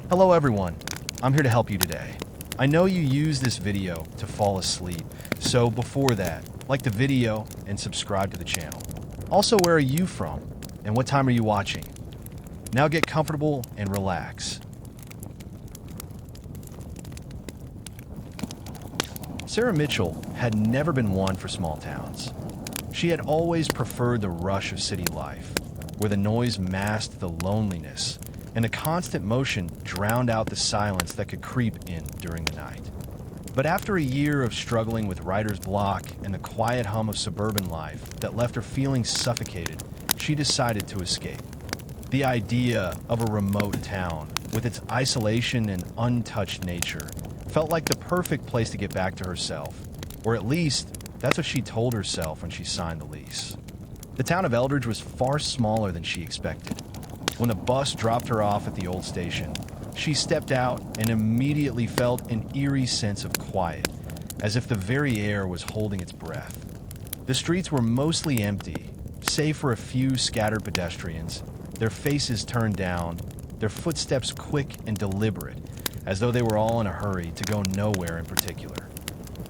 Hello everyone, I'm here to help you today. I know you use this video to fall asleep, so before that, like the video and subscribe to the channel. Also, where are you from and what time are you watching? Now get comfortable and relax. Sarah Mitchell had never been one for small towns. She had always preferred the rush of city life, where the noise masked the loneliness and the constant motion drowned out the silence that could creep in during the night. But after a year of struggling with writer's block and the quiet hum of suburban life that left her feeling suffocated, she decided to escape. The idea of a remote town, with its isolation and untouched nature, felt like the perfect place to get back to herself, or at least that's what she told herself when she signed the lease. The town of Eldridge was far smaller than she expected. When the bus dropped her off at the old station, she stepped out and immediately felt an eerie sense of quiet, as if the very air was holding its breath. The streets were mostly empty, save for a few scattered pedestrians, their faces turned down, their footsteps quick and deliberate, as though they were all in a hurry to go nowhere in particular.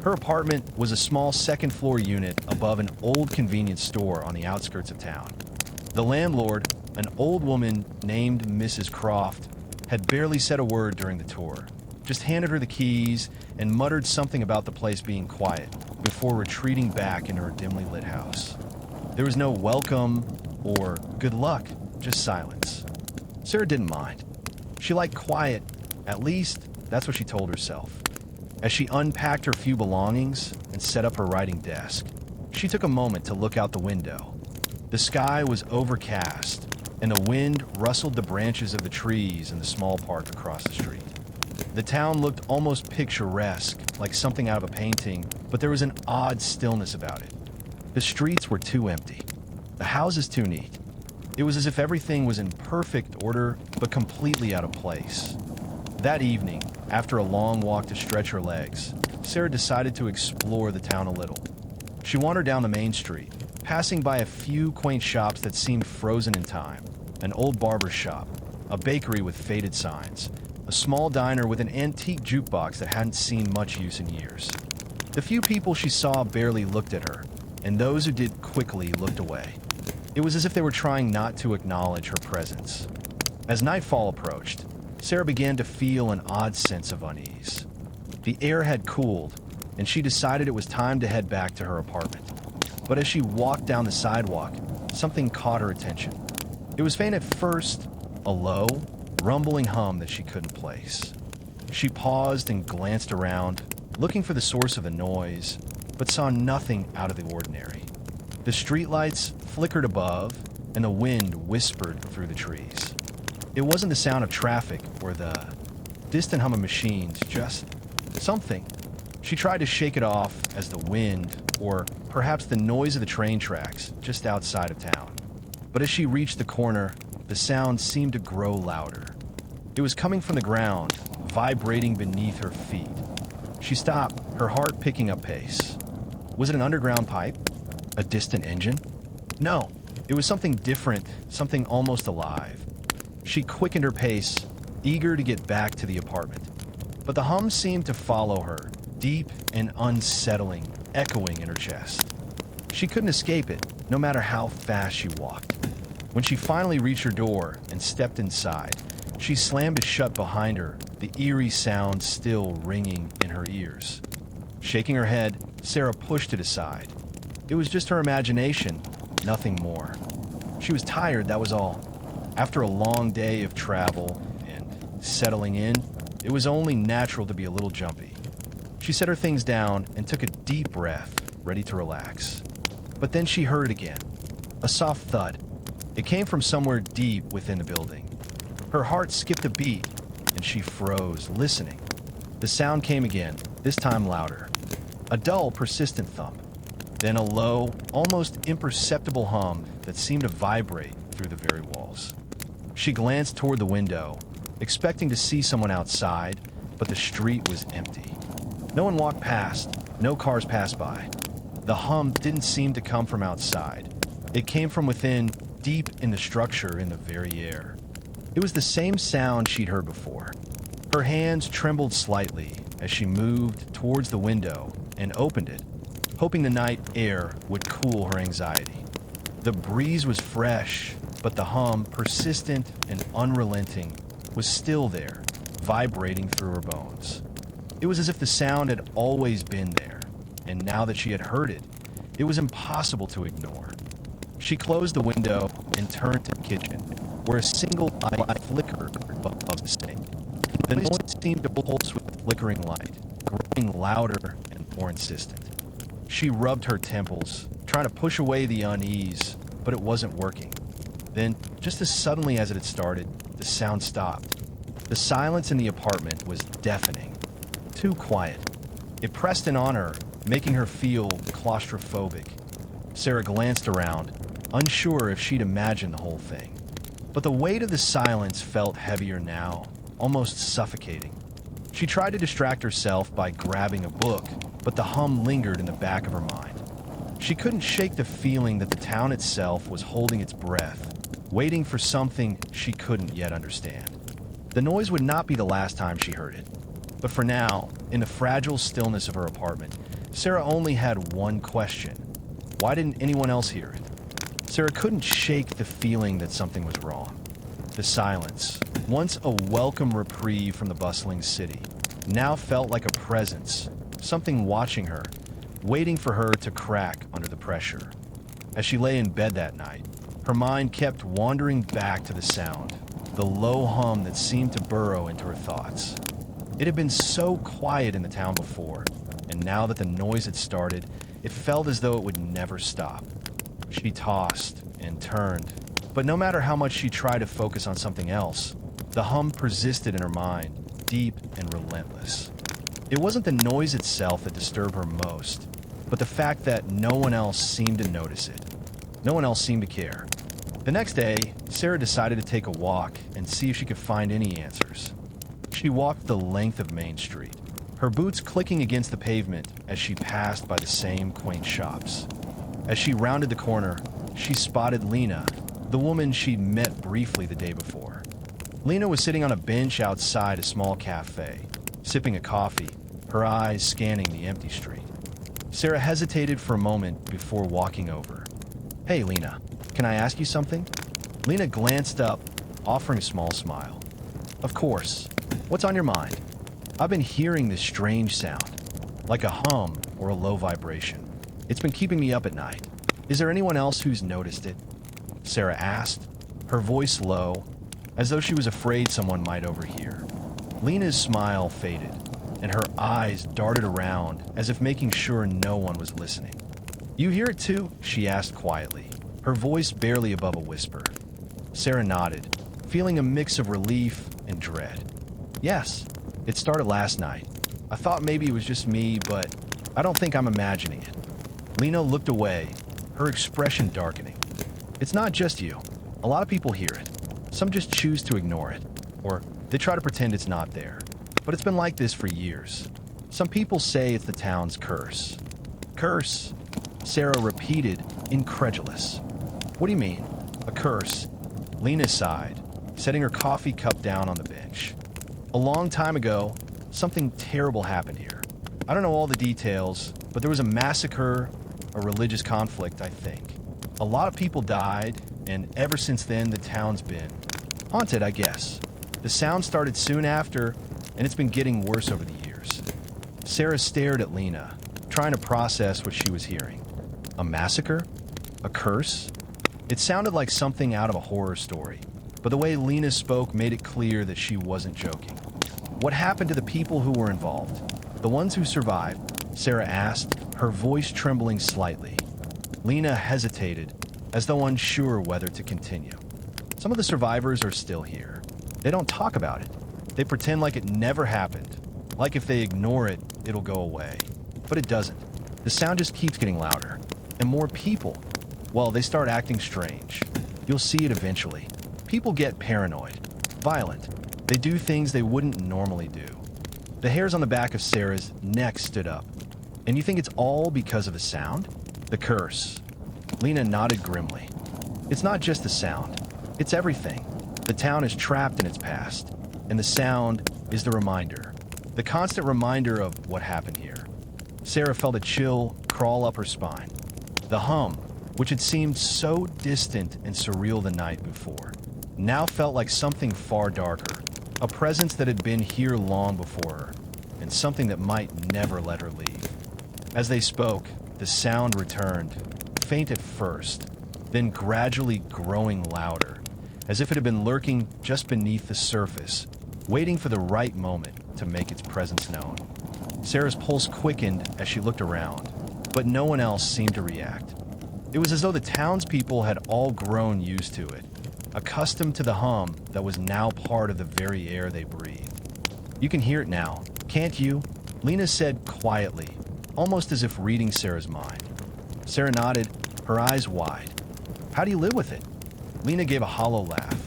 Her apartment was a small second-floor unit above an old convenience store on the outskirts of town. The landlord, an old woman named Mrs. Croft, had barely said a word during the tour, just handed her the keys and muttered something about the place being quiet before retreating back into her dimly lit house. There was no welcome or good luck, just silence. Sarah didn't mind. She liked quiet, at least that's what she told herself. As she unpacked her few belongings and set up her writing desk, she took a moment to look out the window. The sky was overcast, and the wind rustled the branches of the trees in the small park across the street. The town looked almost picturesque, like something out of a painting, but there was an odd stillness about it. The streets were too empty, the houses too neat. It was as if everything was in perfect order, but completely out of place. That evening, after a long walk to stretch her legs, Sarah decided to explore the town a little. She wandered down the main street, passing by a few quaint shops that seemed frozen in time, an old barber shop, a bakery with faded signs, a small diner with an antique jukebox that hadn't seen much use in years. The few people she saw barely looked at her, and those who did quickly looked away. It was as if they were trying not to acknowledge her presence. As nightfall approached, Sarah began to feel an odd sense of unease. The air had cooled, and she decided it was time to head back to her apartment. But as she walked down the sidewalk, something caught her attention. It was faint at first, a low, rumbling hum that she couldn't place. She paused and glanced around, looking for the source of the noise, but saw nothing out of the ordinary. The streetlights flickered above, and the wind whispered through the trees. It wasn't the sound of traffic or the distant hum of machines, just something. She tried to shake it off as the wind, or perhaps the noise of the train tracks just outside of town. But as she reached the corner, the sound seemed to grow louder. It was coming from the ground, vibrating beneath her feet. She stopped, her heart picking up pace. Was it an underground pipe? A distant engine? No, it was something different, something almost alive. She quickened her pace, eager to get back to the apartment. But the hum seemed to follow her, deep and unsettling, echoing in her chest. She couldn't escape it, no matter how fast she walked. When she finally reached her door and stepped inside, she slammed it shut behind her, the eerie sound still ringing in her ears. Shaking her head, Sarah pushed it aside. It was just her imagination, nothing more. She was tired, that was all. After a long day of travel and settling in, it was only natural to be a little jumpy. She set her things down and took a deep breath, ready to relax. But then she heard it again, a soft thud. It came from somewhere deep within the building. Her heart skipped a beat, and she froze, listening. The sound came again, this time louder. A dull, persistent thump. Then a low, almost imperceptible hum that seemed to vibrate through the very walls. She glanced toward the window, expecting to see someone outside, but the street was empty. No one walked past, no cars passed by. The hum didn't seem to come from outside. It came from within, deep in the structure, in the very air. It was the same sound she'd heard before. Her hands trembled slightly as she moved towards the window and opened it, hoping the night air would cool her anxiety. The breeze was fresh, but the hum, persistent and unrelenting, was still there, vibrating through her bones. It was as if the sound had always been there, and now that she had heard it, it was impossible to ignore. She closed the window and turned to the kitchen, where a single light flickered above the sink. The noise seemed to pulse with the flickering light, growing louder and more insistent. She rubbed her temples, trying to push away the unease, but it wasn't working. Then, just as suddenly as it had started, the sound stopped. The silence in the apartment was deafening. Too quiet. It pressed in on her, making her feel claustrophobic. Sarah glanced around, unsure if she'd imagined the whole thing. But the weight of the silence felt heavier now, almost suffocating. She tried to distract herself by grabbing a book, but the hum lingered in the back of her mind. She couldn't shake the feeling that the town itself was holding its breath, waiting for something she couldn't yet understand. The noise would not be the last time she heard it. But for now, in the fragile stillness of her apartment, Sarah only had one question. Why didn't anyone else hear it? Sarah couldn't shake the feeling that something was wrong. The silence, once a welcome reprieve from the bustling city, now felt like a presence, something watching her, waiting for her to crack under the pressure. As she lay in bed that night, her mind kept wandering back to the sound, the low hum that seemed to burrow into her thoughts. It had been so quiet in the town before, and now that the noise had started, it felt as though it would never stop. She tossed and turned, but no matter how much she tried to focus on something else, the hum persisted in her mind, deep and relentless. It wasn't the noise itself that disturbed her most, but the fact that no one else seemed to notice it. No one else seemed to care. The next day, Sarah decided to take a walk and see if she could find any answers. She walked the length of Main Street, her boots clicking against the pavement as she passed by the same quaint shops. As she rounded the corner, she spotted Lena, the woman she'd met briefly the day before. Lena was sitting on a bench outside a small cafe, sipping a coffee, her eyes scanning the empty street. Sarah hesitated for a moment before walking over. "Hey, Lena, can I ask you something?" Lena glanced up, offering a small smile. "Of course. What's on your mind?" "I've been hearing this strange sound, like a hum or a low vibration. It's been keeping me up at night. Is there anyone else who's noticed it?" Sarah asked, her voice low, as though she was afraid someone might overhear. Lena's smile faded, and her eyes darted around as if making sure no one was listening. "You hear it too?" she asked quietly, her voice barely above a whisper. Sarah nodded, feeling a mix of relief and dread. "Yes, it started last night. I thought maybe it was just me, but I don't think I'm imagining it." Lena looked away, her expression darkening. "It's not just you. A lot of people hear it. Some just choose to ignore it, or they try to pretend it's not there. But it's been like this for years. Some people say it's the town's curse." "Curse?" Sarah repeated, incredulous. "What do you mean, a curse?" Lena sighed, setting her coffee cup down on the bench. "A long time ago, something terrible happened here. I don't know all the details, but there was a massacre, a religious conflict, I think. A lot of people died, and ever since then the town's been haunted, I guess. The sound started soon after, and it's been getting worse over the years." Sarah stared at Lena, trying to process what she was hearing. A massacre? A curse? It sounded like something out of a horror story, but the way Lena spoke made it clear that she wasn't joking. "What happened to the people who were involved? The ones who survived?" Sarah asked, her voice trembling slightly. Lena hesitated, as though unsure whether to continue. "Some of the survivors are still here. They don't talk about it. They pretend like it never happened, like if they ignore it, it'll go away. But it doesn't. The sound just keeps getting louder. And more people, well, they start acting strange. You'll see it eventually. People get paranoid, violent. They do things they wouldn't normally do." The hairs on the back of Sarah's neck stood up. "And you think it's all because of the sound? The curse?" Lena nodded grimly. "It's not just the sound. It's everything. The town is trapped in its past, and the sound is the reminder, the constant reminder of what happened here. Sarah felt a chill crawl up her spine. The hum, which had seemed so distant and surreal the night before, now felt like something far darker, a presence that had been here long before her, and something that might never let her leave. As they spoke, the sound returned, faint at first, then gradually growing louder, as if it had been lurking just beneath the surface, waiting for the right moment to make its presence known. Sarah's pulse quickened as she looked around, but no one else seemed to react. It was as though the townspeople had all grown used to it, accustomed to the hum that was now part of the very air they breathed. "You can hear it now, can't you?" Lena said quietly, almost as if reading Sarah's mind. Sarah nodded, her eyes wide. "How do you live with it?" Lena gave a hollow laugh.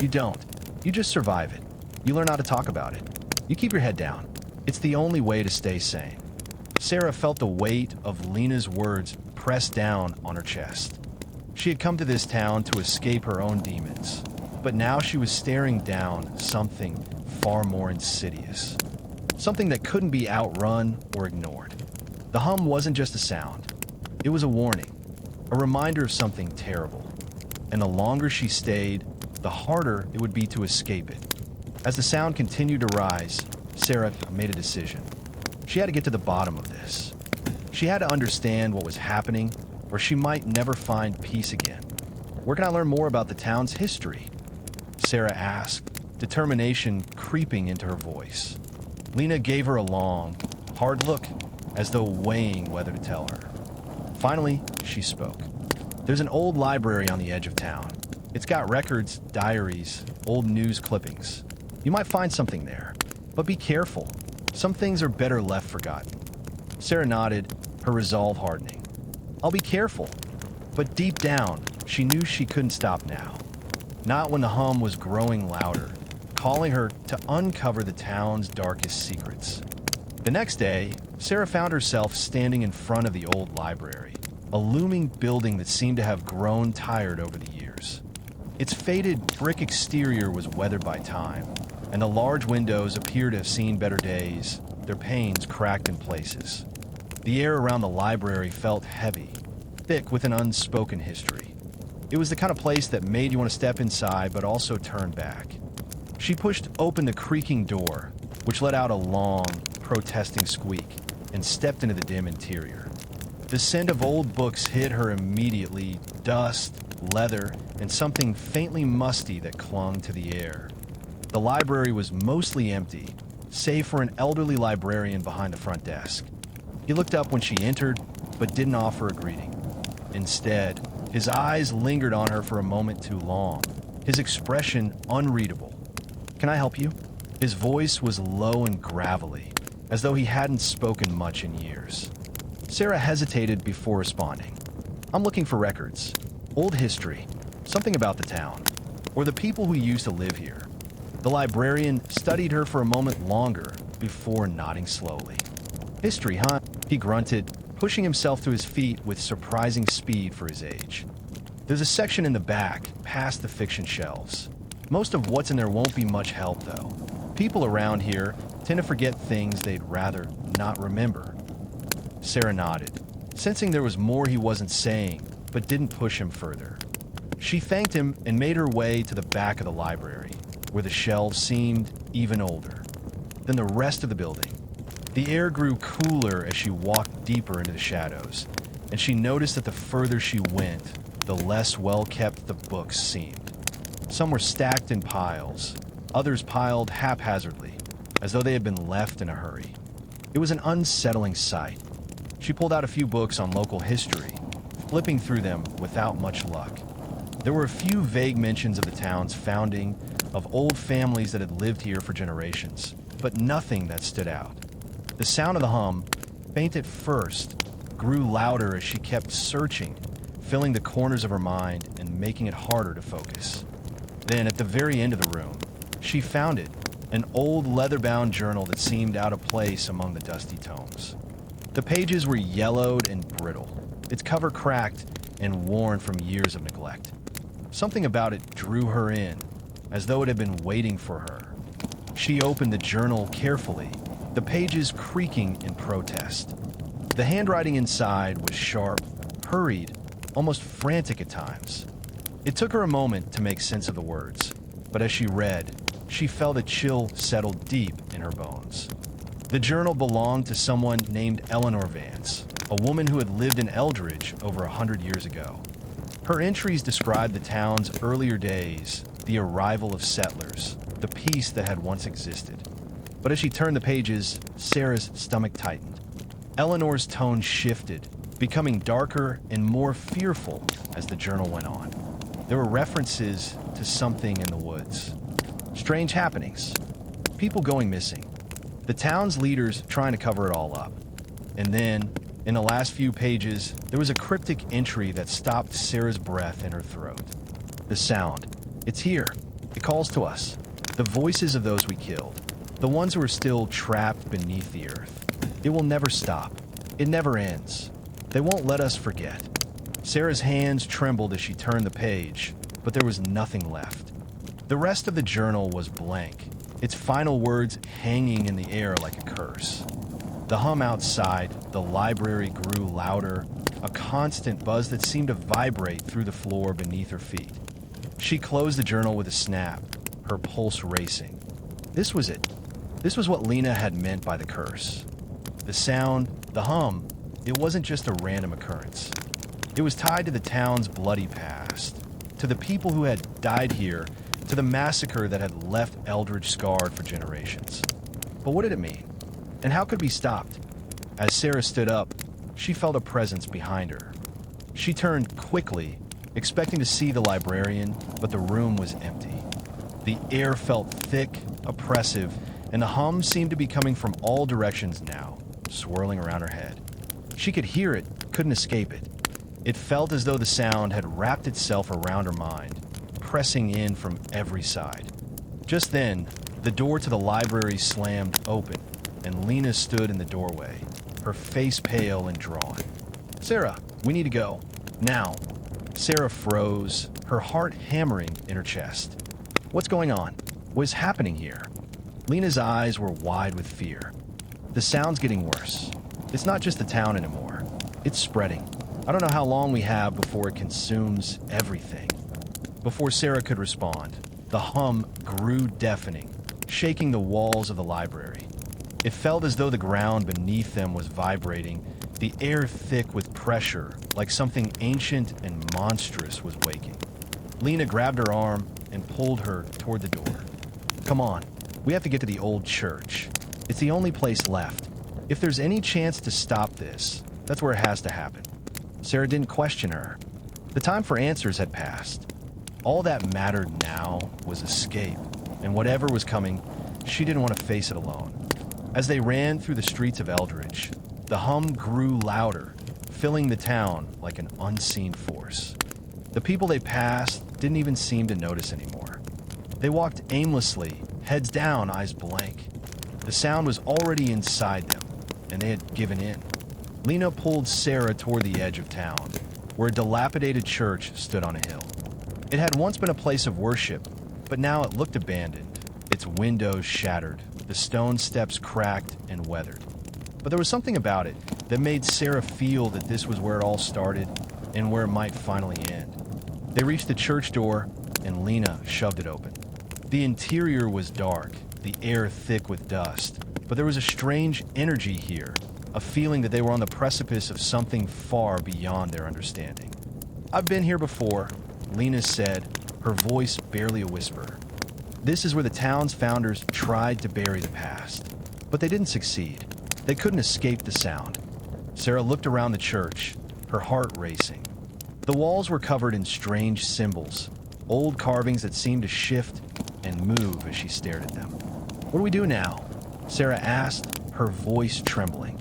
"You don't. You just survive it. You learn how to talk about it. You keep your head down. It's the only way to stay sane." Sarah felt the weight of Lena's words press down on her chest. She had come to this town to escape her own demons, but now she was staring down something far more insidious, something that couldn't be outrun or ignored. The hum wasn't just a sound. It was a warning, a reminder of something terrible, and the longer she stayed, the harder it would be to escape it. As the sound continued to rise, Sarah made a decision. She had to get to the bottom of this. She had to understand what was happening, or she might never find peace again. "Where can I learn more about the town's history?" Sarah asked, determination creeping into her voice. Lena gave her a long, hard look, as though weighing whether to tell her. Finally, she spoke. "There's an old library on the edge of town. It's got records, diaries, old news clippings. You might find something there, but be careful. Some things are better left forgotten." Sarah nodded, her resolve hardening. "I'll be careful." But deep down, she knew she couldn't stop now. Not when the hum was growing louder, calling her to uncover the town's darkest secrets. The next day, Sarah found herself standing in front of the old library, a looming building that seemed to have grown tired over the years. Its faded brick exterior was weathered by time, and the large windows appeared to have seen better days, their panes cracked in places. The air around the library felt heavy, thick with an unspoken history. It was the kind of place that made you want to step inside but also turn back. She pushed open the creaking door, which let out a long, protesting squeak, and stepped into the dim interior. The scent of old books hit her immediately, dust, leather, and something faintly musty that clung to the air. The library was mostly empty, save for an elderly librarian behind the front desk. He looked up when she entered, but didn't offer a greeting. Instead, his eyes lingered on her for a moment too long, his expression unreadable. "Can I help you?" His voice was low and gravelly, as though he hadn't spoken much in years. Sarah hesitated before responding. "I'm looking for records, old history, something about the town, or the people who used to live here." The librarian studied her for a moment longer before nodding slowly. "History, huh?" he grunted, pushing himself to his feet with surprising speed for his age. "There's a section in the back, past the fiction shelves. Most of what's in there won't be much help, though. People around here tend to forget things they'd rather not remember." Sarah nodded, sensing there was more he wasn't saying, but didn't push him further. She thanked him and made her way to the back of the library, where the shelves seemed even older than the rest of the building. The air grew cooler as she walked deeper into the shadows, and she noticed that the further she went, the less well-kept the books seemed. Some were stacked in piles, others piled haphazardly, as though they had been left in a hurry. It was an unsettling sight. She pulled out a few books on local history, flipping through them without much luck. There were a few vague mentions of the town's founding, of old families that had lived here for generations, but nothing that stood out. The sound of the hum, faint at first, grew louder as she kept searching, filling the corners of her mind and making it harder to focus. Then, at the very end of the room, she found it, an old leather-bound journal that seemed out of place among the dusty tomes. The pages were yellowed and brittle, its cover cracked and worn from years of neglect. Something about it drew her in, as though it had been waiting for her. She opened the journal carefully, the pages creaking in protest. The handwriting inside was sharp, hurried, almost frantic at times. It took her a moment to make sense of the words, but as she read, she felt a chill settle deep in her bones. The journal belonged to someone named Eleanor Vance, a woman who had lived in Eldridge over 100 years ago. Her entries described the town's earlier days, the arrival of settlers, the peace that had once existed. But as she turned the pages, Sarah's stomach tightened. Eleanor's tone shifted, becoming darker and more fearful as the journal went on. There were references to something in the woods. Strange happenings. People going missing. The town's leaders trying to cover it all up. And then, in the last few pages, there was a cryptic entry that stopped Sarah's breath in her throat. The sound. It's here. It calls to us. The voices of those we killed. The ones who are still trapped beneath the earth. It will never stop. It never ends. They won't let us forget. Sarah's hands trembled as she turned the page, but there was nothing left. The rest of the journal was blank, its final words hanging in the air like a curse. The hum outside the library grew louder, a constant buzz that seemed to vibrate through the floor beneath her feet. She closed the journal with a snap, her pulse racing. This was it. This was what Lena had meant by the curse. The sound, the hum, it wasn't just a random occurrence. It was tied to the town's bloody past, to the people who had died here, to the massacre that had left Eldridge scarred for generations. But what did it mean? And how could it be stopped? As Sarah stood up, she felt a presence behind her. She turned quickly, expecting to see the librarian, but the room was empty. The air felt thick, oppressive, and the hum seemed to be coming from all directions now, swirling around her head. She could hear it, couldn't escape it. It felt as though the sound had wrapped itself around her mind, pressing in from every side. Just then, the door to the library slammed open, and Lena stood in the doorway, her face pale and drawn. "Sarah, we need to go. Now." Sarah froze, her heart hammering in her chest. What's going on? What is happening here? Lena's eyes were wide with fear. The sound's getting worse. It's not just the town anymore. It's spreading. I don't know how long we have before it consumes everything. Before Sarah could respond, the hum grew deafening, shaking the walls of the library. It felt as though the ground beneath them was vibrating, the air thick with pressure, like something ancient and monstrous was waking. Lena grabbed her arm and pulled her toward the door. "Come on, we have to get to the old church. It's the only place left. If there's any chance to stop this, that's where it has to happen." Sarah didn't question her. The time for answers had passed. All that mattered now was escape, and whatever was coming, she didn't want to face it alone. As they ran through the streets of Eldridge, the hum grew louder, filling the town like an unseen force. The people they passed didn't even seem to notice anymore. They walked aimlessly, heads down, eyes blank. The sound was already inside them, and they had given in. Lena pulled Sarah toward the edge of town, where a dilapidated church stood on a hill. It had once been a place of worship, but now it looked abandoned, its windows shattered, the stone steps cracked and weathered. But there was something about it that made Sarah feel that this was where it all started and where it might finally end. They reached the church door, and Lena shoved it open. The interior was dark, the air thick with dust, but there was a strange energy here, a feeling that they were on the precipice of something far beyond their understanding. "I've been here before," Lena said, her voice barely a whisper. This is where the town's founders tried to bury the past, but they didn't succeed. They couldn't escape the sound. Sarah looked around the church, her heart racing. The walls were covered in strange symbols, old carvings that seemed to shift and move as she stared at them. "What do we do now?" Sarah asked, her voice trembling.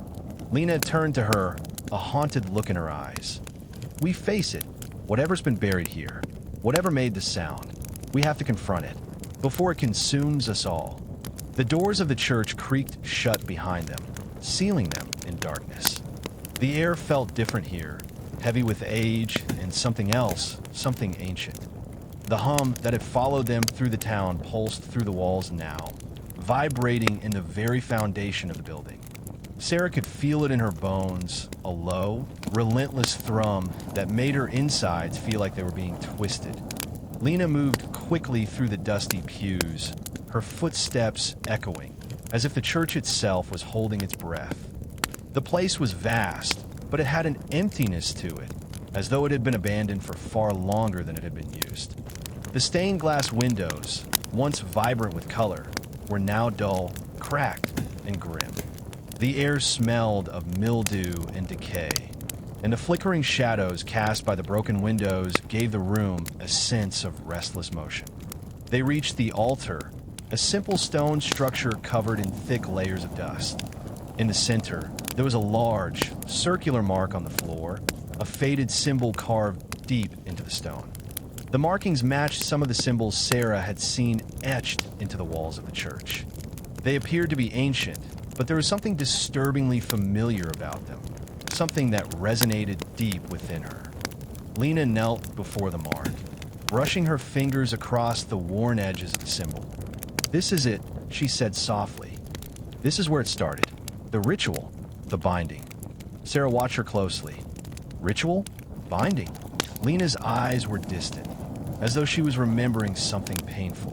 Lena turned to her, a haunted look in her eyes. "We face it, whatever's been buried here, whatever made the sound. We have to confront it, before it consumes us all." The doors of the church creaked shut behind them, sealing them in darkness. The air felt different here, heavy with age and something else, something ancient. The hum that had followed them through the town pulsed through the walls now, vibrating in the very foundation of the building. Sarah could feel it in her bones, a low, relentless thrum that made her insides feel like they were being twisted. Lena moved quickly through the dusty pews, her footsteps echoing, as if the church itself was holding its breath. The place was vast, but it had an emptiness to it, as though it had been abandoned for far longer than it had been used. The stained glass windows, once vibrant with color, were now dull, cracked, and grim. The air smelled of mildew and decay, and the flickering shadows cast by the broken windows gave the room a sense of restless motion. They reached the altar, a simple stone structure covered in thick layers of dust. In the center, there was a large, circular mark on the floor, a faded symbol carved deep into the stone. The markings matched some of the symbols Sarah had seen etched into the walls of the church. They appeared to be ancient, but there was something disturbingly familiar about them, something that resonated deep within her. Lena knelt before the mark, brushing her fingers across the worn edges of the symbol. "This is it," she said softly. "This is where it started. The ritual, the binding." Sarah watched her closely. Ritual? Binding? Lena's eyes were distant, as though she was remembering something painful.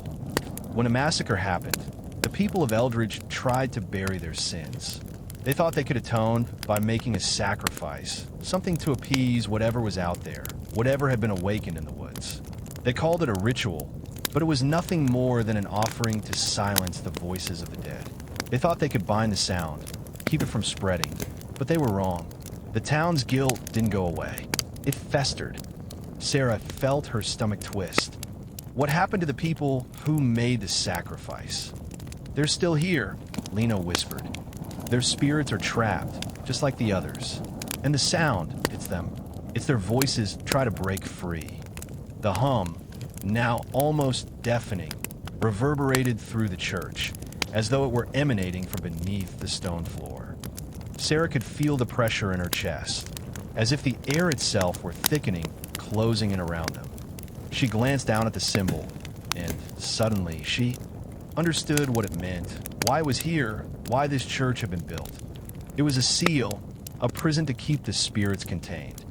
When a massacre happened, the people of Eldridge tried to bury their sins. They thought they could atone by making a sacrifice, something to appease whatever was out there, whatever had been awakened in the woods. They called it a ritual, but it was nothing more than an offering to silence the voices of the dead. They thought they could bind the sound, keep it from spreading, but they were wrong. The town's guilt didn't go away. It festered. Sarah felt her stomach twist. What happened to the people who made the sacrifice? "They're still here," Lena whispered. "Their spirits are trapped, just like the others. And the sound, it's them. It's their voices try to break free." The hum, now almost deafening, reverberated through the church, as though it were emanating from beneath the stone floor. Sarah could feel the pressure in her chest, as if the air itself were thickening, closing in around them. She glanced down at the symbol, and suddenly she understood what it meant, why it was here, why this church had been built. It was a seal, a prison to keep the spirits contained.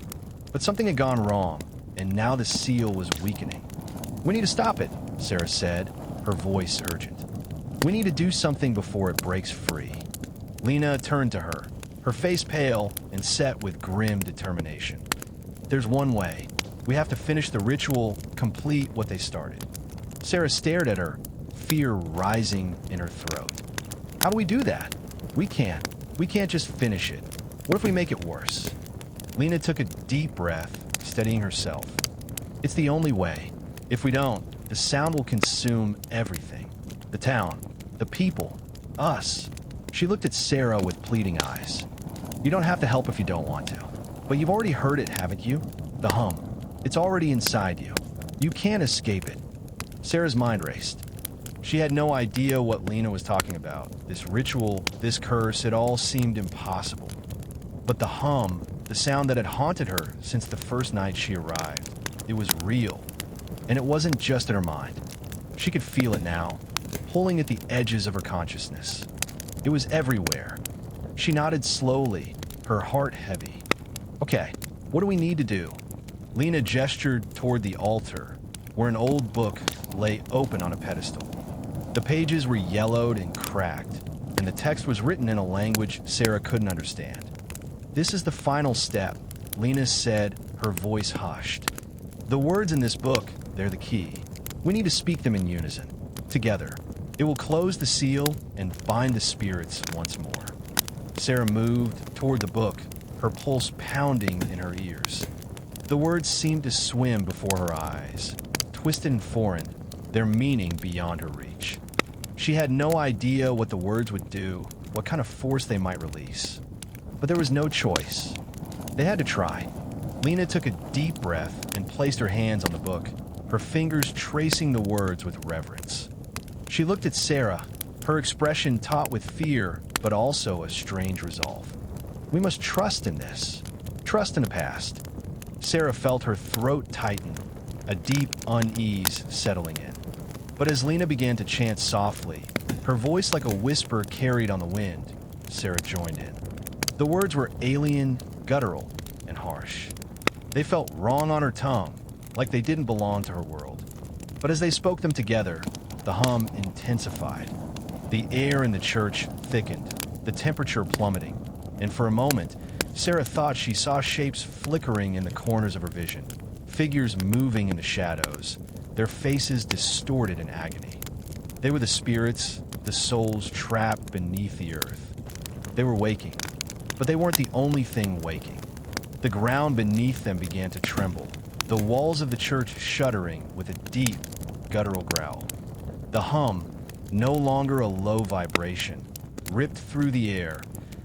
But something had gone wrong, and now the seal was weakening. "We need to stop it," Sarah said, her voice urgent. "We need to do something before it breaks free." Lena turned to her, her face pale and set with grim determination. "There's one way. We have to finish the ritual, complete what they started." Sarah stared at her, fear rising in her throat. "How do we do that? We can't. We can't just finish it. What if we make it worse?" Lena took a deep breath, steadying herself. "It's the only way. If we don't, the sound will consume everything. The town, the people, us." She looked at Sarah with pleading eyes. "You don't have to help if you don't want to. But you've already heard it, haven't you? The hum. It's already inside you. You can't escape it." Sarah's mind raced. She had no idea what Lena was talking about. This ritual, this curse, it all seemed impossible. But the hum, the sound that had haunted her since the first night she arrived, it was real. And it wasn't just in her mind. She could feel it now, pulling at the edges of her consciousness. It was everywhere. She nodded slowly, her heart heavy. "Okay, what do we need to do?" Lena gestured toward the altar, where an old book lay open on a pedestal. The pages were yellowed and cracked, and the text was written in a language Sarah couldn't understand. "This is the final step," Lena said, her voice hushed. "The words in this book, they're the key. We need to speak them in unison, together. It will close the seal and bind the spirits once more." Sarah moved toward the book, her pulse pounding in her ears. The words seemed to swim before her eyes, twisted and foreign, their meaning beyond her reach. She had no idea what the words would do, what kind of force they might release. But there was no choice. They had to try. Lena took a deep breath and placed her hands on the book, her fingers tracing the words with reverence. She looked at Sarah, her expression taut with fear, but also a strange resolve. "We must trust in this. Trust in the past." Sarah felt her throat tighten, a deep unease settling in. But as Lena began to chant softly, her voice like a whisper carried on the wind, Sarah joined in. The words were alien, guttural, and harsh. They felt wrong on her tongue, like they didn't belong to her world. But as they spoke them together, the hum intensified. The air in the church thickened, the temperature plummeting, and for a moment, Sarah thought she saw shapes flickering in the corners of her vision, figures moving in the shadows, their faces distorted in agony. They were the spirits, the souls trapped beneath the earth. They were waking, but they weren't the only thing waking. The ground beneath them began to tremble, the walls of the church shuddering with a deep, guttural growl. The hum, no longer a low vibration, ripped through the air,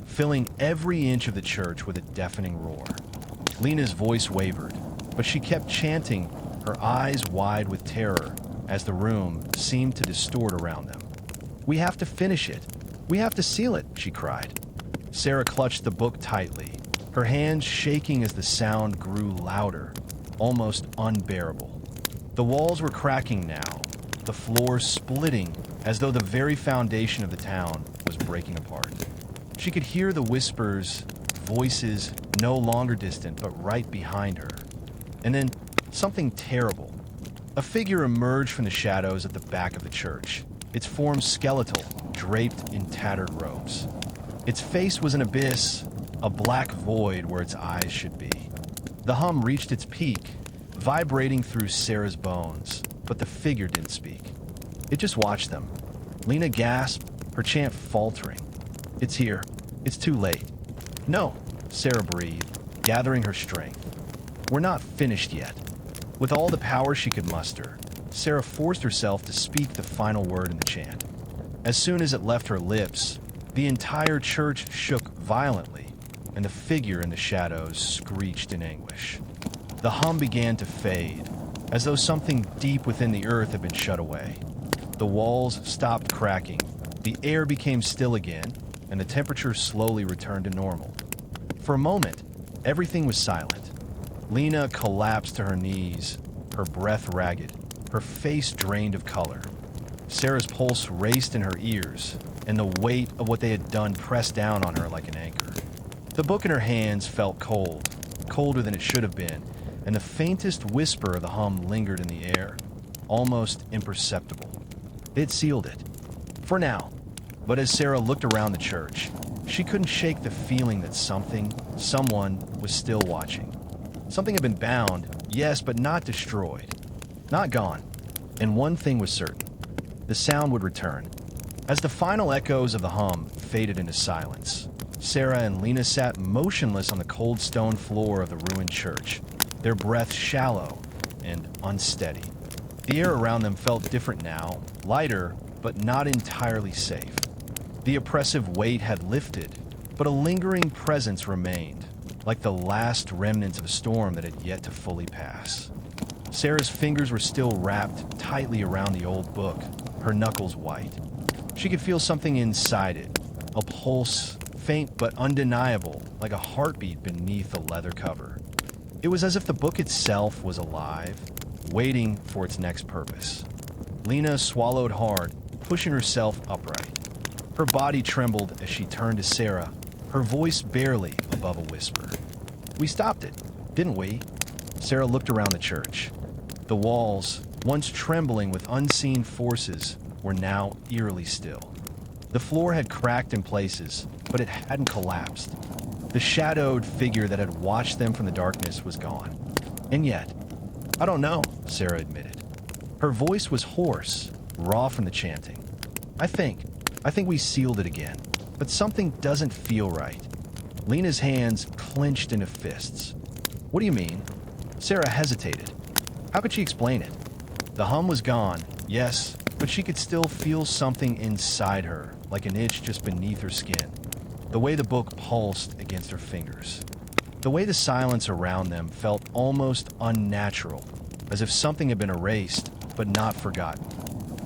filling every inch of the church with a deafening roar. Lena's voice wavered, but she kept chanting, her eyes wide with terror as the room seemed to distort around them. "We have to finish it. We have to seal it," she cried. Sarah clutched the book tightly, her hands shaking as the sound grew louder, almost unbearable. The walls were cracking now, the floor splitting as though the very foundation of the town was breaking apart. She could hear the whispers, voices no longer distant but right behind her. And then something terrible. A figure emerged from the shadows at the back of the church, its form skeletal, draped in tattered robes. Its face was an abyss, a black void where its eyes should be. The hum reached its peak, vibrating through Sarah's bones, but the figure didn't speak. It just watched them. Lena gasped, her chant faltering. "It's here. It's too late." "No," Sarah breathed, gathering her strength. "We're not finished yet." With all the power she could muster, Sarah forced herself to speak the final word in the chant. As soon as it left her lips, the entire church shook violently, and the figure in the shadows screeched in anguish. The hum began to fade, as though something deep within the earth had been shut away. The walls stopped cracking, the air became still again, and the temperature slowly returned to normal. For a moment, everything was silent. Lena collapsed to her knees, her breath ragged, her face drained of color. Sarah's pulse raced in her ears, and the weight of what they had done pressed down on her like an anchor. The book in her hands felt cold, colder than it should have been, and the faintest whisper of the hum lingered in the air, almost imperceptible. It sealed it. For now. But as Sarah looked around the church, she couldn't shake the feeling that someone was still watching. Something had been bound, yes, but not destroyed. Not gone. And one thing was certain. The sound would return. As the final echoes of the hum faded into silence, Sarah and Lena sat motionless on the cold stone floor of the ruined church, their breath shallow and unsteady. The air around them felt different now, lighter, but not entirely safe. The oppressive weight had lifted, but a lingering presence remained, like the last remnants of a storm that had yet to fully pass. Sarah's fingers were still wrapped tightly around the old book, her knuckles white. She could feel something inside it, a pulse, faint but undeniable, like a heartbeat beneath the leather cover. It was as if the book itself was alive, waiting for its next purpose. Lena swallowed hard, pushing herself upright. Her body trembled as she turned to Sarah, her voice barely above a whisper. "We stopped it, didn't we?" Sarah looked around the church. The walls, once trembling with unseen forces, were now eerily still. The floor had cracked in places, but it hadn't collapsed. The shadowed figure that had watched them from the darkness was gone. And yet, "I don't know," Sarah admitted. Her voice was hoarse, raw from the chanting. I think we sealed it again, but something doesn't feel right." Lena's hands clenched into fists. "What do you mean?" Sarah hesitated. How could she explain it? The hum was gone, yes, but she could still feel something inside her, like an itch just beneath her skin. The way the book pulsed against her fingers. The way the silence around them felt almost unnatural, as if something had been erased, but not forgotten.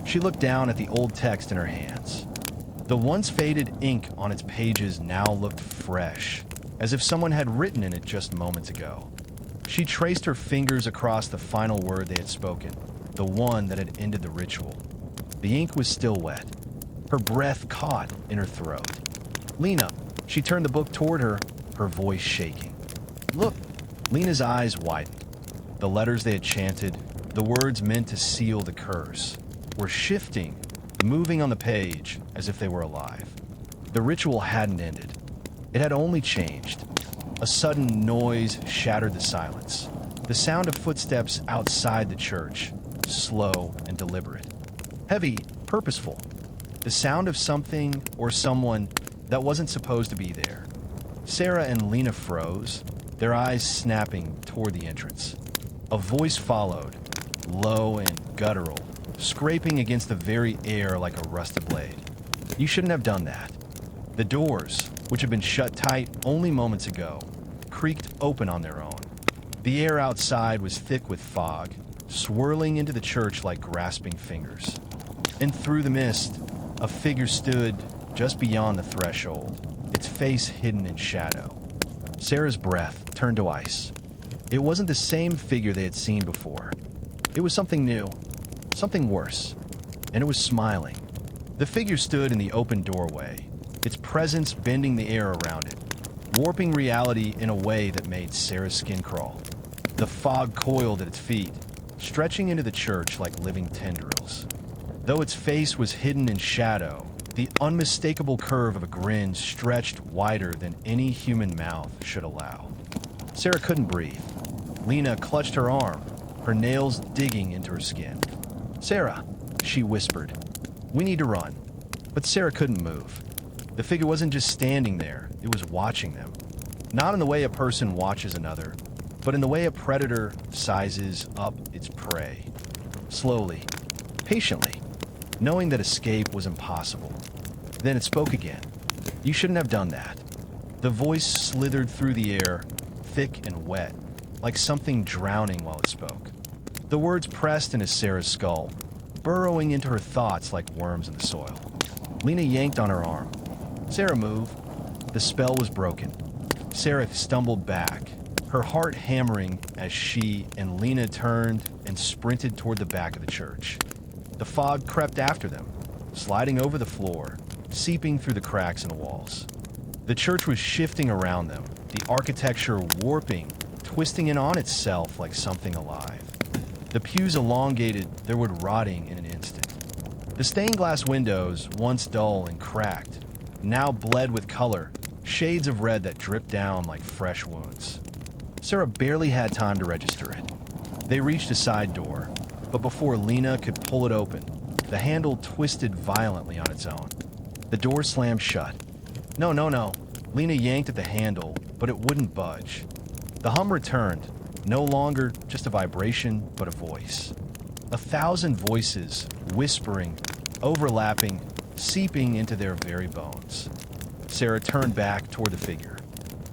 She looked down at the old text in her hands. The once faded ink on its pages now looked fresh, as if someone had written in it just moments ago. She traced her fingers across the final word they had spoken, the one that had ended the ritual. The ink was still wet. Her breath caught in her throat. "Lena," she turned the book toward her, her voice shaking. "Look." Lena's eyes widened. The letters they had chanted, the words meant to seal the curse, were shifting, moving on the page as if they were alive. The ritual hadn't ended. It had only changed. A sudden noise shattered the silence. The sound of footsteps outside the church, slow and deliberate. Heavy, purposeful. The sound of something or someone that wasn't supposed to be there. Sarah and Lena froze, their eyes snapping toward the entrance. A voice followed, low and guttural, scraping against the very air like a rusted blade. "You shouldn't have done that." The doors, which had been shut tight only moments ago, creaked open on their own. The air outside was thick with fog, swirling into the church like grasping fingers. And through the mist, a figure stood just beyond the threshold, its face hidden in shadow. Sarah's breath turned to ice. It wasn't the same figure they had seen before. It was something new, something worse, and it was smiling. The figure stood in the open doorway, its presence bending the air around it, warping reality in a way that made Sarah's skin crawl. The fog coiled at its feet, stretching into the church like living tendrils. Though its face was hidden in shadow, the unmistakable curve of a grin stretched wider than any human mouth should allow. Sarah couldn't breathe. Lena clutched her arm, her nails digging into her skin. "Sarah," she whispered, "we need to run." But Sarah couldn't move. The figure wasn't just standing there, it was watching them. Not in the way a person watches another, but in the way a predator sizes up its prey. Slowly, patiently, knowing that escape was impossible. Then it spoke again. "You shouldn't have done that." The voice slithered through the air, thick and wet, like something drowning while it spoke. The words pressed into Sarah's skull, burrowing into her thoughts like worms in the soil. Lena yanked on her arm. "Sarah, move." The spell was broken. Sarah stumbled back, her heart hammering as she and Lena turned and sprinted toward the back of the church. The fog crept after them, sliding over the floor, seeping through the cracks in the walls. The church was shifting around them, the architecture warping, twisting in on itself like something alive. The pews elongated, their wood rotting in an instant. The stained glass windows, once dull and cracked, now bled with color, shades of red that dripped down like fresh wounds. Sarah barely had time to register it. They reached a side door, but before Lena could pull it open, the handle twisted violently on its own. The door slammed shut. No. Lena yanked at the handle, but it wouldn't budge. The hum returned, no longer just a vibration, but a voice. 1,000 voices, whispering, overlapping, seeping into their very bones. Sarah turned back toward the figure.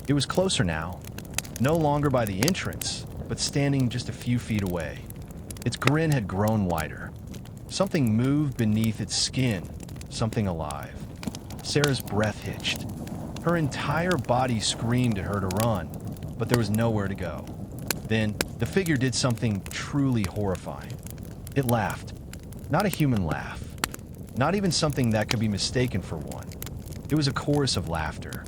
It was closer now, no longer by the entrance, but standing just a few feet away. Its grin had grown wider. Something moved beneath its skin, something alive. Sarah's breath hitched. Her entire body screamed at her to run, but there was nowhere to go. Then, the figure did something truly horrifying. It laughed. Not a human laugh. Not even something that could be mistaken for one. It was a chorus of laughter.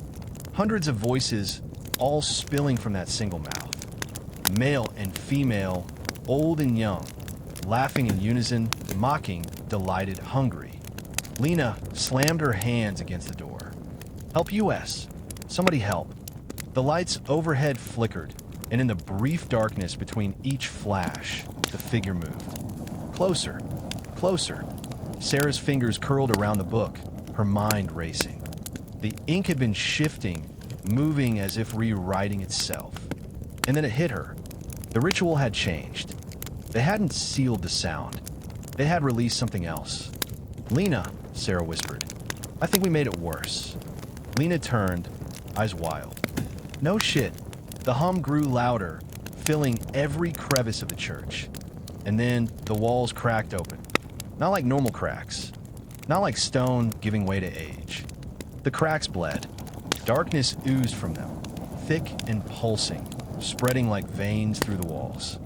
Hundreds of voices, all spilling from that single mouth. Male and female, old and young, laughing in unison, mocking, delighted, hungry. Lena slammed her hands against the door. "Help US! Somebody help!" The lights overhead flickered, and in the brief darkness between each flash, the figure moved. Closer, closer. Sarah's fingers curled around the book, her mind racing. The ink had been shifting, moving as if rewriting itself. And then it hit her. The ritual had changed. They hadn't sealed the sound. They had released something else. "Lena," Sarah whispered, "I think we made it worse." Lena turned, eyes wild. No shit. The hum grew louder, filling every crevice of the church. And then the walls cracked open. Not like normal cracks. Not like stone giving way to age. The cracks bled. Darkness oozed from them, thick and pulsing, spreading like veins through the walls.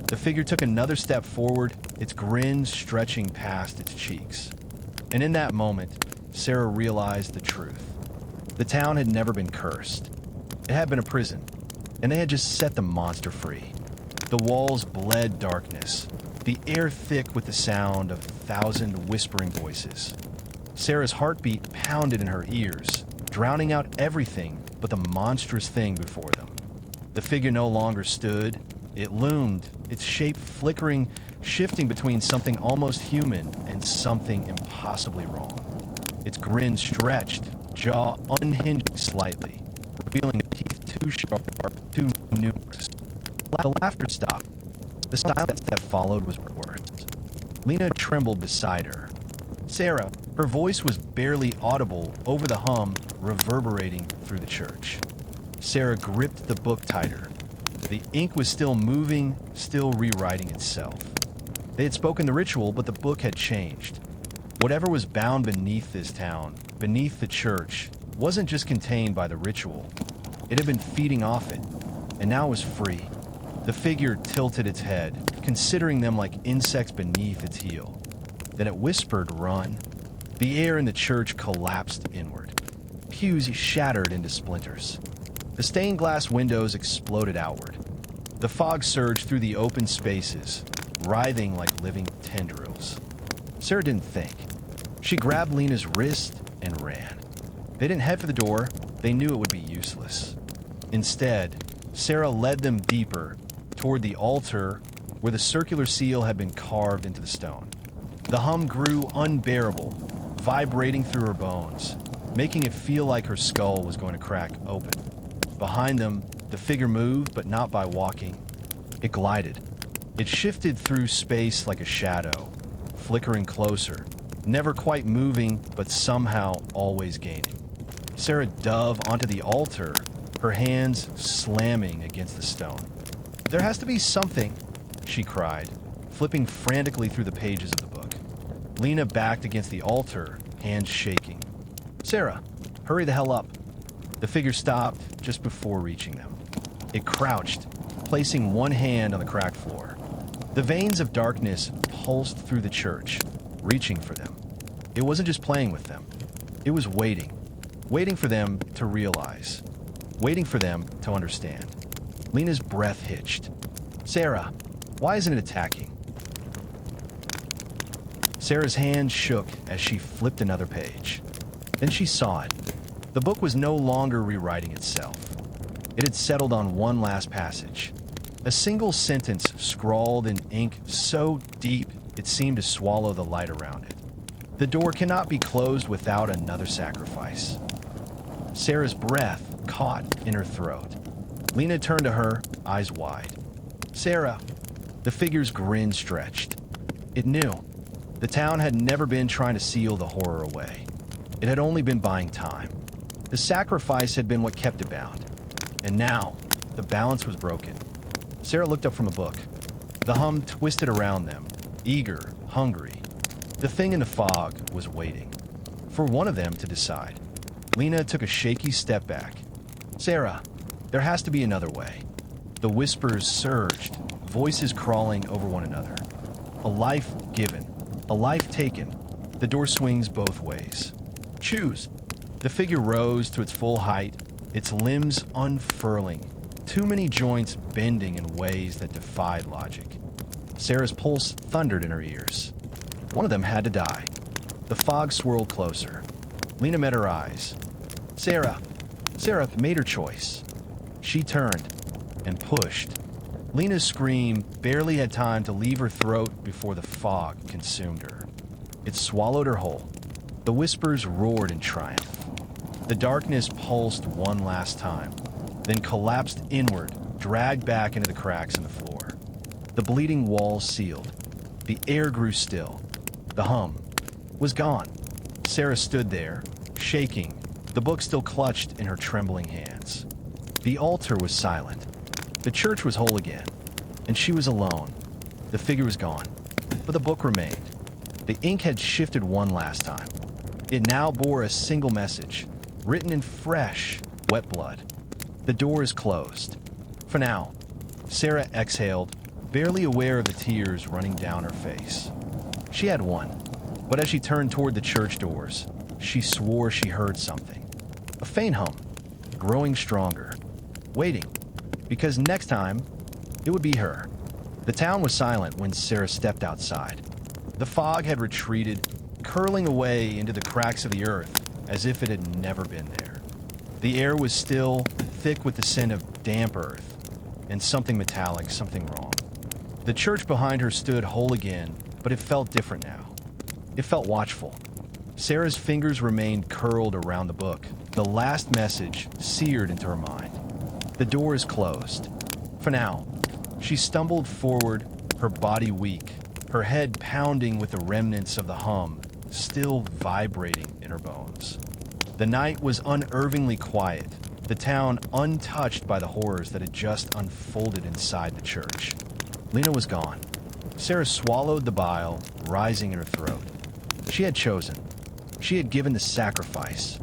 The figure took another step forward, its grin stretching past its cheeks. And in that moment, Sarah realized the truth. The town had never been cursed. It had been a prison, and they had just set the monster free. The walls bled darkness, the air thick with the sound of 1,000 whispering voices. Sarah's heartbeat pounded in her ears, drowning out everything but the monstrous thing before them. The figure no longer stood. It loomed, its shape flickering, shifting between something almost human and something impossibly wrong. Its grin stretched, jaw unhinging slightly, revealing teeth too sharp, too numerous. The laughter stopped. The silence that followed was worse. Lena trembled beside her. Sarah, her voice was barely audible over the hum reverberating through the church. Sarah gripped the book tighter. The ink was still moving, still rewriting itself. They had spoken the ritual, but the book had changed. Whatever was bound beneath this town, beneath the church, wasn't just contained by the ritual. It had been feeding off it, and now it was free. The figure tilted its head, considering them like insects beneath its heel. Then it whispered, "Run." The air in the church collapsed inward. Pews shattered into splinters. The stained glass windows exploded outward. The fog surged through the open spaces, writhing like living tendrils. Sarah didn't think. She grabbed Lena's wrist and ran. They didn't head for the door. They knew it would be useless. Instead, Sarah led them deeper, toward the altar where the circular seal had been carved into the stone. The hum grew unbearable, vibrating through her bones, making it feel like her skull was going to crack open. Behind them, the figure moved, but not by walking. It glided. It shifted through space like a shadow, flickering closer, never quite moving, but somehow always gaining. Sarah dove onto the altar, her hands slamming against the stone. "There has to be something," she cried, flipping frantically through the pages of the book. Lena backed against the altar, hands shaking. "Sarah, hurry the hell up." The figure stopped just before reaching them. It crouched, placing one hand on the cracked floor. The veins of darkness pulsed through the church, reaching for them. It wasn't just playing with them. It was waiting for them to realize, waiting for them to understand. Lena's breath hitched. "Sarah, why isn't it attacking?" Sarah's hand shook as she flipped another page. Then she saw it. The book was no longer rewriting itself. It had settled on one last passage. A single sentence scrawled in ink so deep it seemed to swallow the light around it. "The door cannot be closed without another sacrifice." Sarah's breath caught in her throat. Lena turned to her, eyes wide. "Sarah." The figure's grin stretched. It knew. The town had never been trying to seal the horror away. It had only been buying time. The sacrifice had been what kept it bound. And now, the balance was broken. Sarah looked up from a book. The hum twisted around them, eager, hungry. The thing in the fog was waiting for one of them to decide. Lena took a shaky step back. "Sarah, there has to be another way." The whispers surged, voices crawling over one another. A life given, a life taken. The door swings both ways. "Choose." The figure rose to its full height, its limbs unfurling, too many joints bending in ways that defied logic. Sarah's pulse thundered in her ears. One of them had to die. The fog swirled closer. Lena met her eyes. Sarah made her choice. She turned and pushed. Lena's scream barely had time to leave her throat before the fog consumed her. It swallowed her whole. The whispers roared in triumph. The darkness pulsed one last time, then collapsed inward, dragged back into the cracks in the floor. The bleeding walls sealed. The air grew still. The hum was gone. Sarah stood there, shaking, the book still clutched in her trembling hands. The altar was silent. The church was whole again, and she was alone. The figure was gone, but the book remained. The ink had shifted one last time. It now bore a single message, written in fresh, wet blood. The door is closed. For now, Sarah exhaled, barely aware of the tears running down her face. She had one, but as she turned toward the church doors, she swore she heard something. A faint hum, growing stronger, waiting, because next time, it would be her. The town was silent when Sarah stepped outside. The fog had retreated, curling away into the cracks of the earth as if it had never been there. The air was still, thick with the scent of damp earth, and something metallic, something wrong. The church behind her stood whole again, but it felt different now. It felt watchful. Sarah's fingers remained curled around the book, the last message seared into her mind. The door is closed. For now. She stumbled forward, her body weak, her head pounding with the remnants of the hum still vibrating in her bones. The night was unervingly quiet, the town untouched by the horrors that had just unfolded inside the church. Lena was gone. Sarah swallowed the bile rising in her throat. She had chosen. She had given the sacrifice.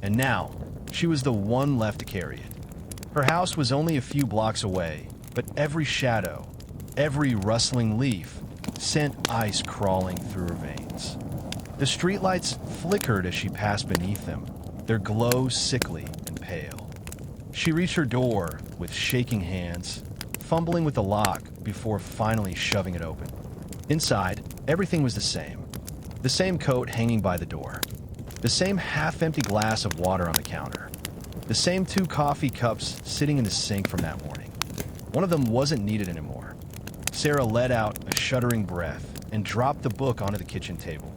And now, she was the one left to carry it. Her house was only a few blocks away, but every shadow, every rustling leaf, sent ice crawling through her veins. The streetlights flickered as she passed beneath them, their glow sickly and pale. She reached her door with shaking hands, fumbling with the lock before finally shoving it open. Inside, everything was the same. The same coat hanging by the door. The same half-empty glass of water on the counter. The same 2 coffee cups sitting in the sink from that morning. One of them wasn't needed anymore. Sarah let out a shuddering breath and dropped the book onto the kitchen table.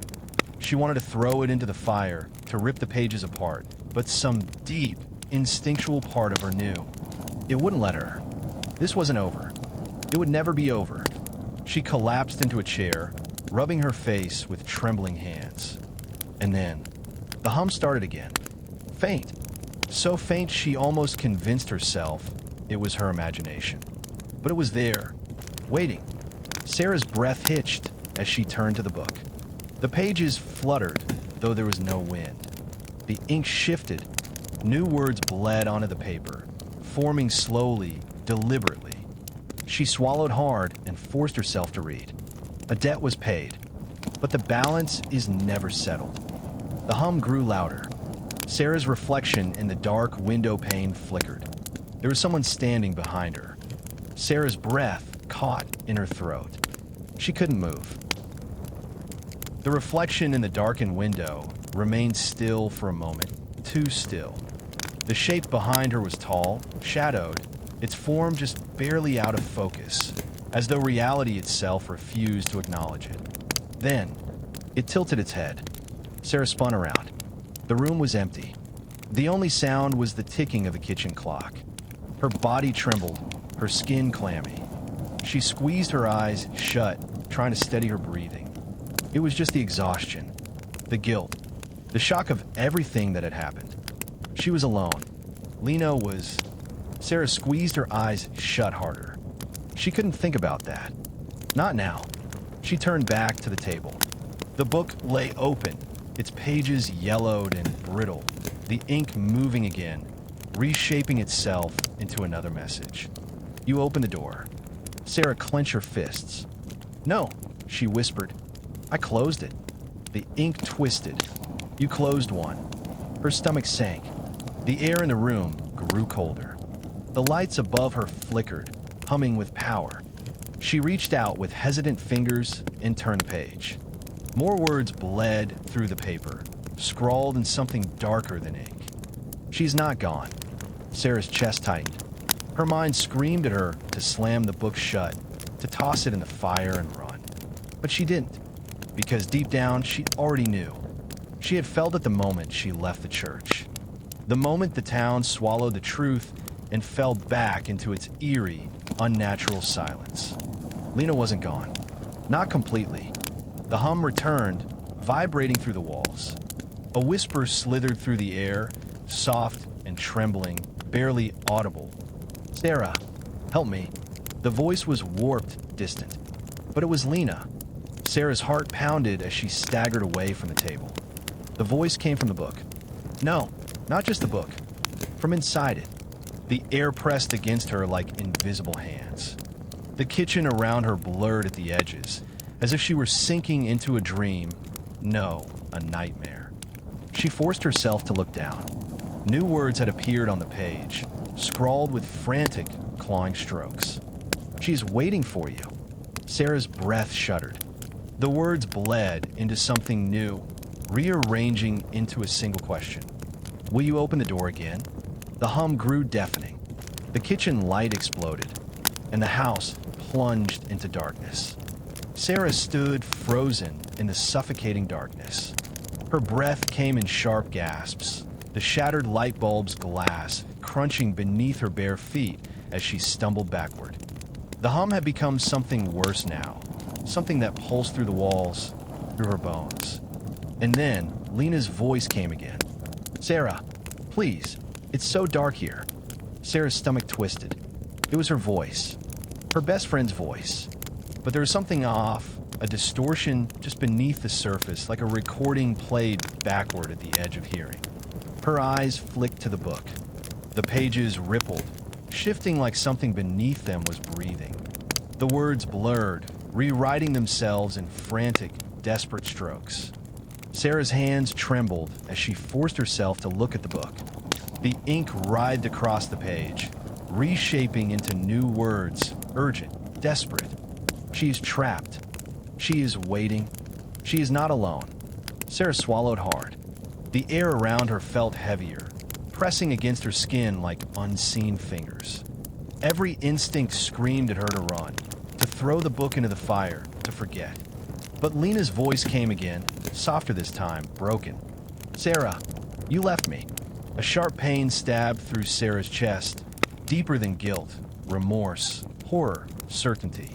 She wanted to throw it into the fire, to rip the pages apart, but some deep, instinctual part of her knew. It wouldn't let her. This wasn't over. It would never be over. She collapsed into a chair, rubbing her face with trembling hands. And then, the hum started again. Faint. So faint she almost convinced herself it was her imagination. But it was there, waiting. Sarah's breath hitched as she turned to the book. The pages fluttered, though there was no wind. The ink shifted. New words bled onto the paper, forming slowly, deliberately. She swallowed hard and forced herself to read. A debt was paid, but the balance is never settled. The hum grew louder. Sarah's reflection in the dark window pane flickered. There was someone standing behind her. Sarah's breath caught in her throat. She couldn't move. The reflection in the darkened window remained still for a moment, too still. The shape behind her was tall, shadowed, its form just barely out of focus, as though reality itself refused to acknowledge it. Then, it tilted its head. Sarah spun around. The room was empty. The only sound was the ticking of the kitchen clock. Her body trembled, her skin clammy. She squeezed her eyes shut, trying to steady her breathing. It was just the exhaustion, the guilt, the shock of everything that had happened. She was alone. Lena was... Sarah squeezed her eyes shut harder. She couldn't think about that. Not now. She turned back to the table. The book lay open, its pages yellowed and brittle, the ink moving again, reshaping itself into another message. You opened the door. Sarah clenched her fists. "No," she whispered. "I closed it." The ink twisted. You closed one. Her stomach sank. The air in the room grew colder. The lights above her flickered, humming with power. She reached out with hesitant fingers and turned the page. More words bled through the paper, scrawled in something darker than ink. She's not gone. Sarah's chest tightened. Her mind screamed at her to slam the book shut, to toss it in the fire and run. But she didn't, because deep down she already knew. She had felt it the moment she left the church. The moment the town swallowed the truth and fell back into its eerie, unnatural silence. Lena wasn't gone. Not completely. The hum returned, vibrating through the walls. A whisper slithered through the air, soft and trembling, barely audible. "Sarah, help me." The voice was warped, distant. But it was Lena. Sarah's heart pounded as she staggered away from the table. The voice came from the book. No, not just the book. From inside it. The air pressed against her like invisible hands. The kitchen around her blurred at the edges, as if she were sinking into a dream. No, a nightmare. She forced herself to look down. New words had appeared on the page, scrawled with frantic, clawing strokes. "She's waiting for you." Sarah's breath shuddered. The words bled into something new, rearranging into a single question. "Will you open the door again?" The hum grew deafening. The kitchen light exploded, and the house plunged into darkness. Sarah stood frozen in the suffocating darkness. Her breath came in sharp gasps, the shattered light bulb's glass crunching beneath her bare feet as she stumbled backward. The hum had become something worse now, something that pulsed through the walls, through her bones. And then Lena's voice came again. "Sarah, please, it's so dark here." Sarah's stomach twisted. It was her voice, her best friend's voice. But there was something off, a distortion just beneath the surface, like a recording played backward at the edge of hearing. Her eyes flicked to the book. The pages rippled, shifting like something beneath them was breathing. The words blurred, rewriting themselves in frantic, desperate strokes. Sarah's hands trembled as she forced herself to look at the book. The ink writhed across the page, reshaping into new words, urgent, desperate. She is trapped. She is waiting. She is not alone. Sarah swallowed hard. The air around her felt heavier, pressing against her skin like unseen fingers. Every instinct screamed at her to run, to throw the book into the fire, to forget. But Lena's voice came again, softer this time, broken. "Sarah, you left me." A sharp pain stabbed through Sarah's chest, deeper than guilt, remorse, horror, certainty.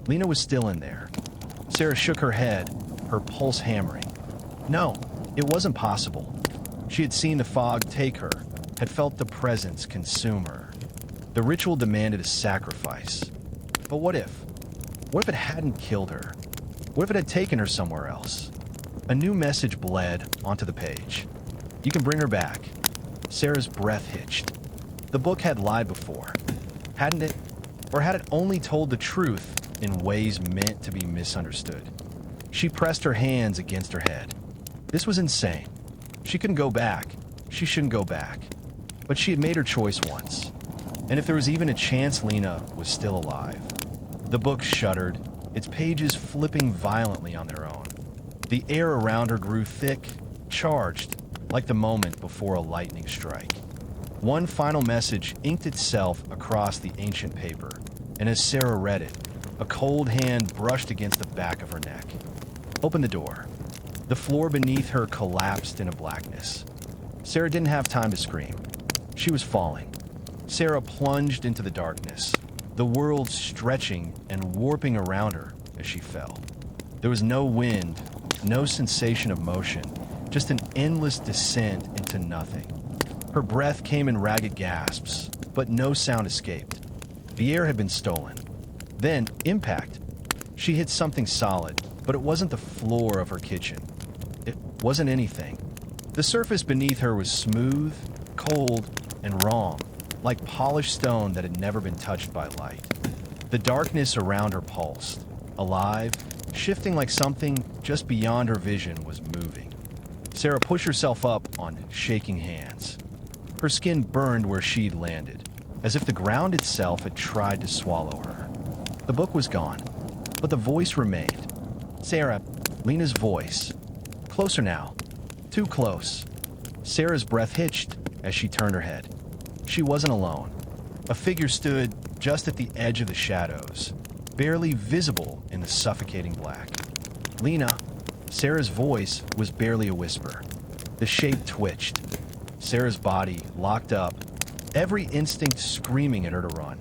Lena was still in there. Sarah shook her head, her pulse hammering. No, it wasn't possible. She had seen the fog take her, had felt the presence consume her. The ritual demanded a sacrifice. But what if? What if it hadn't killed her? What if it had taken her somewhere else? A new message bled onto the page. "You can bring her back." Sarah's breath hitched. The book had lied before, hadn't it? Or had it only told the truth in ways meant to be misunderstood? She pressed her hands against her head. This was insane. She couldn't go back. She shouldn't go back. But she had made her choice once. And if there was even a chance Lena was still alive. The book shuddered, its pages flipping violently on their own. The air around her grew thick, charged, like the moment before a lightning strike. One final message inked itself across the ancient paper, and as Sarah read it, a cold hand brushed against the back of her neck. "Open the door." The floor beneath her collapsed into blackness. Sarah didn't have time to scream. She was falling. Sarah plunged into the darkness, the world stretching and warping around her as she fell. There was no wind, no sensation of motion, just an endless descent into nothing. Her breath came in ragged gasps, but no sound escaped. The air had been stolen. Then, impact. She hit something solid, but it wasn't the floor of her kitchen. It wasn't anything. The surface beneath her was smooth, cold, and wrong, like polished stone that had never been touched by light. The darkness around her pulsed, alive, shifting like something just beyond her vision was moving. Sarah pushed herself up on shaking hands. Her skin burned where she'd landed, as if the ground itself had tried to swallow her. The book was gone, but the voice remained. "Sarah," Lena's voice. Closer now. Too close. Sarah's breath hitched as she turned her head. She wasn't alone. A figure stood just at the edge of the shadows, barely visible in the suffocating black. "Lena." Sarah's voice was barely a whisper. The shape twitched. Sarah's body locked up, every instinct screaming at her to run.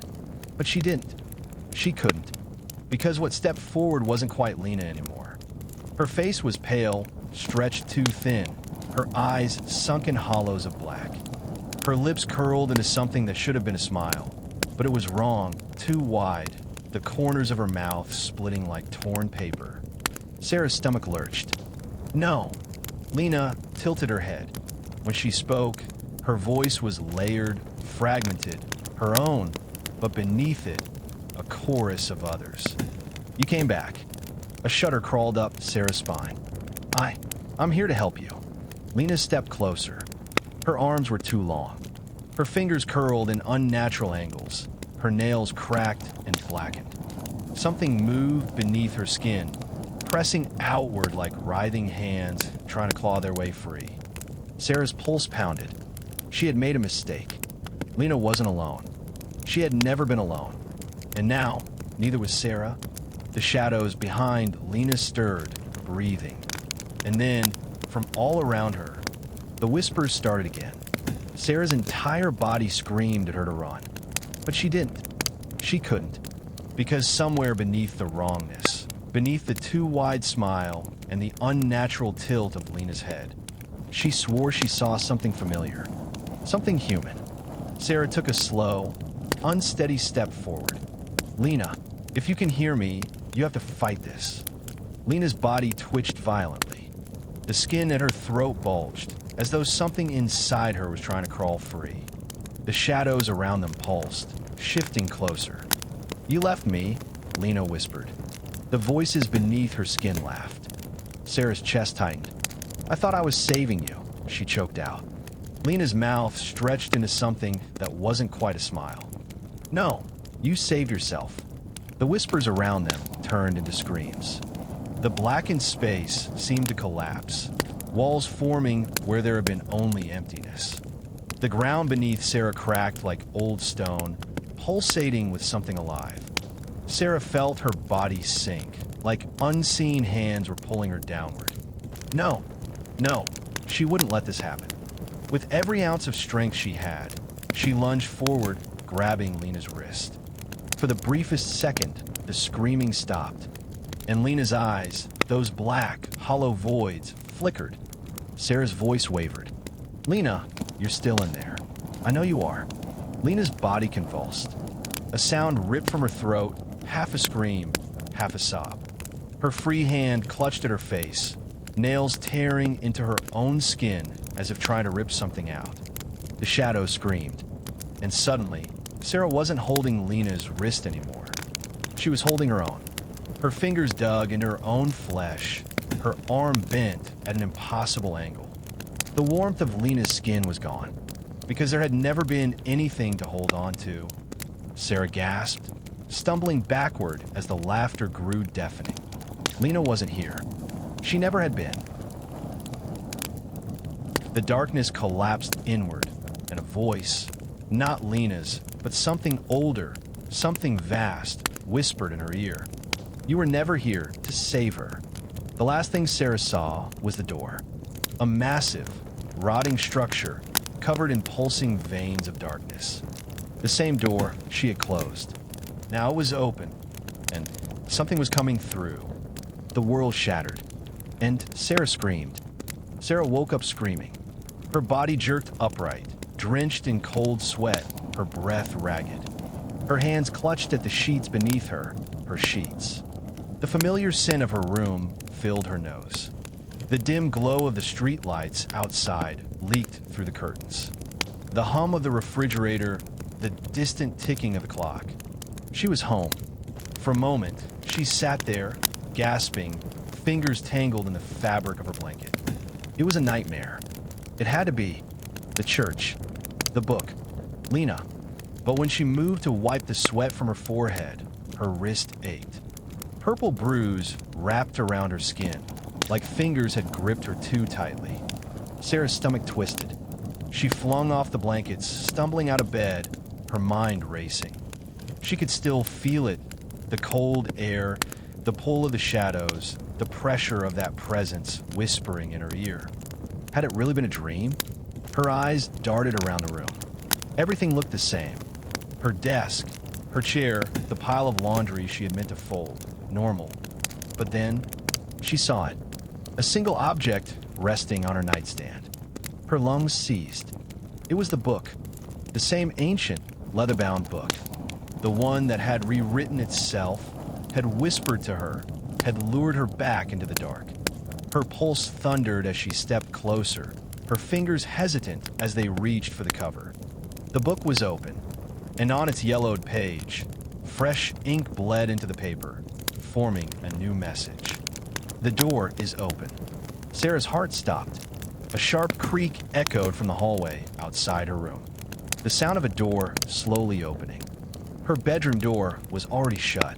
But she didn't. She couldn't. Because what stepped forward wasn't quite Lena anymore. Her face was pale, stretched too thin, her eyes sunk in hollows of black. Her lips curled into something that should have been a smile, but it was wrong, too wide, the corners of her mouth splitting like torn paper. Sarah's stomach lurched. "No." Lena tilted her head. When she spoke, her voice was layered, fragmented, her own, but beneath it, a chorus of others. You came back. A shudder crawled up Sarah's spine. I'm here to help you. Lena stepped closer. Her arms were too long. Her fingers curled in unnatural angles. Her nails cracked and blackened. Something moved beneath her skin, pressing outward like writhing hands trying to claw their way free. Sarah's pulse pounded. She had made a mistake. Lena wasn't alone. She had never been alone. And now, neither was Sarah. The shadows behind Lena stirred, breathing. And then, from all around her, the whispers started again. Sarah's entire body screamed at her to run. But she didn't. She couldn't. Because somewhere beneath the wrongness, beneath the too wide smile and the unnatural tilt of Lena's head, she swore she saw something familiar. Something human. Sarah took a slow, unsteady step forward. Lena, if you can hear me, you have to fight this. Lena's body twitched violently. The skin at her throat bulged, as though something inside her was trying to crawl free. The shadows around them pulsed, shifting closer. You left me, Lena whispered. The voices beneath her skin laughed. Sarah's chest tightened. I thought I was saving you, she choked out. Lena's mouth stretched into something that wasn't quite a smile. No, you saved yourself. The whispers around them turned into screams. The blackened space seemed to collapse, walls forming where there had been only emptiness. The ground beneath Sarah cracked like old stone, pulsating with something alive. Sarah felt her body sink, like unseen hands were pulling her downward. No, she wouldn't let this happen. With every ounce of strength she had, she lunged forward, grabbing Lena's wrist. For the briefest second, the screaming stopped, and Lena's eyes, those black, hollow voids, flickered. Sarah's voice wavered. Lena, you're still in there. I know you are. Lena's body convulsed. A sound ripped from her throat, half a scream, half a sob. Her free hand clutched at her face, nails tearing into her own skin as if trying to rip something out. The shadows screamed, and suddenly, Sarah wasn't holding Lena's wrist anymore. She was holding her own. Her fingers dug into her own flesh, her arm bent at an impossible angle. The warmth of Lena's skin was gone, because there had never been anything to hold on to. Sarah gasped, stumbling backward as the laughter grew deafening. Lena wasn't here. She never had been. The darkness collapsed inward, and a voice, not Lena's, but something older, something vast, whispered in her ear. You were never here to save her. The last thing Sarah saw was the door. A massive, rotting structure covered in pulsing veins of darkness. The same door she had closed. Now it was open, and something was coming through. The world shattered, and Sarah screamed. Sarah woke up screaming. Her body jerked upright, drenched in cold sweat, her breath ragged. Her hands clutched at the sheets beneath her sheets. The familiar scent of her room filled her nose. The dim glow of the streetlights outside leaked through the curtains. The hum of the refrigerator, the distant ticking of the clock. She was home. For a moment, she sat there, gasping, fingers tangled in the fabric of her blanket. It was a nightmare. It had to be. The church. The book. Lena. But when she moved to wipe the sweat from her forehead, her wrist ached. Purple bruise wrapped around her skin, like fingers had gripped her too tightly. Sarah's stomach twisted. She flung off the blankets, stumbling out of bed, her mind racing. She could still feel it, the cold air, the pull of the shadows, the pressure of that presence whispering in her ear. Had it really been a dream? Her eyes darted around the room. Everything looked the same. Her desk, her chair, the pile of laundry she had meant to fold. Normal. But then, she saw it. A single object resting on her nightstand. Her lungs seized. It was the book. The same ancient, leather-bound book. The one that had rewritten itself, had whispered to her, had lured her back into the dark. Her pulse thundered as she stepped closer, her fingers hesitant as they reached for the cover. The book was open, and on its yellowed page, fresh ink bled into the paper, forming a new message. The door is open. Sarah's heart stopped. A sharp creak echoed from the hallway outside her room. The sound of a door slowly opening. Her bedroom door was already shut.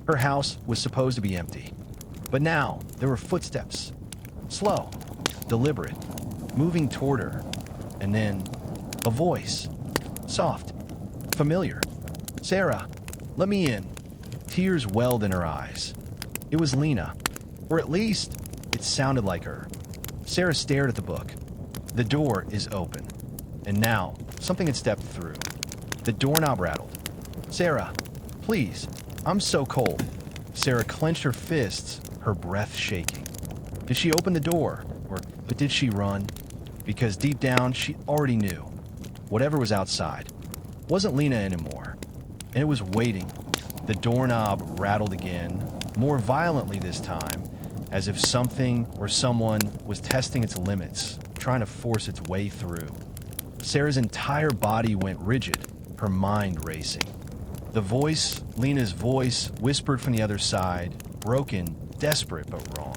Her house was supposed to be empty. But now there were footsteps. Slow, deliberate, moving toward her. And then a voice. Soft, familiar. "Sarah, let me in." Tears welled in her eyes. It was Lena. Or at least, it sounded like her. Sarah stared at the book. The door is open. And now, something had stepped through. The doorknob rattled. "Sarah, please, I'm so cold." Sarah clenched her fists, her breath shaking. Did she open the door? But did she run? Because deep down, she already knew. Whatever was outside wasn't Lena anymore. And it was waiting. The doorknob rattled again, more violently this time, as if something or someone was testing its limits, trying to force its way through. Sarah's entire body went rigid, her mind racing. The voice, Lena's voice, whispered from the other side, broken, desperate but wrong.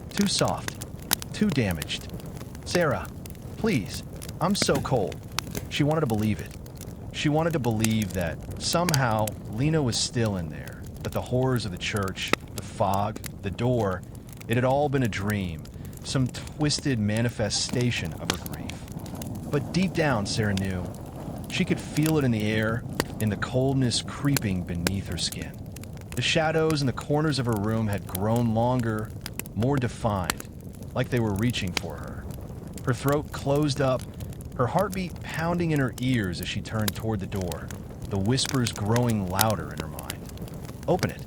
Too soft, too damaged. "Sarah, please, I'm so cold." She wanted to believe it. She wanted to believe that somehow Lena was still in there, that the horrors of the church, the fog, the door, it had all been a dream, some twisted manifestation of her grief. But deep down, Sarah knew. She could feel it in the air, in the coldness creeping beneath her skin. The shadows in the corners of her room had grown longer, more defined, like they were reaching for her. Her throat closed up, her heartbeat pounding in her ears as she turned toward the door, the whispers growing louder in her mind. "Open it."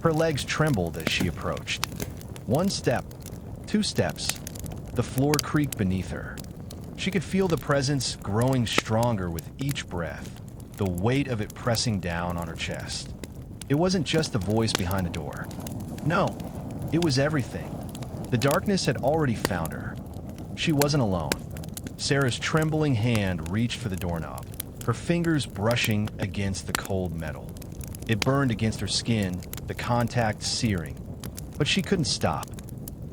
Her legs trembled as she approached. One step, 2 steps. The floor creaked beneath her. She could feel the presence growing stronger with each breath, the weight of it pressing down on her chest. It wasn't just the voice behind the door. No, it was everything. The darkness had already found her. She wasn't alone. Sarah's trembling hand reached for the doorknob, her fingers brushing against the cold metal. It burned against her skin, the contact searing. But she couldn't stop.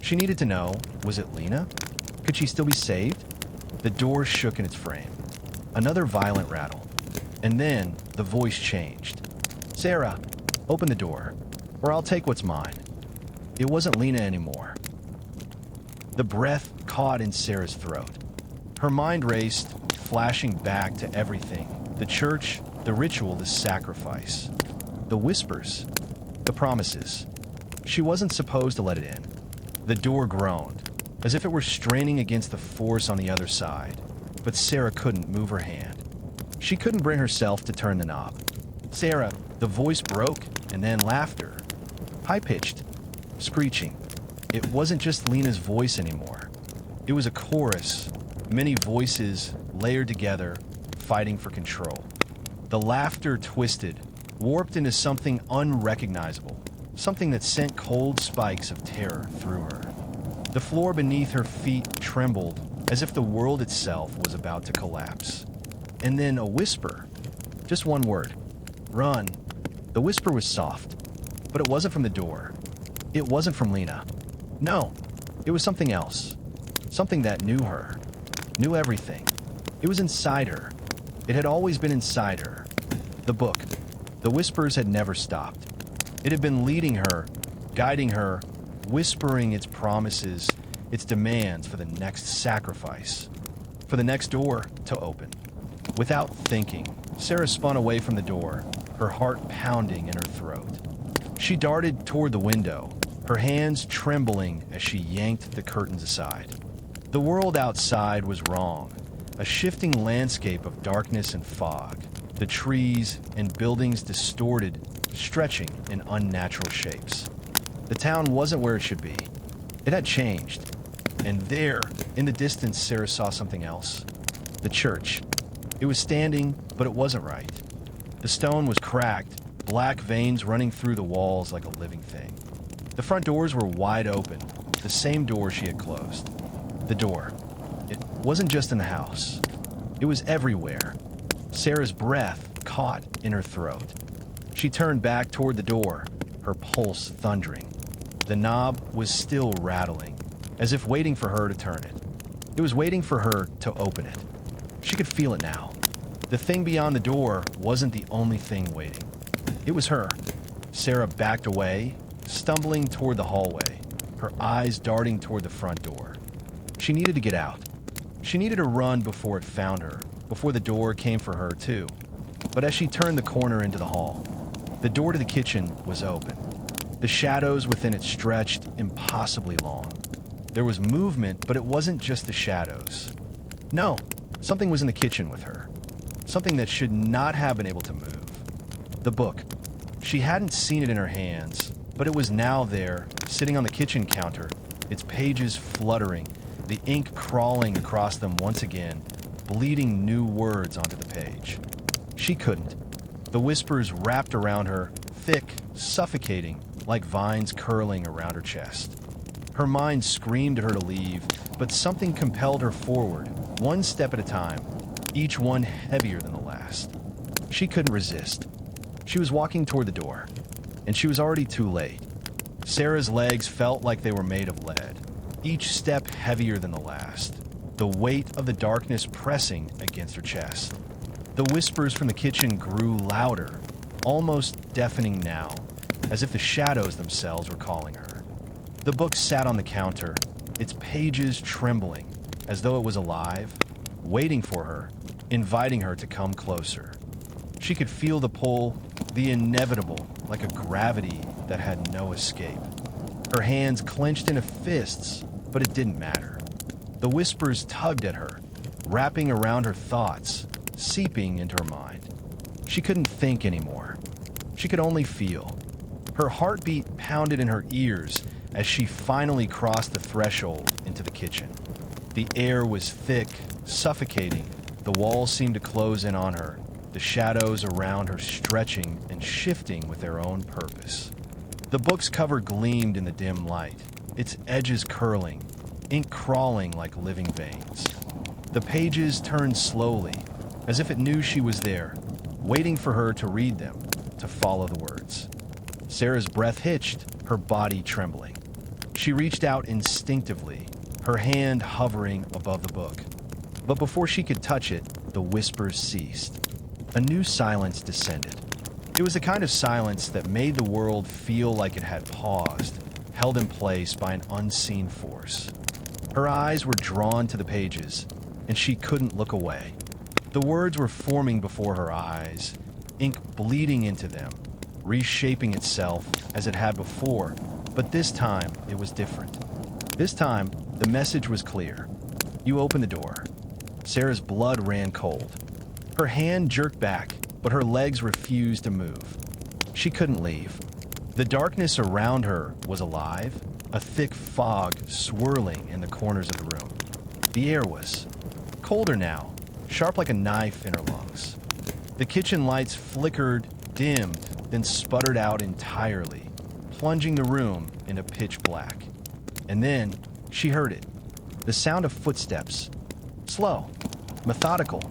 She needed to know, was it Lena? Could she still be saved? The door shook in its frame. Another violent rattle. And then the voice changed. "Sarah, open the door, or I'll take what's mine." It wasn't Lena anymore. The breath caught in Sarah's throat. Her mind raced, flashing back to everything. The church, the ritual, the sacrifice. The whispers, the promises. She wasn't supposed to let it in. The door groaned, as if it were straining against the force on the other side. But Sarah couldn't move her hand. She couldn't bring herself to turn the knob. "Sarah," the voice broke, and then laughter. High-pitched, screeching. It wasn't just Lena's voice anymore. It was a chorus, many voices layered together, fighting for control. The laughter twisted, warped into something unrecognizable, something that sent cold spikes of terror through her. The floor beneath her feet trembled as if the world itself was about to collapse. And then a whisper, just one word, "Run." The whisper was soft, but it wasn't from the door. It wasn't from Lena. No, it was something else, something that knew her, knew everything. It was inside her. It had always been inside her. The book. The whispers had never stopped. It had been leading her, guiding her, whispering its promises, its demands for the next sacrifice, for the next door to open. Without thinking, Sarah spun away from the door, her heart pounding in her throat. She darted toward the window, her hands trembling as she yanked the curtains aside. The world outside was wrong, a shifting landscape of darkness and fog, the trees and buildings distorted, stretching in unnatural shapes. The town wasn't where it should be. It had changed. And there, in the distance, Sarah saw something else. The church. It was standing, but it wasn't right. The stone was cracked, black veins running through the walls like a living thing. The front doors were wide open, the same door she had closed. The door. It wasn't just in the house. It was everywhere. Sarah's breath caught in her throat. She turned back toward the door, her pulse thundering. The knob was still rattling, as if waiting for her to turn it. It was waiting for her to open it. She could feel it now. The thing beyond the door wasn't the only thing waiting. It was her. Sarah backed away, stumbling toward the hallway, her eyes darting toward the front door. She needed to get out. She needed to run before it found her, before the door came for her too. But as she turned the corner into the hall, the door to the kitchen was open. The shadows within it stretched impossibly long. There was movement, but it wasn't just the shadows. No, something was in the kitchen with her. Something that should not have been able to move. The book. She hadn't seen it in her hands, but it was now there, sitting on the kitchen counter, its pages fluttering, the ink crawling across them once again, bleeding new words onto the page. She couldn't. The whispers wrapped around her, thick, suffocating, like vines curling around her chest. Her mind screamed at her to leave, but something compelled her forward, one step at a time, each one heavier than the last. She couldn't resist. She was walking toward the door, and she was already too late. Sarah's legs felt like they were made of lead, each step heavier than the last, the weight of the darkness pressing against her chest. The whispers from the kitchen grew louder, almost deafening now, as if the shadows themselves were calling her. The book sat on the counter, its pages trembling, as though it was alive, waiting for her, inviting her to come closer. She could feel the pull, the inevitable, like a gravity that had no escape. Her hands clenched into fists, but it didn't matter. The whispers tugged at her, wrapping around her thoughts, seeping into her mind. She couldn't think anymore. She could only feel. Her heartbeat pounded in her ears as she finally crossed the threshold into the kitchen. The air was thick, suffocating. The walls seemed to close in on her, the shadows around her stretching and shifting with their own purpose. The book's cover gleamed in the dim light, its edges curling, ink crawling like living veins. The pages turned slowly, as if it knew she was there, waiting for her to read them, to follow the words. Sarah's breath hitched, her body trembling. She reached out instinctively, her hand hovering above the book. But before she could touch it, the whispers ceased. A new silence descended. It was the kind of silence that made the world feel like it had paused, held in place by an unseen force. Her eyes were drawn to the pages, and she couldn't look away. The words were forming before her eyes, ink bleeding into them, reshaping itself as it had before, but this time it was different. This time, the message was clear. You opened the door. Sarah's blood ran cold. Her hand jerked back, but her legs refused to move. She couldn't leave. The darkness around her was alive, a thick fog swirling in the corners of the room. The air was colder now, sharp like a knife in her lungs. The kitchen lights flickered, dimmed, then sputtered out entirely, plunging the room into pitch black. And then she heard it, the sound of footsteps, slow, methodical,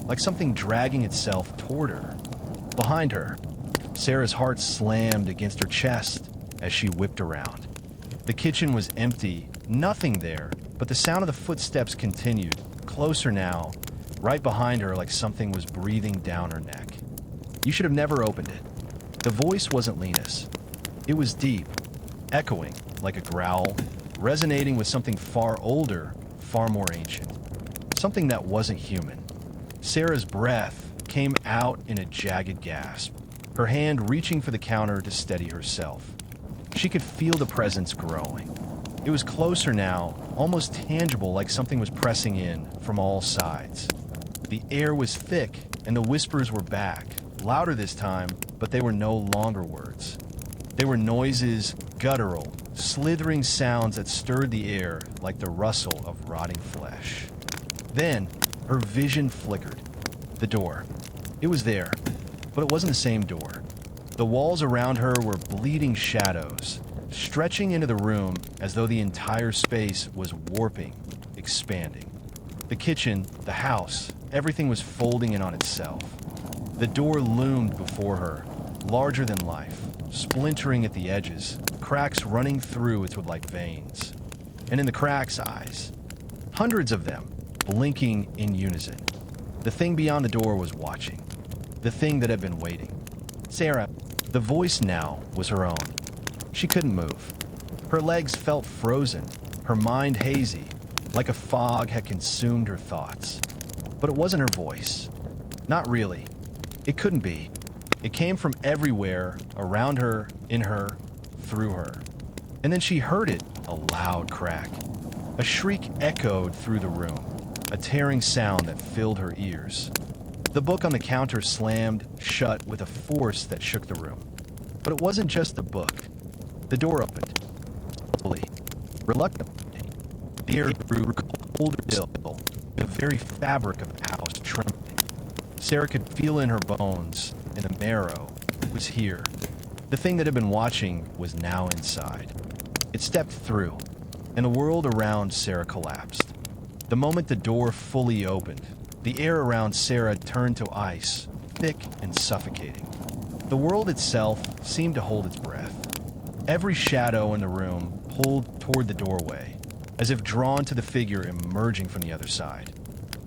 like something dragging itself toward her. Behind her, Sarah's heart slammed against her chest as she whipped around. The kitchen was empty, nothing there, but the sound of the footsteps continued, closer now, right behind her like something was breathing down her neck. You should have never opened it. The voice wasn't Lena's. It was deep, echoing like a growl, resonating with something far older, far more ancient. Something that wasn't human. Sarah's breath came out in a jagged gasp, her hand reaching for the counter to steady herself. She could feel the presence growing. It was closer now, almost tangible, like something was pressing in from all sides. The air was thick, and the whispers were back, louder this time, but they were no longer words. They were noises, guttural, slithering sounds that stirred the air like the rustle of rotting flesh. Then, her vision flickered. The door. It was there, but it wasn't the same door. The walls around her were bleeding shadows, stretching into the room as though the entire space was warping, expanding. The kitchen, the house, everything was folding in on itself. The door loomed before her, larger than life, splintering at the edges, cracks running through it like veins. And in the cracks, eyes. Hundreds of them, blinking in unison. The thing beyond the door was watching. The thing that had been waiting. Sarah. The voice now was her own. She couldn't move. Her legs felt frozen, her mind hazy, like a fog had consumed her thoughts. But it wasn't her voice. Not really. It couldn't be. It came from everywhere, around her, in her, through her. And then she heard it, a loud crack. A shriek echoed through the room, a tearing sound that filled her ears. The book on the counter slammed shut with a force that shook the room. But it wasn't just the book. The door opened. Slowly, reluctantly. The air grew colder still, the very fabric of the house trembling. Sarah could feel in her bones, in the marrow, it was here. The thing that had been watching was now inside. It stepped through, and the world around Sarah collapsed. The moment the door fully opened, the air around Sarah turned to ice, thick and suffocating. The world itself seemed to hold its breath. Every shadow in the room pulled toward the doorway, as if drawn to the figure emerging from the other side.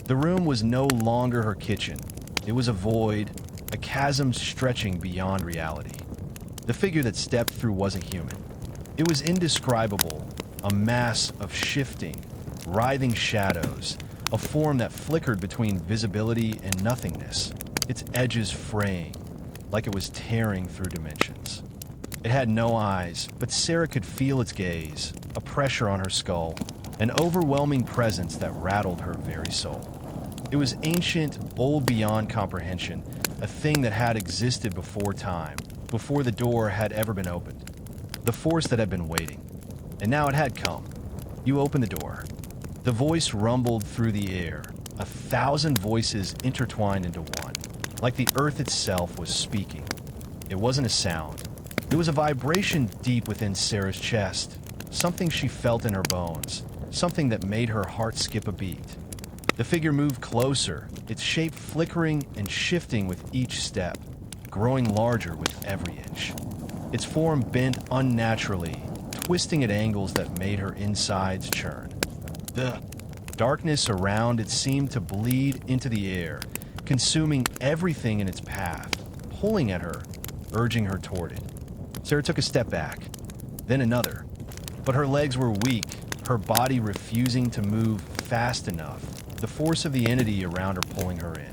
The room was no longer her kitchen. It was a void, a chasm stretching beyond reality. The figure that stepped through wasn't human. It was indescribable, a mass of shifting, writhing shadows, a form that flickered between visibility and nothingness, its edges fraying, like it was tearing through dimensions. It had no eyes, but Sarah could feel its gaze, a pressure on her skull, an overwhelming presence that rattled her very soul. It was ancient, old beyond comprehension, a thing that had existed before time, before the door had ever been opened. The force that had been waiting. And now it had come. You opened the door. The voice rumbled through the air, 1,000 voices intertwined into one, like the earth itself was speaking. It wasn't a sound. It was a vibration deep within Sarah's chest, something she felt in her bones, something that made her heart skip a beat. The figure moved closer, its shape flickering and shifting with each step, growing larger with every inch. Its form bent unnaturally, twisting at angles that made her insides churn. The darkness around it seemed to bleed into the air, consuming everything in its path, pulling at her, urging her toward it. Sarah took a step back, then another. But her legs were weak, her body refusing to move fast enough, the force of the entity around her pulling her in.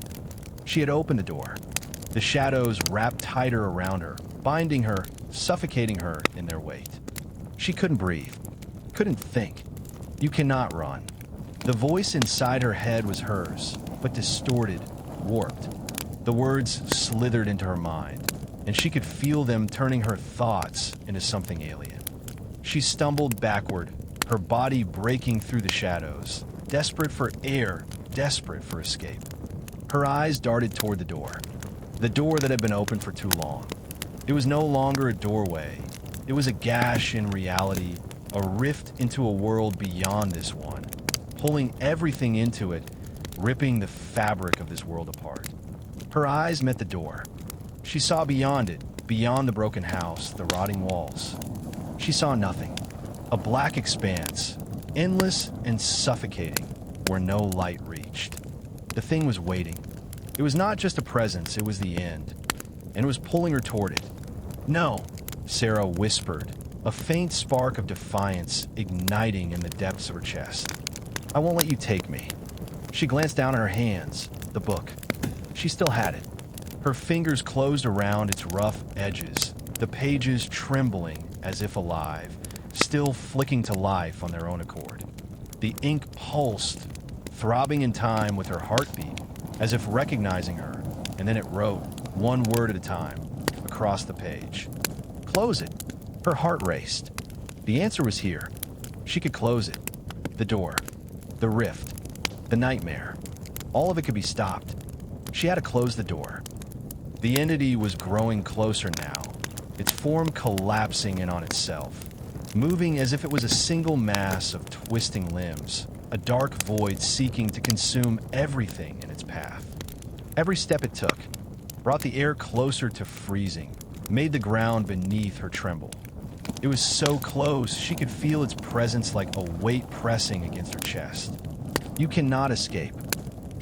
She had opened the door. The shadows wrapped tighter around her, binding her, suffocating her in their weight. She couldn't breathe, couldn't think. You cannot run. The voice inside her head was hers, but distorted, warped. The words slithered into her mind, and she could feel them turning her thoughts into something alien. She stumbled backward, her body breaking through the shadows, desperate for air, desperate for escape. Her eyes darted toward the door that had been open for too long. It was no longer a doorway. It was a gash in reality, a rift into a world beyond this one, pulling everything into it, ripping the fabric of this world apart. Her eyes met the door. She saw beyond it, beyond the broken house, the rotting walls. She saw nothing. A black expanse, endless and suffocating, where no light reached. The thing was waiting. It was not just a presence, it was the end. And it was pulling her toward it. "No," Sarah whispered, a faint spark of defiance igniting in the depths of her chest. "I won't let you take me." She glanced down at her hands, the book. She still had it. Her fingers closed around its rough edges, the pages trembling as if alive, still flicking to life on their own accord. The ink pulsed, throbbing in time with her heartbeat, as if recognizing her, and then it wrote, one word at a time, across the page. Close it. Her heart raced. The answer was here. She could close it. The door. The rift. The nightmare. All of it could be stopped. She had to close the door. The entity was growing closer now, its form collapsing in on itself, moving as if it was a single mass of twisting limbs, a dark void seeking to consume everything in its path. Every step it took brought the air closer to freezing, made the ground beneath her tremble. It was so close, she could feel its presence like a weight pressing against her chest. You cannot escape.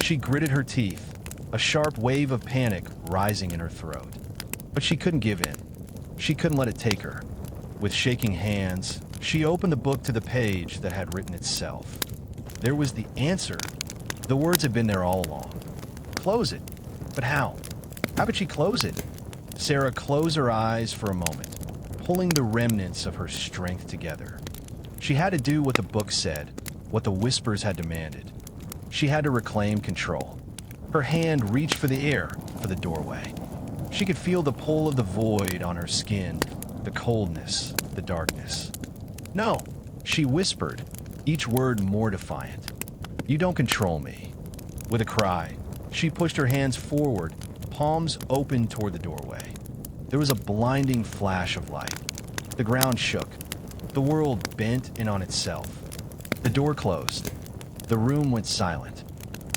She gritted her teeth, a sharp wave of panic rising in her throat. But she couldn't give in. She couldn't let it take her. With shaking hands, she opened the book to the page that had written itself. There was the answer. The words had been there all along. Close it. But how? How could she close it? Sarah closed her eyes for a moment, pulling the remnants of her strength together. She had to do what the book said, what the whispers had demanded. She had to reclaim control. Her hand reached for the air, for the doorway. She could feel the pull of the void on her skin, the coldness, the darkness. "No," she whispered, each word more defiant. "You don't control me." With a cry, she pushed her hands forward, palms open toward the doorway. There was a blinding flash of light. The ground shook. The world bent in on itself. The door closed. The room went silent.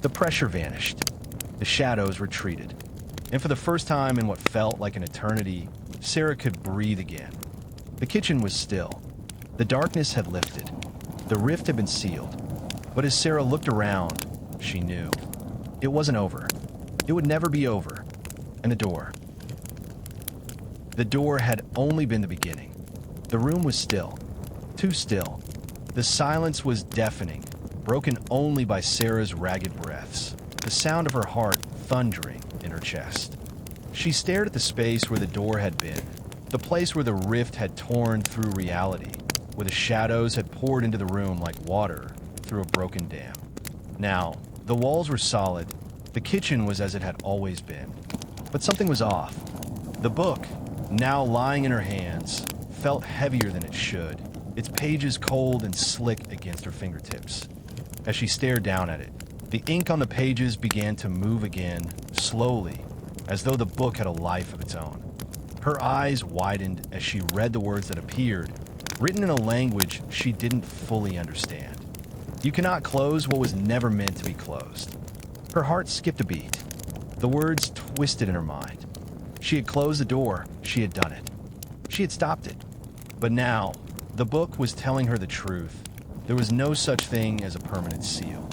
The pressure vanished. The shadows retreated. And for the first time in what felt like an eternity, Sarah could breathe again. The kitchen was still. The darkness had lifted. The rift had been sealed. But as Sarah looked around, she knew. It wasn't over. It would never be over. And the door. The door had only been the beginning. The room was still. Too still. The silence was deafening, broken only by Sarah's ragged breaths, the sound of her heart thundering in her chest. She stared at the space where the door had been, the place where the rift had torn through reality, where the shadows had poured into the room like water through a broken dam. Now, the walls were solid. The kitchen was as it had always been. But something was off. The book, now lying in her hands, felt heavier than it should, its pages cold and slick against her fingertips. As she stared down at it, the ink on the pages began to move again, slowly, as though the book had a life of its own. Her eyes widened as she read the words that appeared, written in a language she didn't fully understand. You cannot close what was never meant to be closed. Her heart skipped a beat. The words twisted in her mind. She had closed the door. She had done it. She had stopped it. But now, the book was telling her the truth. There was no such thing as a permanent seal.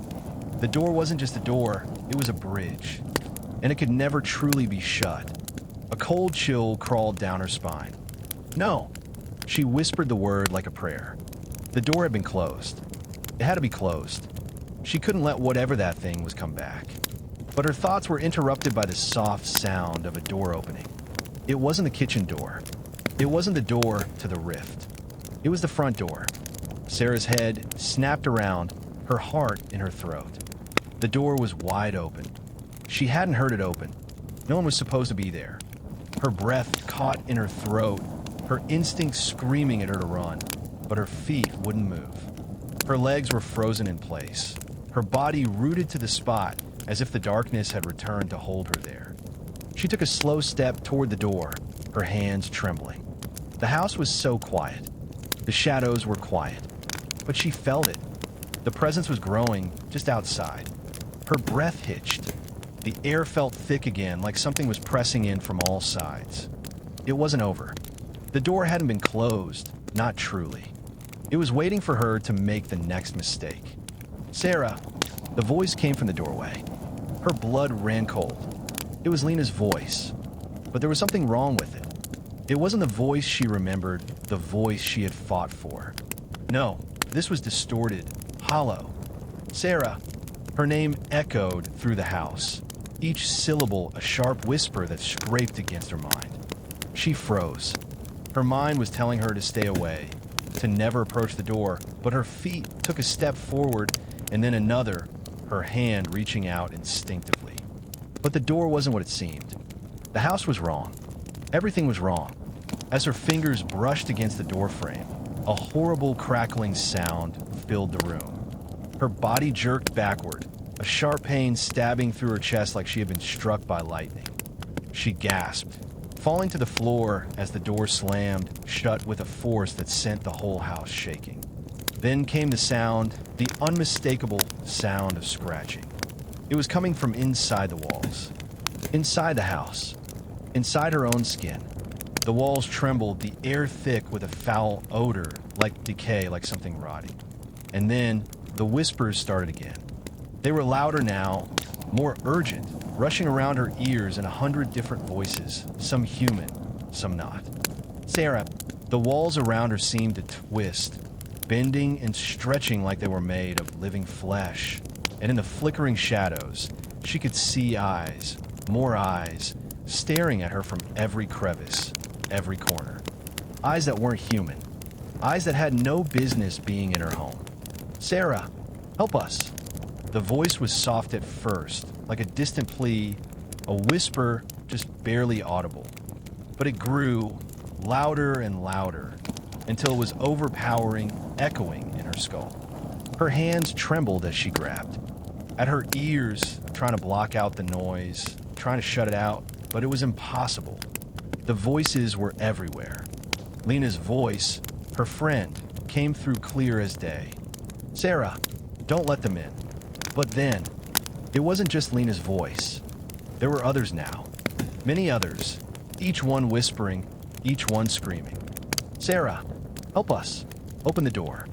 The door wasn't just a door, it was a bridge. And it could never truly be shut. A cold chill crawled down her spine. "No!" She whispered the word like a prayer. The door had been closed. It had to be closed. She couldn't let whatever that thing was come back. But her thoughts were interrupted by the soft sound of a door opening. It wasn't the kitchen door. It wasn't the door to the rift. It was the front door. Sarah's head snapped around, her heart in her throat. The door was wide open. She hadn't heard it open. No one was supposed to be there. Her breath caught in her throat, her instincts screaming at her to run, but her feet wouldn't move. Her legs were frozen in place, her body rooted to the spot as if the darkness had returned to hold her there. She took a slow step toward the door, her hands trembling. The house was so quiet. The shadows were quiet. But she felt it. The presence was growing just outside. Her breath hitched. The air felt thick again, like something was pressing in from all sides. It wasn't over. The door hadn't been closed, not truly. It was waiting for her to make the next mistake. "Sarah," the voice came from the doorway. Her blood ran cold. It was Lena's voice, but there was something wrong with it. It wasn't the voice she remembered, the voice she had fought for. No, this was distorted, hollow. "Sarah." Her name echoed through the house, each syllable a sharp whisper that scraped against her mind. She froze. Her mind was telling her to stay away, to never approach the door, but her feet took a step forward and then another, her hand reaching out instinctively. But the door wasn't what it seemed. The house was wrong. Everything was wrong. As her fingers brushed against the doorframe, a horrible crackling sound filled the room. Her body jerked backward, a sharp pain stabbing through her chest like she had been struck by lightning. She gasped, falling to the floor as the door slammed shut with a force that sent the whole house shaking. Then came the sound, the unmistakable sound of scratching. It was coming from inside the walls, inside the house, inside her own skin. The walls trembled, the air thick with a foul odor, like decay, like something rotting. And then the whispers started again. They were louder now, more urgent, rushing around her ears in 100 different voices, some human, some not. Sarah, the walls around her seemed to twist, bending and stretching like they were made of living flesh. And in the flickering shadows, she could see eyes, more eyes, staring at her from every crevice, every corner. Eyes that weren't human. Eyes that had no business being in her home. Sarah, help us. The voice was soft at first, like a distant plea, a whisper just barely audible. But it grew louder and louder until it was overpowering, echoing in her skull. Her hands trembled as she grabbed at her ears, trying to block out the noise, trying to shut it out, but it was impossible. The voices were everywhere. Lena's voice, her friend, came through clear as day. Sarah, don't let them in. But then, it wasn't just Lena's voice. There were others now. Many others, each one whispering, each one screaming. Sarah, help us. Open the door.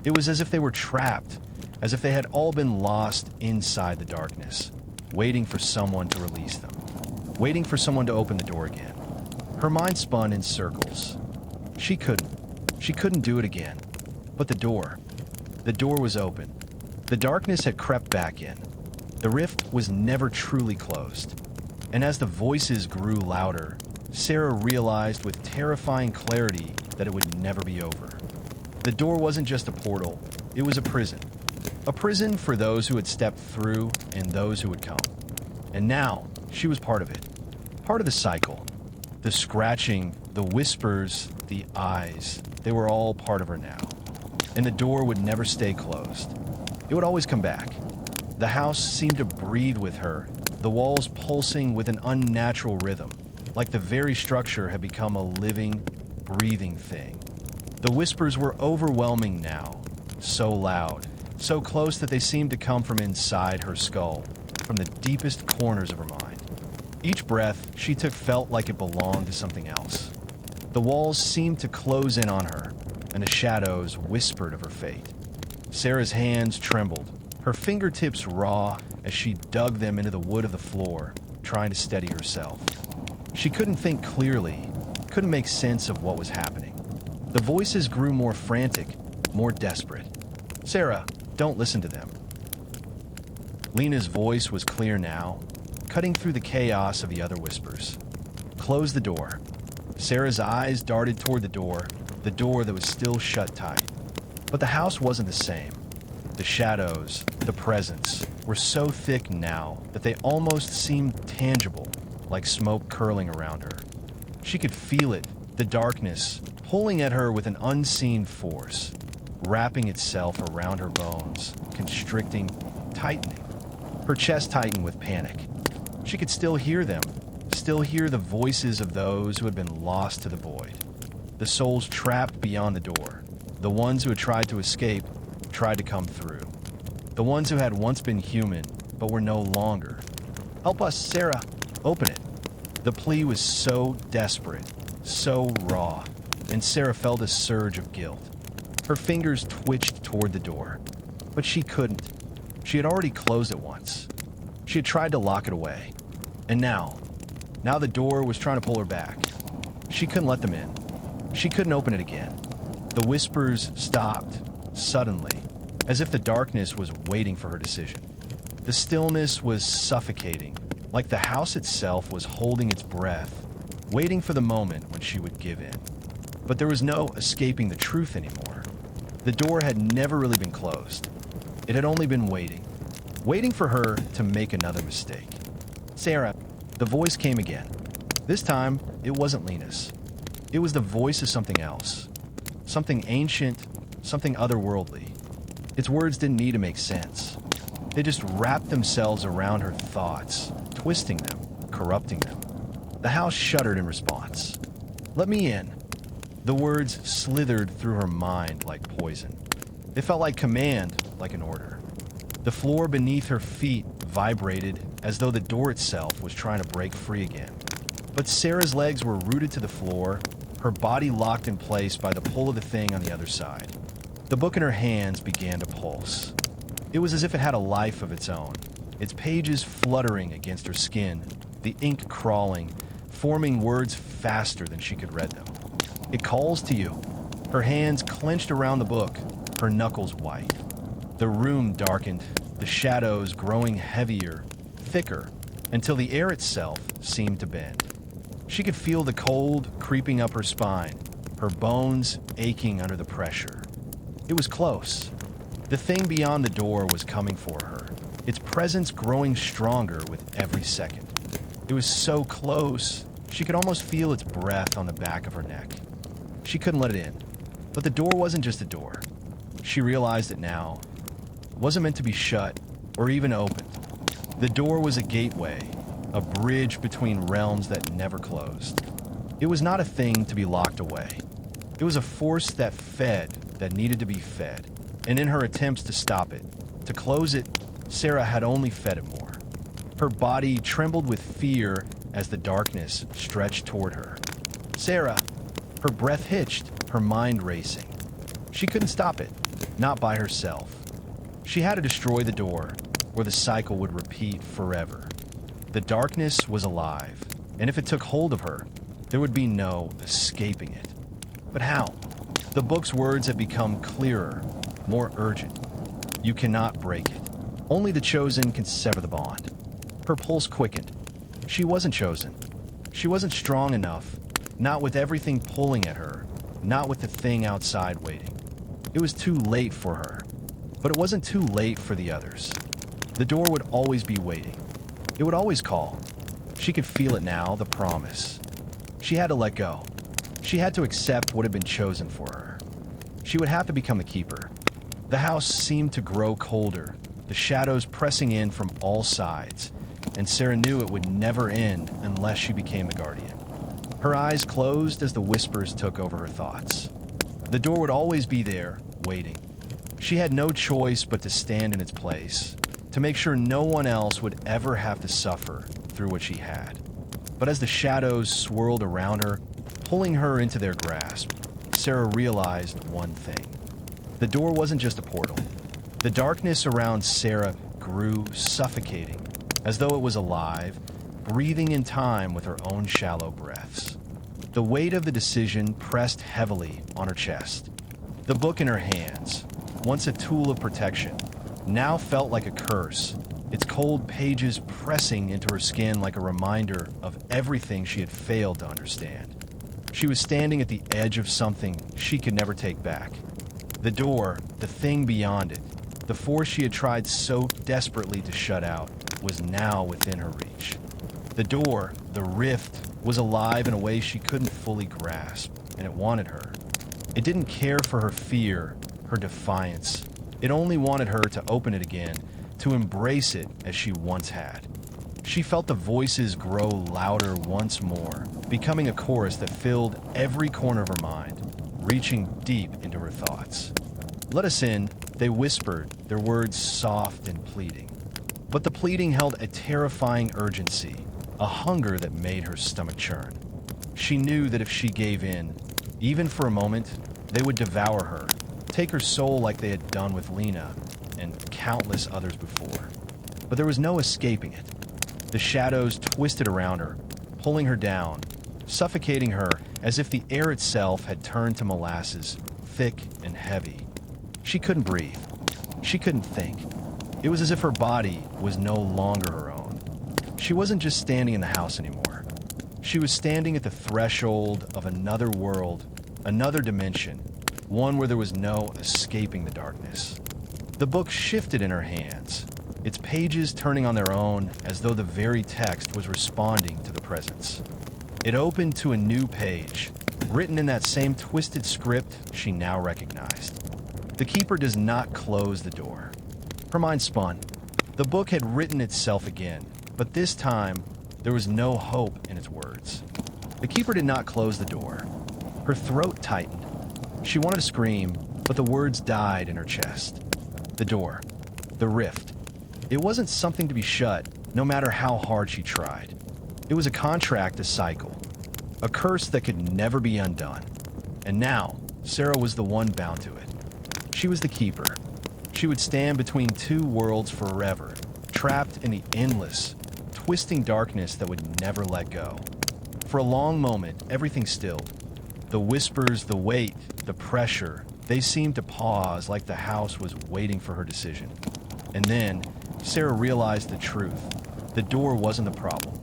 It was as if they were trapped, as if they had all been lost inside the darkness, waiting for someone to release them, waiting for someone to open the door again. Her mind spun in circles. She couldn't do it again. But the door was open. The darkness had crept back in. The rift was never truly closed. And as the voices grew louder, Sarah realized with terrifying clarity that it would never be over. The door wasn't just a portal, it was a prison. A prison for those who had stepped through and those who would come. And now, she was part of it. Part of the cycle. The scratching, the whispers, the eyes, they were all part of her now. And the door would never stay closed. It would always come back. The house seemed to breathe with her, the walls pulsing with an unnatural rhythm, like the very structure had become a living, breathing thing. The whispers were overwhelming now, so loud, so close that they seemed to come from inside her skull, from the deepest corners of her mind. Each breath she took felt like it belonged to something else. The walls seemed to close in on her, and the shadows whispered of her fate. Sarah's hands trembled, her fingertips raw as she dug them into the wood of the floor, trying to steady herself. She couldn't think clearly, couldn't make sense of what was happening. The voices grew more frantic, more desperate. Sarah, don't listen to them. Lena's voice was clear now, cutting through the chaos of the other whispers. Close the door. Sarah's eyes darted toward the door that was still shut tight. But the house wasn't the same. The shadows, the presence, were so thick now that they almost seemed tangible, like smoke curling around her. She could feel it, the darkness, pulling at her with an unseen force, wrapping itself around her bones, constricting, tightening. Her chest tightened with panic. She could still hear them, still hear the voices of those who had been lost to the void. The souls trapped beyond the door. The ones who had tried to escape, tried to come through. The ones who had once been human, but were no longer. Help us, Sarah. Open it. The plea was so desperate, so raw, and Sarah felt a surge of guilt. Her fingers twitched toward the door, but she couldn't. She had already closed it once. She had tried to lock it away. And now the door was trying to pull her back. She couldn't let them in. She couldn't open it again. The whispers stopped, suddenly, as if the darkness was waiting for her decision. The stillness was suffocating, like the house itself was holding its breath, waiting for the moment when she would give in. But there was no escaping the truth anymore. The door had never really been closed. It had only been waiting for her to make another mistake. Sarah, the voice came again. This time, it wasn't Lena's. It was the voice of something else. Something ancient, something otherworldly. Its words didn't need to make sense. They just wrapped themselves around her thoughts, twisting them, corrupting them. The house shuddered in response. Let me in. The words slithered through her mind like poison. They felt like command, like an order. The floor beneath her feet vibrated as though the door itself was trying to break free again. But Sarah's legs were rooted to the floor, her body locked in place by the pull of the thing on the other side. The book in her hands began to pulse. It was as if it had a life of its own, its pages fluttering against her skin, the ink crawling, forming words faster than she could read them. It calls to you. Her hands clenched around the book, her knuckles white. The room darkened, the shadows growing heavier, thicker, until the air itself seemed to bend. She could feel the cold creeping up her spine, her bones aching under the pressure. It was close. The thing beyond the door was coming for her, its presence growing stronger with every second. It was so close, she could almost feel its breath on the back of her neck. She couldn't let it in. But the door wasn't just a door. She realized it now. It wasn't meant to be shut or even opened. The door was a gateway, a bridge between realms that never closed. It was not a thing to be locked away. It was a force that fed, that needed to be fed. And in her attempts to stop it, to close it, Sarah had only fed it more. Her body trembled with fear as the darkness stretched toward her. Sarah! Her breath hitched, her mind racing. She couldn't stop it, not by herself. She had to destroy the door, or the cycle would repeat forever. The darkness was alive, and if it took hold of her, there would be no escaping it. But how? The book's words had become clearer, more urgent. You cannot break it. Only the chosen can sever the bond. Her pulse quickened. She wasn't chosen. She wasn't strong enough, not with everything pulling at her, not with the thing outside waiting. It was too late for her, but it wasn't too late for the others. The door would always be waiting. It would always call. She could feel it now, the promise. She had to let go. She had to accept what had been chosen for her. She would have to become the keeper. The house seemed to grow colder, the shadows pressing in from all sides, and Sarah knew it would never end unless she became the guardian. Her eyes closed as the whispers took over her thoughts. The door would always be there, waiting. She had no choice but to stand in its place, to make sure no one else would ever have to suffer through what she had. But as the shadows swirled around her, pulling her into their grasp, Sarah realized one thing. The door wasn't just a portal. The darkness around Sarah grew suffocating, as though it was alive, breathing in time with her own shallow breaths. The weight of the decision pressed heavily on her chest. The book in her hands, once a tool of protection, now felt like a curse, its cold pages pressing into her skin like a reminder of everything she had failed to understand. She was standing at the edge of something she could never take back. The door, the thing beyond it, the force she had tried so desperately to shut out, was now within her reach. The door, the rift, was alive in a way she couldn't fully grasp, and it wanted her. It didn't care for her fear, her defiance. It only wanted her to open it again, to embrace it as she once had. She felt the voices grow louder once more, becoming a chorus that filled every corner of her mind, reaching deep into her thoughts. "Let us in," they whispered, their words soft and pleading. But the pleading held a terrifying urgency, a hunger that made her stomach churn. She knew that if she gave in, even for a moment, they would devour her, take her soul like they had done with Lena and countless others before. But there was no escaping it. The shadows twisted around her, pulling her down, suffocating her as if the air itself had turned to molasses, thick and heavy. She couldn't breathe. She couldn't think. It was as if her body was no longer her own. She wasn't just standing in the house anymore. She was standing at the threshold of another world, another dimension, one where there was no escaping the darkness. The book shifted in her hands, its pages turning on their own as though the very text was responding to the presence. It opened to a new page, written in that same twisted script she now recognized. The keeper does not close the door. Her mind spun. The book had written itself again, but this time there was no hope in its words. The keeper did not close the door. Her throat tightened. She wanted to scream, but the words died in her chest. The door. The rift. It wasn't something to be shut, no matter how hard she tried. It was a contract to cycle. A curse that could never be undone. And now, Sarah was the one bound to it. She was the keeper. She would stand between two worlds forever, trapped in the endless, twisting darkness that would never let go. For a long moment, everything stilled. The whispers, the weight, the pressure, they seemed to pause like the house was waiting for her decision. And then, Sarah realized the truth. The door wasn't the problem.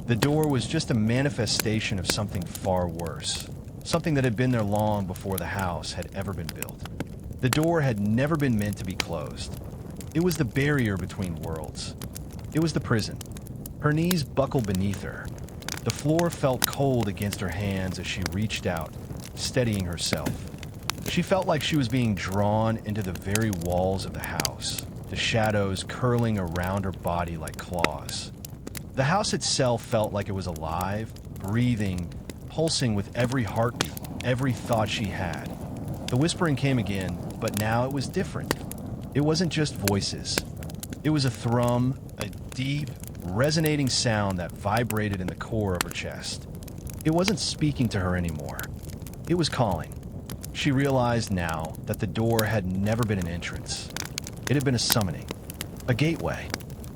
The door was just a manifestation of something far worse. Something that had been there long before the house had ever been built. The door had never been meant to be closed. It was the barrier between worlds. It was the prison. Her knees buckled beneath her. The floor felt cold against her hands as she reached out, steadying herself. She felt like she was being drawn into the very walls of the house, the shadows curling around her body like claws. The house itself felt like it was alive, breathing, pulsing with every heartbeat, every thought she had. The whispering came again, but now it was different. It wasn't just voices. It was a thrum, a deep, resonating sound that vibrated in the core of her chest. It wasn't speaking to her anymore. It was calling. She realized now that the door had never been an entrance. It had been a summoning, a gateway.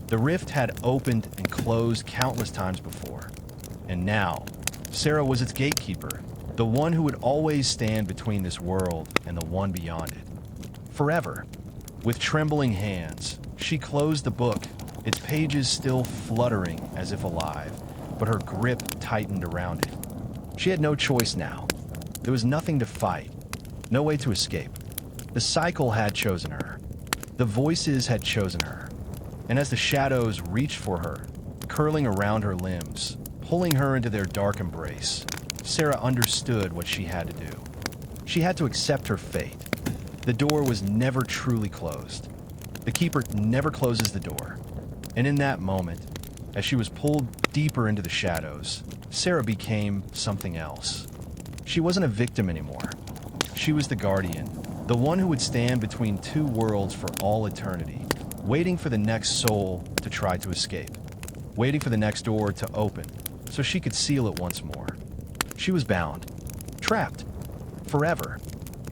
The rift had opened and closed countless times before. And now, Sarah was its gatekeeper, the one who would always stand between this world and the one beyond it. Forever. With trembling hands, she closed the book, its pages still fluttering as if alive, but her grip tightened around it. She had no choice now. There was nothing to fight, no way to escape. The cycle had chosen her. The voices had chosen her. And as the shadows reached for her, curling around her limbs, pulling her into their dark embrace, Sarah understood what she had to do. She had to accept her fate. The door was never truly closed. The keeper never closes the door. And in that moment, as she was pulled deeper into the shadows, Sarah became something else. She wasn't a victim anymore. She was the guardian, the one who would stand between two worlds for all eternity, waiting for the next soul to try to escape, waiting for the next door to open so she could seal it once more. She was bound, trapped, forever.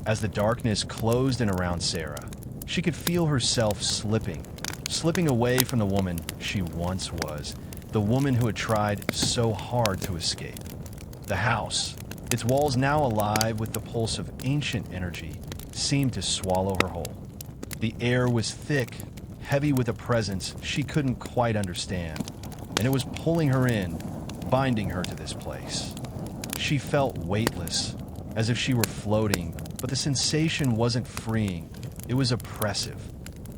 As the darkness closed in around Sarah, she could feel herself slipping away from the woman she once was, the woman who had tried so hard to escape. The house, its walls now alive with the pulse of ancient energy, seemed to swallow her whole. The air was thick, heavy with a presence she couldn't quite understand, and it was pulling her in, binding her to this place. She felt weightless, as if she were floating, but the sensation wasn't freeing, it was oppressive.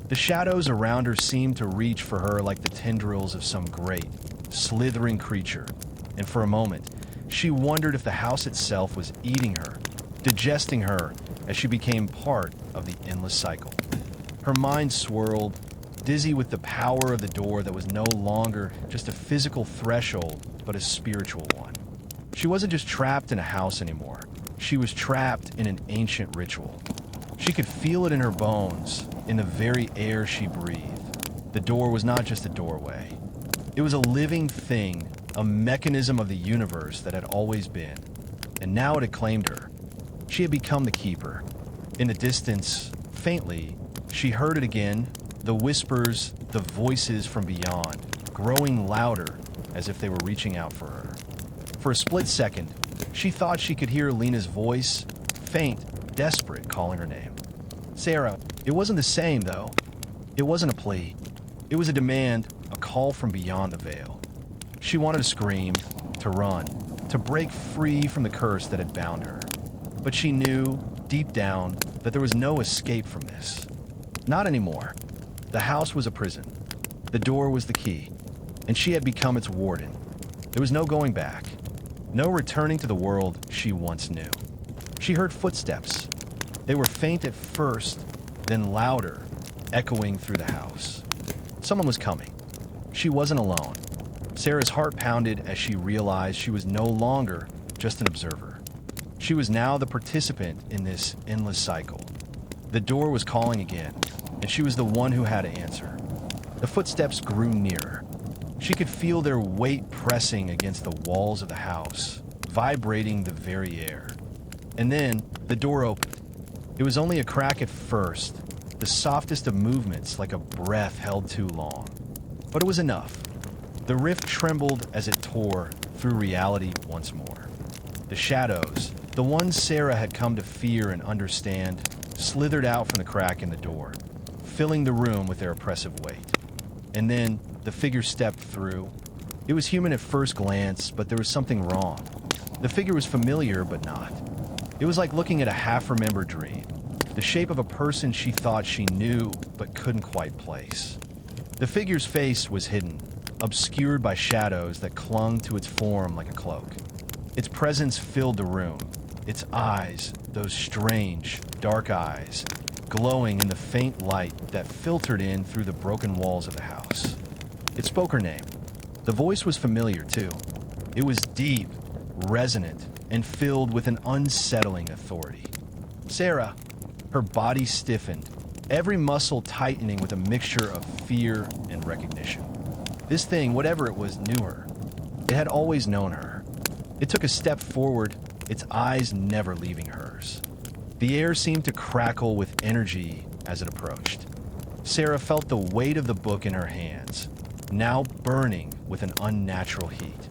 The shadows around her seemed to reach for her like the tendrils of some great, slithering creature, and for a moment, she wondered if the house itself was eating her, digesting her as she became part of the endless cycle. Her mind swirled, dizzy with the power of the door that was no longer just a physical threshold, but a spiritual one. She wasn't just trapped in a house anymore. She was trapped in an ancient ritual. She could feel it in her bones, in the very air she breathed. The door was not just a doorway. It was a living thing, a mechanism of the universe that had always been. And now it had claimed her. She had become the keeper. In the distance, faintly, she heard it again, the whispers, the voices from beyond, growing louder as if they were reaching out for her. For a split second, she thought she could hear Lena's voice, faint, desperate, calling her name. Sarah. It wasn't the same, though. It wasn't a plea. It was a demand, a call from beyond the veil. She wanted to scream, to run, to break free from the curse that had bound her. But she knew, deep down, that there was no escape from this. Not anymore. The house was a prison. The door was the key, and she had become its warden. There was no going back, no returning to the world she once knew. She heard footsteps. They were faint at first, then louder, echoing through the house. Someone was coming. She wasn't alone. Sarah's heart pounded as she realized she was no longer just an observer. She was now the participant in this endless cycle. The door was calling again, and she was the one who had to answer. The footsteps grew nearer. She could feel their weight pressing against the walls of the house, vibrating the very air. And then the door opened. It was only a crack at first, the softest of movements, like a breath held too long. But it was enough. The rift trembled as it tore through reality once more. The shadows, the ones Sarah had come to fear and understand, slithered out from the crack in the door, filling the room with their oppressive weight. And then the figure stepped through. It was human at first glance, but there was something wrong. The figure was familiar, but not. It was like looking at a half-remembered dream, the shape of a person she thought she knew, but couldn't quite place. The figure's face was hidden, obscured by shadows that clung to its form like a cloak. Its presence filled the room, its eyes, those strange, dark eyes, glowing in the faint light that filtered in through the broken walls of the house. It spoke her name. The voice was familiar, too. It was deep, resonant, and filled with an unsettling authority. Sarah. Her body stiffened, every muscle tightening with a mixture of fear and recognition. This thing, whatever it was, knew her. It had always known her. It took a step forward, its eyes never leaving hers. The air seemed to crackle with energy as it approached. Sarah felt the weight of the book in her hands, now burning with an unnatural heat.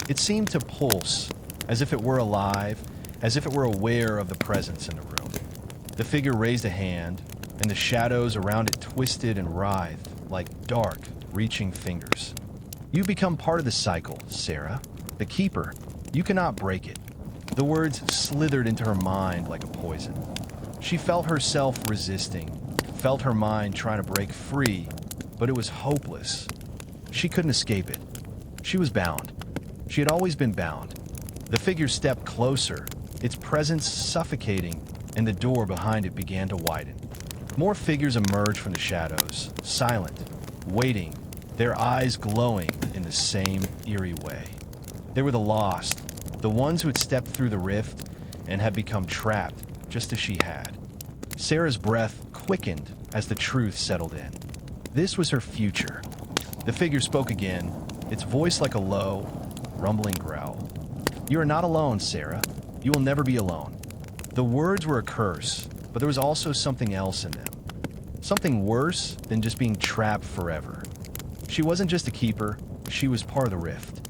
It seemed to pulse, as if it were alive, as if it were aware of the presence in the room. The figure raised a hand, and the shadows around it twisted and writhed like dark, reaching fingers. You become part of the cycle, Sarah. The keeper. You cannot break it. The words slithered into her mind like a poison. She felt herself resisting, felt her mind trying to break free, but it was hopeless. She couldn't escape it. She was bound. She had always been bound. The figure stepped closer, its presence suffocating, and the door behind it began to widen. More figures emerged from the shadows, silent, waiting, their eyes glowing in the same eerie way. They were the lost, the ones who had stepped through the rift and had become trapped, just as she had. Sarah's breath quickened as the truth settled in. This was her future. The figure spoke again, its voice like a low, rumbling growl. You are not alone, Sarah. You will never be alone. The words were a curse, but there was also something else in them. Something worse than just being trapped forever. She wasn't just a keeper, she was part of the rift.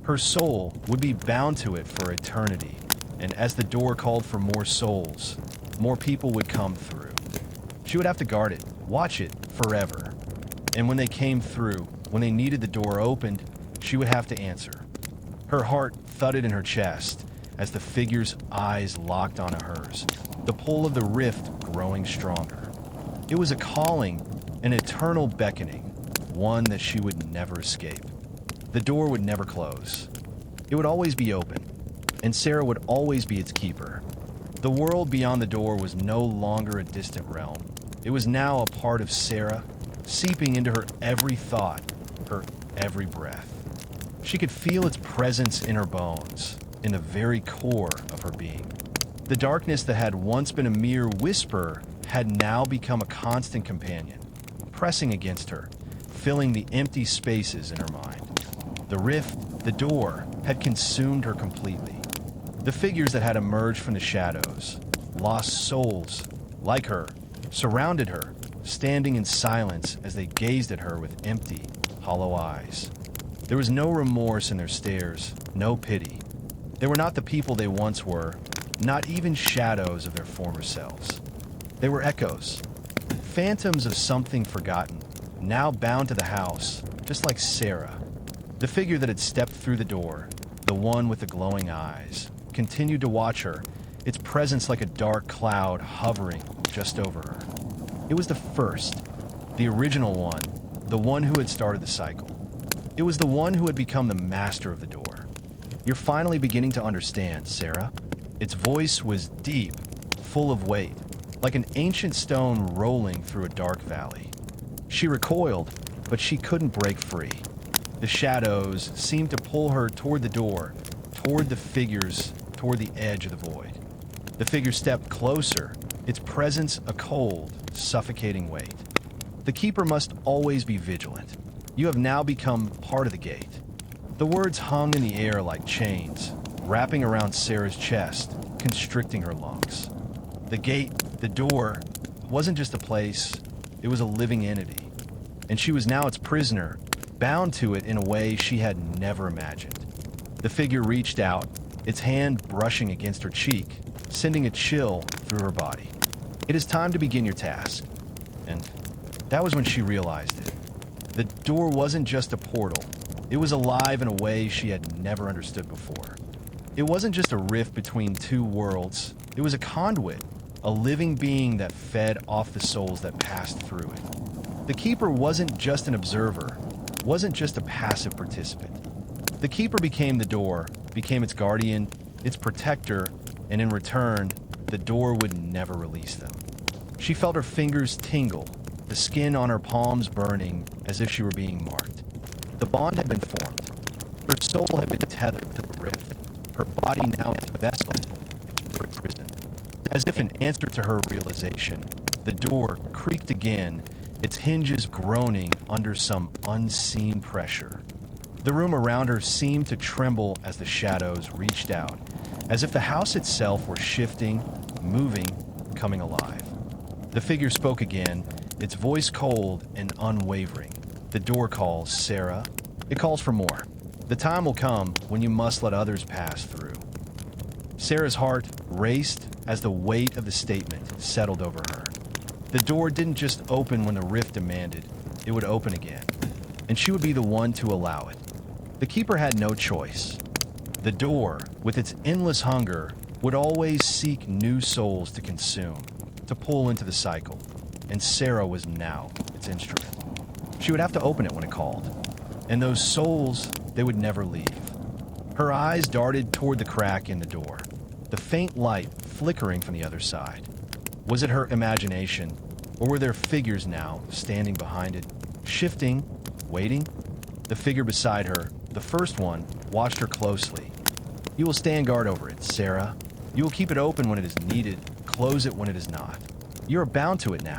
Her soul would be bound to it for eternity, and as the door called for more souls, more people would come through. She would have to guard it, watch it, forever. And when they came through, when they needed the door opened, she would have to answer. Her heart thudded in her chest as the figure's eyes locked onto hers, the pull of the rift growing stronger. It was a calling, an eternal beckoning, one that she would never escape. The door would never close. It would always be open, and Sarah would always be its keeper. The world beyond the door was no longer a distant realm. It was now a part of Sarah, seeping into her every thought, her every breath. She could feel its presence in her bones, in the very core of her being. The darkness that had once been a mere whisper had now become a constant companion, pressing against her, filling the empty spaces in her mind. The rift, the door, had consumed her completely. The figures that had emerged from the shadows, lost souls, like her, surrounded her, standing in silence as they gazed at her with empty, hollow eyes. There was no remorse in their stares, no pity. They were not the people they once were, not even shadows of their former selves. They were echoes, phantoms of something forgotten, now bound to the house, just like Sarah. The figure that had stepped through the door, the one with the glowing eyes, continued to watch her, its presence like a dark cloud hovering just over her. It was the first, the original one, the one who had started the cycle. It was the one who had become the master of the door. You're finally beginning to understand, Sarah. Its voice was deep, full of weight, like an ancient stone rolling through a dark valley. She recoiled, but she couldn't break free. The shadows seemed to pull her toward the door, toward the figures, toward the edge of the void. The figure stepped closer, its presence a cold, suffocating weight. The keeper must always be vigilant. You have now become part of the gate. The words hung in the air like chains, wrapping around Sarah's chest, constricting her lungs. The gate, the door, wasn't just a place, it was a living entity. And she was now its prisoner, bound to it in a way she had never imagined. The figure reached out, its hand brushing against her cheek, sending a chill through her body. It is time to begin your task. And that was when she realized it. The door wasn't just a portal. It was alive in a way she had never understood before. It wasn't just a rift between two worlds. It was a conduit, a living being that fed off the souls that passed through it. The keeper wasn't just an observer, wasn't just a passive participant. The keeper became the door, became its guardian, its protector, and in return, the door would never release them. She felt her fingers tingle, the skin on her palms burning as if she were being marked. The bond had been formed. Her soul had been tethered to the rift, her body now its vessel, her prison. As if in answer to her realization, the door creaked again, its hinges groaning under some unseen pressure. The room around her seemed to tremble as the shadows reached out, as if the house itself were shifting, moving, coming alive. The figure spoke again, its voice cold and unwavering. The door calls, Sarah. It calls for more. The time will come when you must let others pass through. Sarah's heart raced as the weight of the statement settled over her. The door didn't just open when the rift demanded, it would open again, and she would be the one to allow it. The keeper had no choice. The door, with its endless hunger, would always seek new souls to consume, to pull into the cycle, and Sarah was now its instrument. She would have to open it when it called, and those souls, they would never leave. Her eyes darted toward the crack in the door, the faint light flickering from the other side. Was it her imagination, or were there figures now standing behind it, shifting, waiting? The figure beside her, the first one, watched her closely. You will stand guard over it, Sarah. You will keep it open when it is needed, close it when it is not. You are bound to it now.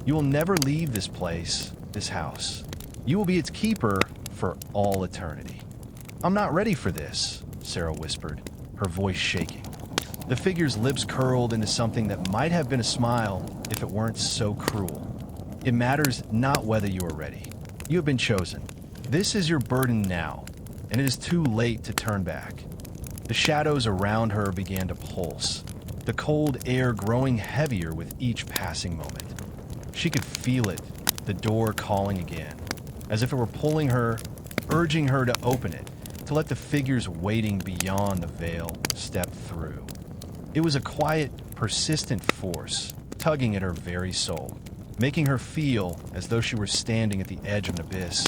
You will never leave this place, this house. You will be its keeper for all eternity. I'm not ready for this, Sarah whispered, her voice shaking. The figure's lips curled into something that might have been a smile if it weren't so cruel. It matters not whether you are ready. You have been chosen. This is your burden now, and it is too late to turn back. The shadows around her began to pulse, the cold air growing heavier with each passing moment. She could feel it, the door calling again, as if it were pulling her, urging her to open it, to let the figures waiting beyond the veil step through. It was a quiet, persistent force, tugging at her very soul, making her feel as though she were standing at the edge of an abyss,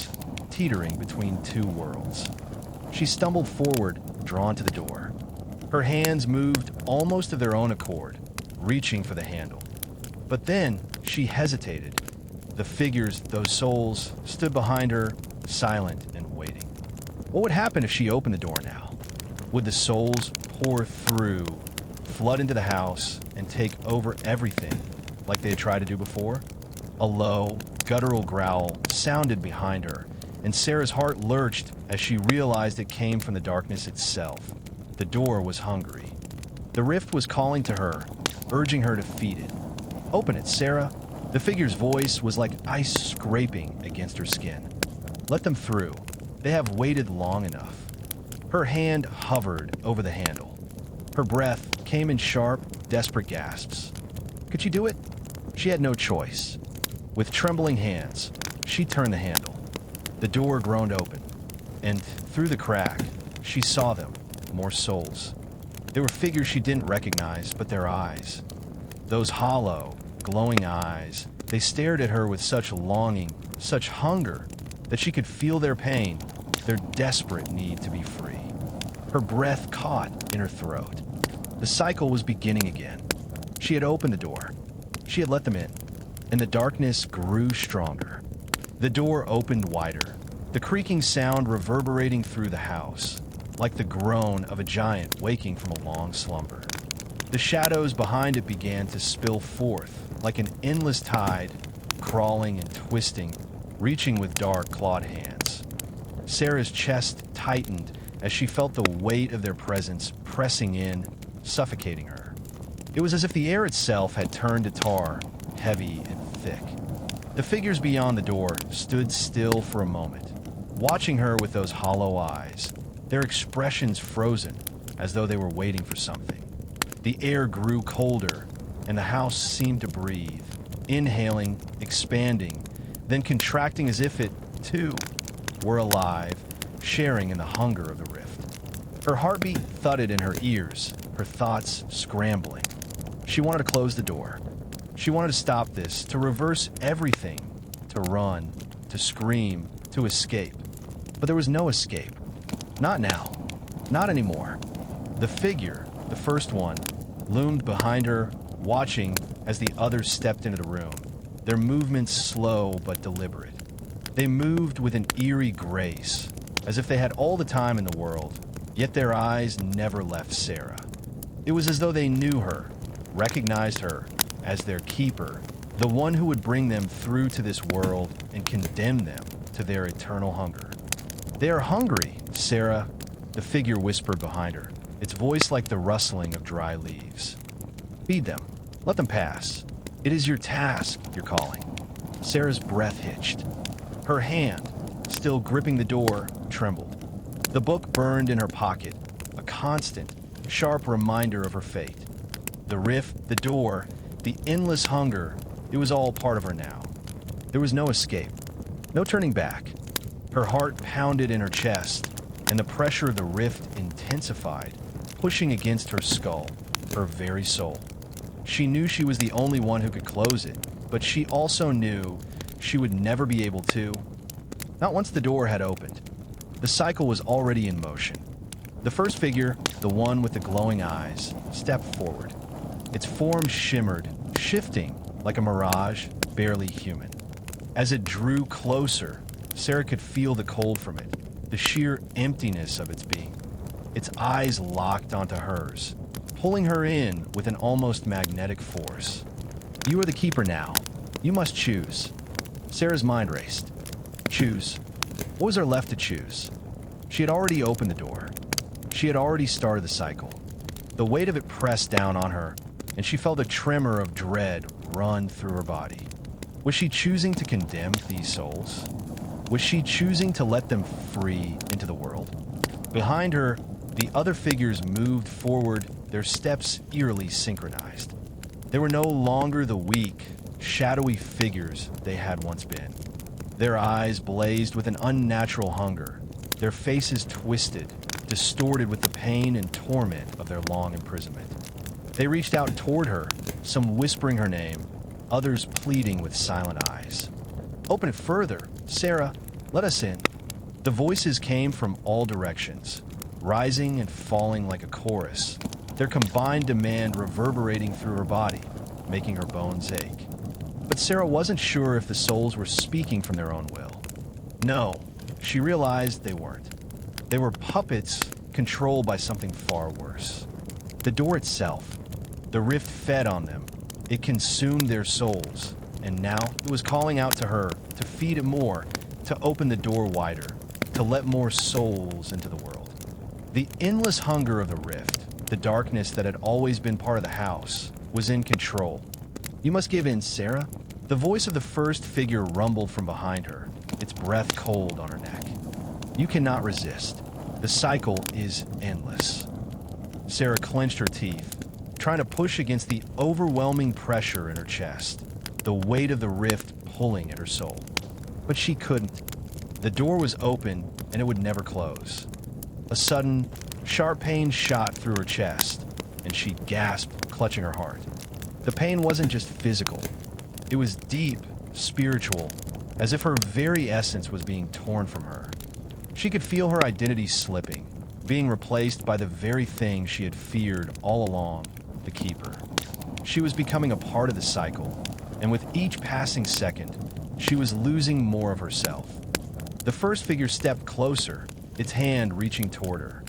teetering between two worlds. She stumbled forward, drawn to the door. Her hands moved almost of their own accord, reaching for the handle. But then she hesitated. The figures, those souls, stood behind her, silent and waiting. What would happen if she opened the door now? Would the souls pour through, flood into the house, and take over everything like they had tried to do before? A low, guttural growl sounded behind her, and Sarah's heart lurched as she realized it came from the darkness itself. The door was hungry. The rift was calling to her, urging her to feed it. Open it, Sarah. The figure's voice was like ice scraping against her skin. Let them through. They have waited long enough. Her hand hovered over the handle. Her breath came in sharp, desperate gasps. Could she do it? She had no choice. With trembling hands, she turned the handle. The door groaned open, and through the crack, she saw them, more souls. They were figures she didn't recognize, but their eyes. Those hollow, glowing eyes, they stared at her with such longing, such hunger, that she could feel their pain, their desperate need to be free. Her breath caught in her throat. The cycle was beginning again. She had opened the door. She had let them in, and the darkness grew stronger. The door opened wider, the creaking sound reverberating through the house, like the groan of a giant waking from a long slumber. The shadows behind it began to spill forth like an endless tide, crawling and twisting, reaching with dark, clawed hands. Sarah's chest tightened as she felt the weight of their presence pressing in, suffocating her. It was as if the air itself had turned to tar, heavy and thick. The figures beyond the door stood still for a moment, watching her with those hollow eyes, their expressions frozen as though they were waiting for something. The air grew colder, and the house seemed to breathe, inhaling, expanding, then contracting as if it, too, were alive, sharing in the hunger of the rift. Her heartbeat thudded in her ears, her thoughts scrambling. She wanted to close the door. She wanted to stop this, to reverse everything, to run, to scream, to escape. But there was no escape. Not now. Not anymore. The figure, the first one, loomed behind her, watching as the others stepped into the room, their movements slow but deliberate. They moved with an eerie grace, as if they had all the time in the world, yet their eyes never left Sarah. It was as though they knew her, recognized her as their keeper, the one who would bring them through to this world and condemn them to their eternal hunger. "They are hungry, Sarah," the figure whispered behind her, its voice like the rustling of dry leaves. "Feed them. Let them pass. It is your task, you're calling." Sarah's breath hitched. Her hand, still gripping the door, trembled. The book burned in her pocket, a constant, sharp reminder of her fate. The rift, the door, the endless hunger, it was all part of her now. There was no escape, no turning back. Her heart pounded in her chest, and the pressure of the rift intensified, pushing against her skull, her very soul. She knew she was the only one who could close it, but she also knew she would never be able to. Not once the door had opened. The cycle was already in motion. The first figure, the one with the glowing eyes, stepped forward. Its form shimmered, shifting like a mirage, barely human. As it drew closer, Sarah could feel the cold from it, the sheer emptiness of its being. Its eyes locked onto hers, pulling her in with an almost magnetic force. "You are the keeper now. You must choose." Sarah's mind raced. Choose. What was there left to choose? She had already opened the door. She had already started the cycle. The weight of it pressed down on her, and she felt a tremor of dread run through her body. Was she choosing to condemn these souls? Was she choosing to let them free into the world? Behind her, the other figures moved forward, their steps eerily synchronized. They were no longer the weak, shadowy figures they had once been. Their eyes blazed with an unnatural hunger, their faces twisted, distorted with the pain and torment of their long imprisonment. They reached out toward her, some whispering her name, others pleading with silent eyes. "Open it further. Sarah, let us in." The voices came from all directions, rising and falling like a chorus, their combined demand reverberating through her body, making her bones ache. But Sarah wasn't sure if the souls were speaking from their own will. No, she realized they weren't. They were puppets controlled by something far worse. The door itself, the rift fed on them. It consumed their souls, and now it was calling out to her to feed it more, to open the door wider, to let more souls into the world. The endless hunger of the rift, the darkness that had always been part of the house, was in control. "You must give in, Sarah." The voice of the first figure rumbled from behind her, its breath cold on her neck. "You cannot resist. The cycle is endless." Sarah clenched her teeth, trying to push against the overwhelming pressure in her chest, the weight of the rift pulling at her soul. But she couldn't. The door was open, and it would never close. A sudden, sharp pain shot through her chest, and she gasped, clutching her heart. The pain wasn't just physical. It was deep, spiritual, as if her very essence was being torn from her. She could feel her identity slipping, being replaced by the very thing she had feared all along, the Keeper. She was becoming a part of the cycle, and with each passing second, she was losing more of herself. The first figure stepped closer, its hand reaching toward her.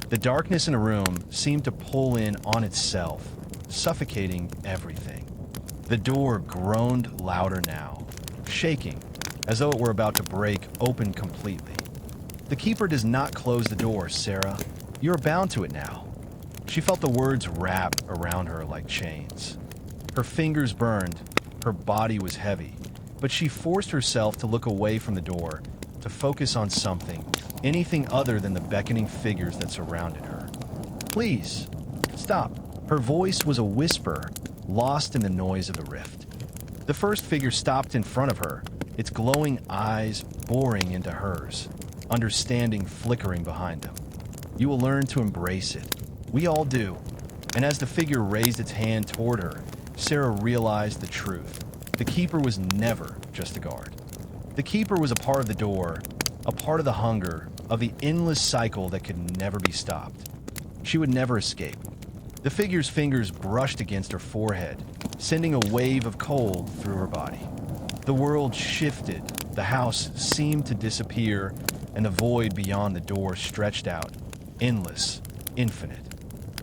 The darkness in the room seemed to pull in on itself, suffocating everything. The door groaned louder now, shaking, as though it were about to break open completely. "The keeper does not close the door, Sarah. You are bound to it now." She felt the words wrap around her like chains. Her fingers burned, her body was heavy, but she forced herself to look away from the door, to focus on something, anything other than the beckoning figures that surrounded her. "Please, stop." Her voice was a whisper, lost in the noise of the rift. The first figure stopped in front of her, its glowing eyes boring into hers, understanding flickering behind them. "You will learn to embrace it. We all do." And as the figure raised its hand toward her, Sarah realized the truth. The keeper was never just a guard. The keeper was a part of the door, a part of the hunger, of the endless cycle that could never be stopped. She would never escape. The figure's fingers brushed against her forehead, sending a wave of cold through her body. The world shifted, the house seemed to disappear, and the void beyond the door stretched out, endless, infinite.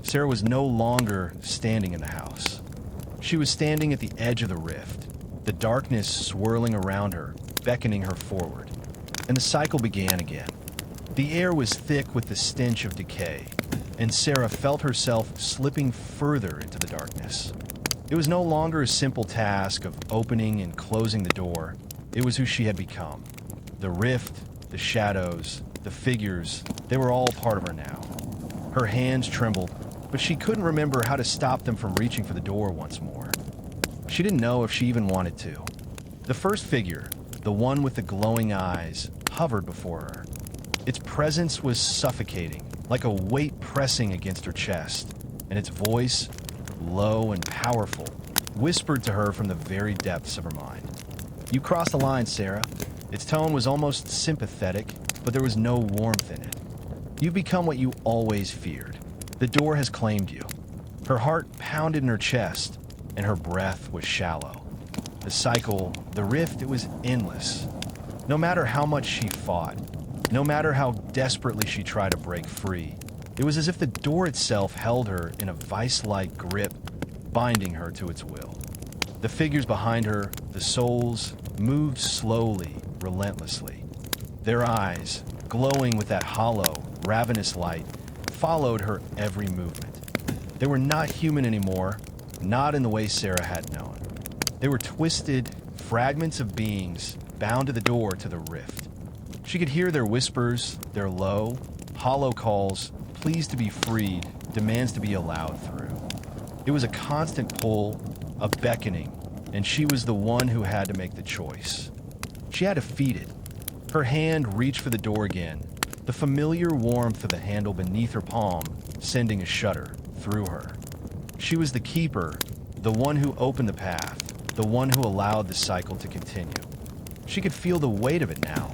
Sarah was no longer standing in the house. She was standing at the edge of the rift, the darkness swirling around her, beckoning her forward. And the cycle began again. The air was thick with the stench of decay, and Sarah felt herself slipping further into the darkness. It was no longer a simple task of opening and closing the door. It was who she had become. The rift, the shadows, the figures, they were all part of her now. Her hands trembled, but she couldn't remember how to stop them from reaching for the door once more. She didn't know if she even wanted to. The first figure, the one with the glowing eyes, hovered before her. Its presence was suffocating, like a weight pressing against her chest, and its voice, low and powerful, whispered to her from the very depths of her mind. "You crossed the line, Sarah." Its tone was almost sympathetic, but there was no warmth in it. "You've become what you always feared. The door has claimed you." Her heart pounded in her chest, and her breath was shallow. The cycle, the rift, it was endless. No matter how much she fought, no matter how desperately she tried to break free, it was as if the door itself held her in a vice-like grip, binding her to its will. The figures behind her, the souls, moved slowly, relentlessly. Their eyes, glowing with that hollow, ravenous light, followed her every movement. They were not human anymore, not in the way Sarah had known. They were twisted, fragments of beings bound to the door to the rift. She could hear their whispers, their low, hollow calls, pleas to be freed, demands to be allowed through. It was a constant pull, a beckoning, and she was the one who had to make the choice. She had to feed it. Her hand reached for the door again, the familiar warmth of the handle beneath her palm sending a shudder through her. She was the keeper, the one who opened the path, the one who allowed the cycle to continue. She could feel the weight of it now,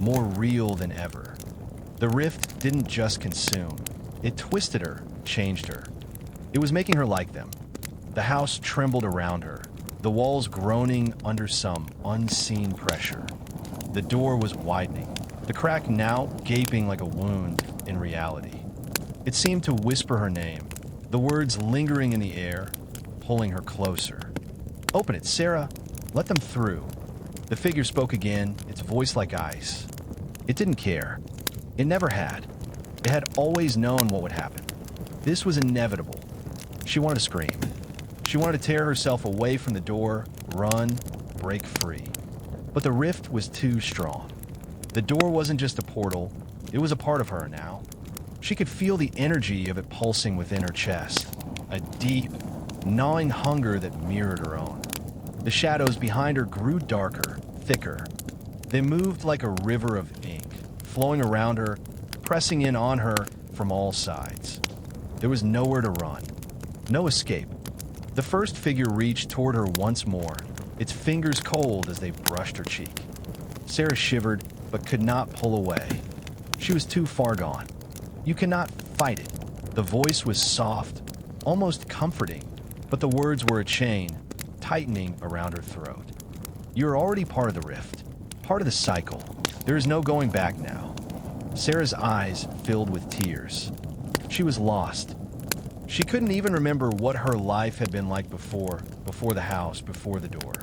more real than ever. The rift didn't just consume. It twisted her, changed her. It was making her like them. The house trembled around her, the walls groaning under some unseen pressure. The door was widening, the crack now gaping like a wound in reality. It seemed to whisper her name, the words lingering in the air, pulling her closer. "Open it, Sarah. Let them through." The figure spoke again, its voice like ice. It didn't care. It never had. It had always known what would happen. This was inevitable. She wanted to scream. She wanted to tear herself away from the door, run, break free. But the rift was too strong. The door wasn't just a portal, it was a part of her now. She could feel the energy of it pulsing within her chest, a deep, gnawing hunger that mirrored her own. The shadows behind her grew darker, thicker. They moved like a river of ink, flowing around her, pressing in on her from all sides. There was nowhere to run, no escape. The first figure reached toward her once more, its fingers cold as they brushed her cheek. Sarah shivered, but could not pull away. She was too far gone. "You cannot fight it." The voice was soft, almost comforting, but the words were a chain, tightening around her throat. "You're already part of the rift, part of the cycle. There is no going back now." Sarah's eyes filled with tears. She was lost. She couldn't even remember what her life had been like before the house, before the door.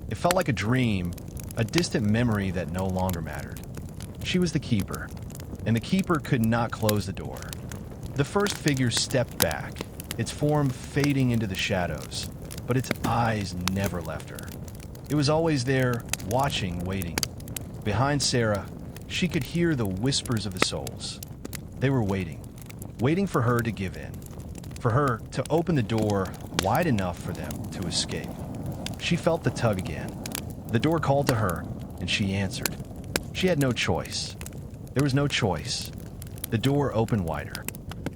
It felt like a dream, a distant memory that no longer mattered. She was the keeper, and the keeper could not close the door. The first figure stepped back, its form fading into the shadows, but its eyes never left her. It was always there, watching, waiting. Behind Sarah, she could hear the whispers of the souls. They were waiting for her to give in, for her to open the door wide enough for them to escape. She felt the tug again. The door called to her, and she answered. She had no choice. There was no choice. The door opened wider.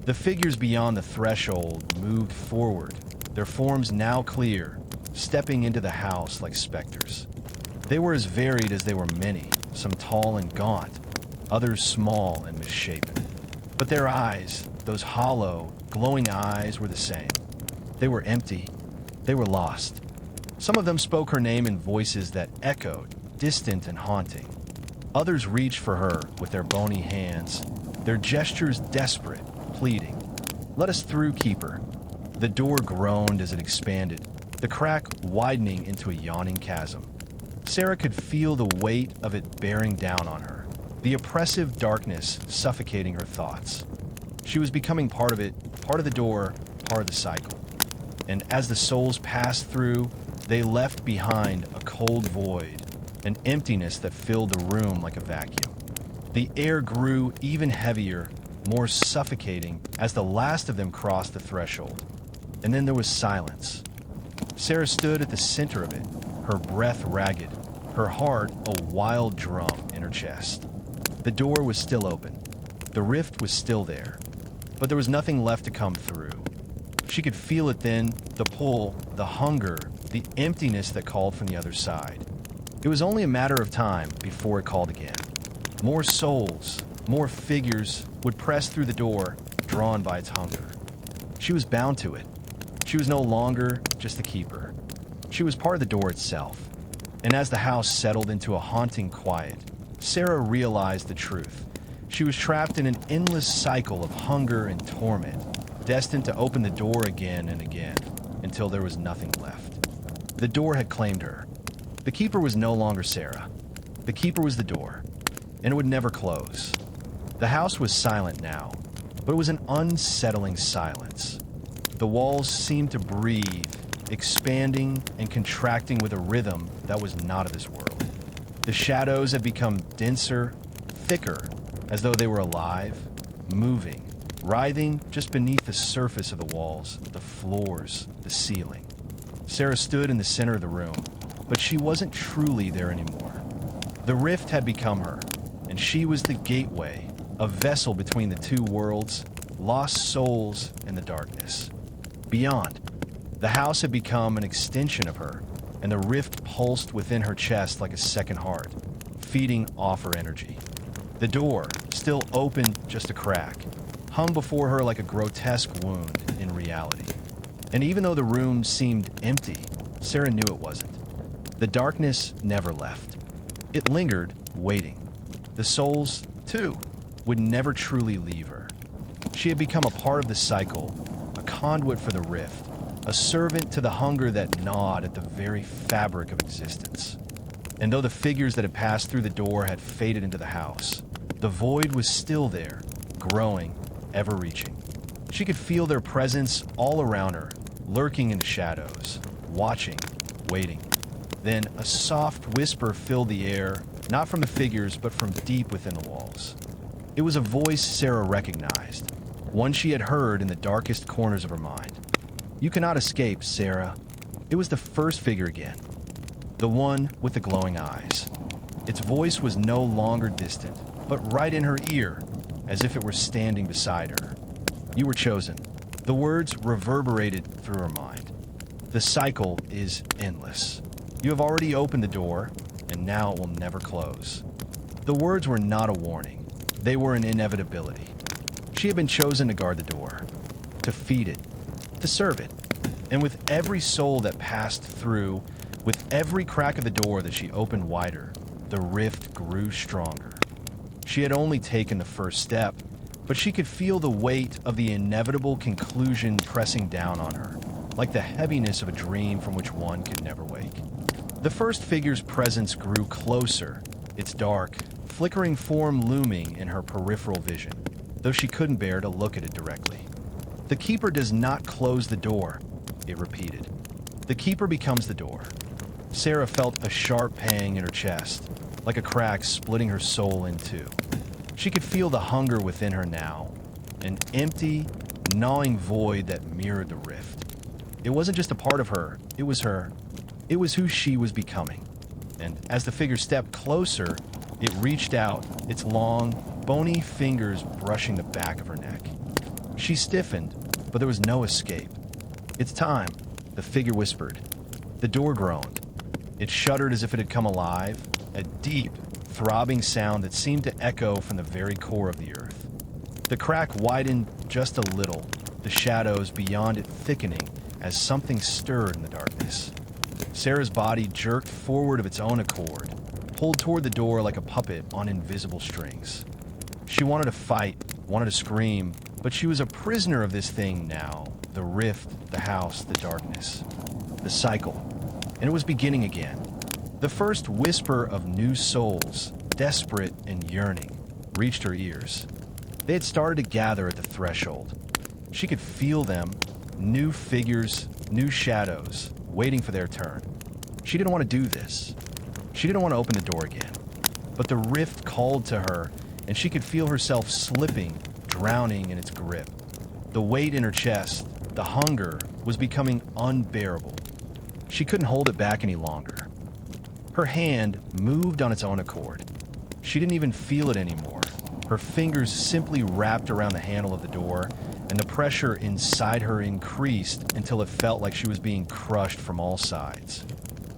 The figures beyond the threshold moved forward, their forms now clear, stepping into the house like specters. They were as varied as they were many, some tall and gaunt, others small and misshapen. But their eyes, those hollow, glowing eyes, were the same. They were empty. They were lost. Some of them spoke her name in voices that echoed, distant and haunting. Others reached for her with their bony hands, their gestures desperate, pleading. "Let us through, Keeper." The door groaned as it expanded, the crack widening into a yawning chasm. Sarah could feel the weight of it bearing down on her, the oppressive darkness suffocating her thoughts. She was becoming part of it, part of the door, part of the cycle. And as the souls passed through, they left behind a cold void, an emptiness that filled the room like a vacuum. The air grew even heavier, more suffocating, as the last of them crossed the threshold. And then there was silence. Sarah stood at the center of it, her breath ragged, her heart a wild drum in her chest. The door was still open. The rift was still there, but there was nothing left to come through. She could feel it then, the pull, the hunger, the emptiness that called from the other side. It was only a matter of time before it called again. More souls, more figures would press through the door, drawn by its hunger. She was bound to it. She was no longer just the keeper. She was part of the door itself. And as the house settled into a haunting quiet, Sarah realized the truth. She was trapped in an endless cycle of hunger and torment, destined to open the door again and again, until there was nothing left. The door had claimed her. The keeper was no longer Sarah. The keeper was the door, and it would never close. The house was silent now, but it was an unsettling silence. The walls seemed to breathe, expanding and contracting with a rhythm that was not of this world. The shadows had become denser, thicker, as though they were alive, moving, writhing just beneath the surface of the walls, the floors, the ceiling. Sarah stood in the center of the room, but she wasn't truly there anymore. The rift had become her, and she was the gateway, a vessel between the two worlds, lost souls and the darkness. Beyond, the house had become an extension of her, and the rift pulsed within her chest like a second heart, feeding off her energy. The door, still open just a crack, hung before her like a grotesque wound in reality. And even though the room seemed empty, Sarah knew it wasn't. The darkness never left. It lingered, waiting. The souls, too, would never truly leave her. She had become a part of the cycle, a conduit for the rift, a servant to the hunger that gnawed at the very fabric of existence. And though the figures that had passed through the door had faded into the house, the void was still there, growing, ever-reaching. She could feel their presence all around her, lurking in the shadows, watching, waiting. Then a soft whisper filled the air, not from the figures, but from deep within the walls. It was a voice Sarah recognized, one she had heard in the darkest corners of her mind. "You cannot escape, Sarah." It was the first figure again, the one with the glowing eyes. Its voice was no longer distant, but right in her ear, as if it were standing beside her. "You were chosen." The words reverberated through her mind. "The cycle is endless. You have already opened the door, and now it will never close." The words were not a warning. They were an inevitability. She had been chosen to guard the door, to feed it, to serve it. And with every soul that passed through, with every crack of the door that she opened wider, the rift grew stronger. She had only taken the first step, but she could feel the weight of the inevitable conclusion pressing down on her, like the heaviness of a dream from which one could never wake. The first figure's presence grew closer, its dark, flickering form looming in her peripheral vision, though she couldn't bear to look at it directly. "The keeper does not close the door," it repeated. "The keeper becomes the door." Sarah felt a sharp pang in her chest, like a crack splitting her soul in two. She could feel the hunger within her now, an empty, gnawing void that mirrored the rift. It wasn't just a part of her, it was her. It was who she was becoming. And as the figure stepped closer, it reached out, its long, bony fingers brushing the back of her neck. She stiffened, but there was no escape. "It's time," the figure whispered. The door groaned. It shuddered as if it had come alive, a deep, throbbing sound that seemed to echo from the very core of the earth. The crack widened just a little, the shadows beyond it thickening as something stirred in the darkness. Sarah's body jerked forward of its own accord, pulled toward the door like a puppet on invisible strings. She wanted to fight, wanted to scream, but she was a prisoner of this thing now, the rift, the house, the darkness, the cycle. And it was beginning again. The first whisper of new souls, desperate and yearning, reached her ears. They had started to gather at the threshold. She could feel them, new figures, new shadows, waiting for their turn. She didn't want to do this. She didn't want to open the door again. But the rift called to her, and she could feel herself slipping, drowning in its grip. The weight in her chest, the hunger, was becoming unbearable. She couldn't hold it back any longer. Her hand moved on its own accord. She didn't even feel it anymore. Her fingers simply wrapped around the handle of the door, and the pressure inside her increased until it felt like she was being crushed from all sides.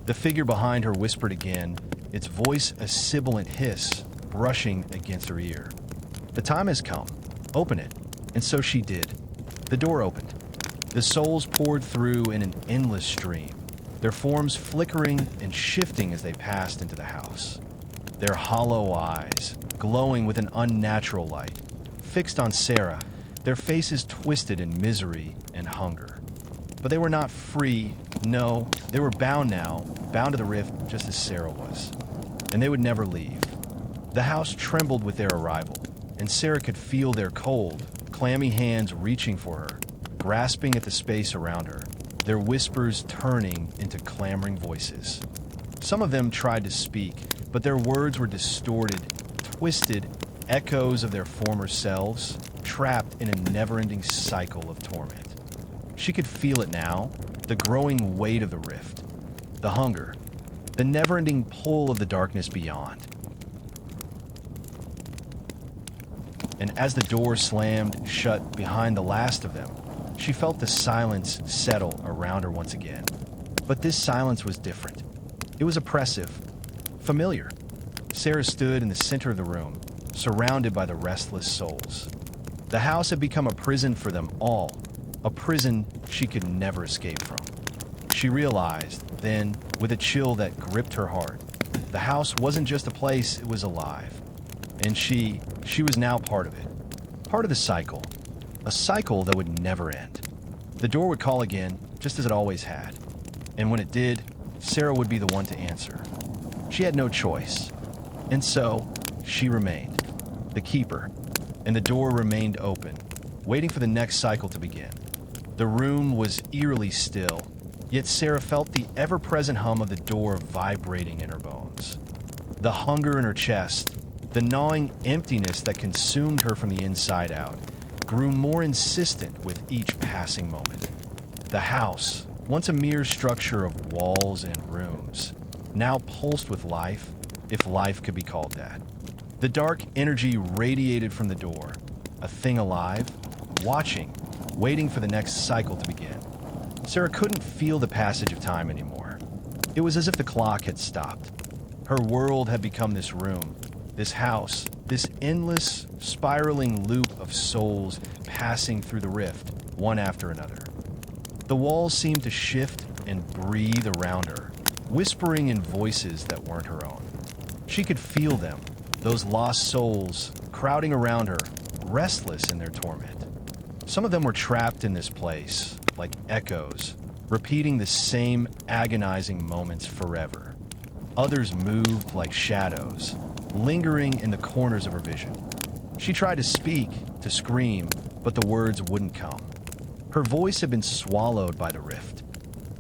The figure behind her whispered again, its voice a sibilant hiss, brushing against her ear. "The time has come. Open it." And so she did. The door opened. The souls poured through in an endless stream, their forms flickering and shifting as they passed into the house. Their hollow eyes, glowing with an unnatural light, fixed on Sarah, their faces twisted in misery and hunger. But they were not free. No, they were bound now, bound to the rift just as Sarah was. And they would never leave. The house trembled with their arrival, and Sarah could feel their cold, clammy hands reaching for her, grasping at the space around her, their whispers turning into clamoring voices. Some of them tried to speak, but their words were distorted, twisted, echoes of their former selves, trapped in a never-ending cycle of torment. She could feel it now, the growing weight of the rift, the hunger, the never-ending pull of the darkness beyond. And as the door slammed shut behind the last of them, she felt the silence settle around her once again. But this silence was different. It was oppressive, familiar. Sarah stood in the center of the room, surrounded by the restless souls. The house had become a prison for them all, a prison she could never escape from. She realized, then, with a chill that gripped her heart, the house wasn't just a place, it was alive. And she was now part of it. Part of the cycle. A cycle that would never end. The door would call again, just as it always had. And when it did, Sarah would be the one to answer. She had no choice. And so, she remained, the keeper, and the door remained open, waiting for the next cycle to begin. The room was eerily still, yet Sarah felt the ever-present hum of the door vibrating in her bones. The hunger in her chest, the gnawing emptiness that consumed her from the inside out, grew more insistent with each passing moment. The house, once a mere structure of walls and rooms, now pulsed with life, if life could be called that. The dark energy radiated from the door, a thing alive, watching, waiting for the next cycle to begin. Sarah couldn't feel the passage of time anymore. It was as if the clock had stopped. Her world had become this room, this house, this endless, spiraling loop of souls passing through the rift, one after another. The walls seemed to shift and breathe around her, whispering in voices that weren't her own. She could feel them, those lost souls, crowding around her, restless in their torment. Some of them were trapped in this place, like echoes, repeating the same agonizing moments forever. Others moved like shadows, lingering in the corners of her vision. She tried to speak, to scream, but the words wouldn't come. Her voice had been swallowed by the rift.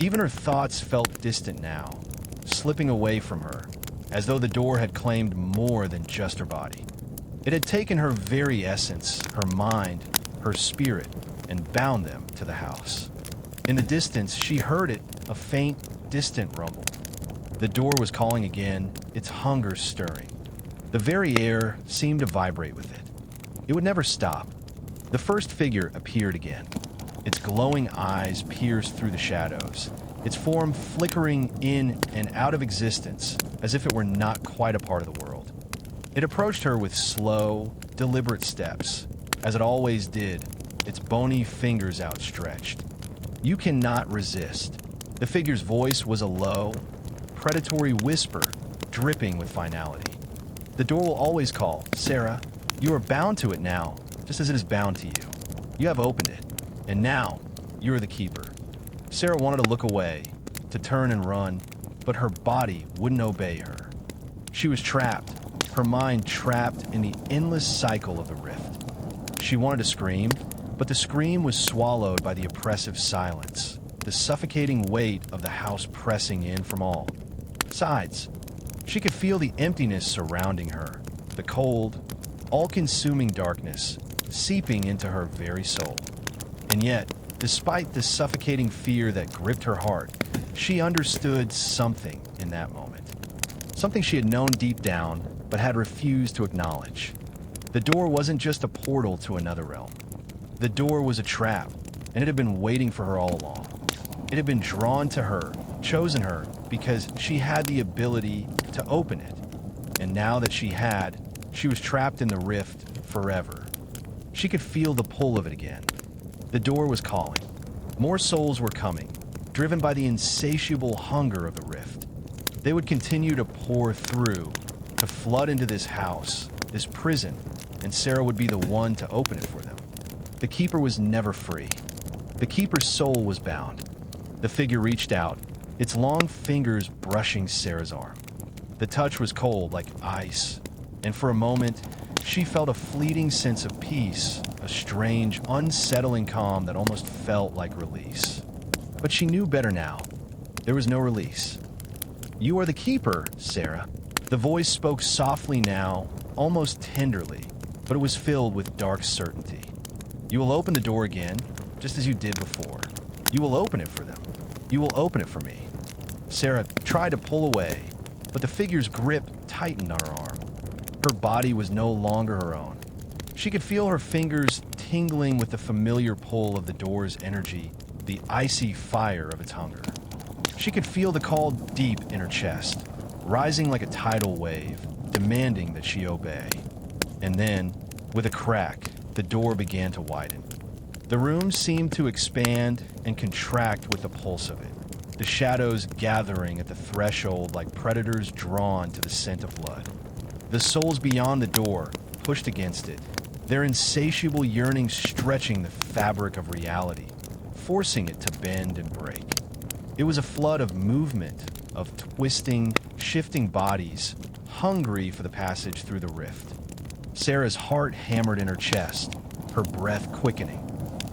Even her thoughts felt distant now, slipping away from her, as though the door had claimed more than just her body. It had taken her very essence, her mind, her spirit, and bound them to the house. In the distance, she heard it, a faint, distant rumble. The door was calling again, its hunger stirring. The very air seemed to vibrate with it. It would never stop. The first figure appeared again. Its glowing eyes pierced through the shadows, its form flickering in and out of existence as if it were not quite a part of the world. It approached her with slow, deliberate steps, as it always did, its bony fingers outstretched. You cannot resist. The figure's voice was a low, predatory whisper, dripping with finality. The door will always call. Sarah, you are bound to it now, just as it is bound to you. You have opened it, and now you are the keeper. Sarah wanted to look away, to turn and run, but her body wouldn't obey her. She was trapped, her mind trapped in the endless cycle of the rift. She wanted to scream, but the scream was swallowed by the oppressive silence, the suffocating weight of the house pressing in from all sides. She could feel the emptiness surrounding her, the cold, all-consuming darkness seeping into her very soul. And yet, despite the suffocating fear that gripped her heart, she understood something in that moment. Something she had known deep down, but had refused to acknowledge. The door wasn't just a portal to another realm. The door was a trap, and it had been waiting for her all along. It had been drawn to her, chosen her, because she had the ability to open it. And now that she had, she was trapped in the rift forever. She could feel the pull of it again. The door was calling. More souls were coming, driven by the insatiable hunger of the rift. They would continue to pour through, to flood into this house, this prison, and Sarah would be the one to open it for them. The keeper was never free. The keeper's soul was bound. The figure reached out, its long fingers brushing Sarah's arm. The touch was cold like ice, and for a moment, she felt a fleeting sense of peace, a strange, unsettling calm that almost felt like release. But she knew better now. There was no release. You are the keeper, Sarah. The voice spoke softly now, almost tenderly, but it was filled with dark certainty. You will open the door again, just as you did before. You will open it for them. You will open it for me. Sarah tried to pull away, but the figure's grip tightened on her arm. Her body was no longer her own. She could feel her fingers tingling with the familiar pull of the door's energy, the icy fire of its hunger. She could feel the call deep in her chest, rising like a tidal wave, demanding that she obey. And then, with a crack, the door began to widen. The room seemed to expand and contract with the pulse of it, the shadows gathering at the threshold like predators drawn to the scent of blood. The souls beyond the door pushed against it, their insatiable yearning stretching the fabric of reality, forcing it to bend and break. It was a flood of movement, of twisting, shifting bodies, hungry for the passage through the rift. Sarah's heart hammered in her chest, her breath quickening.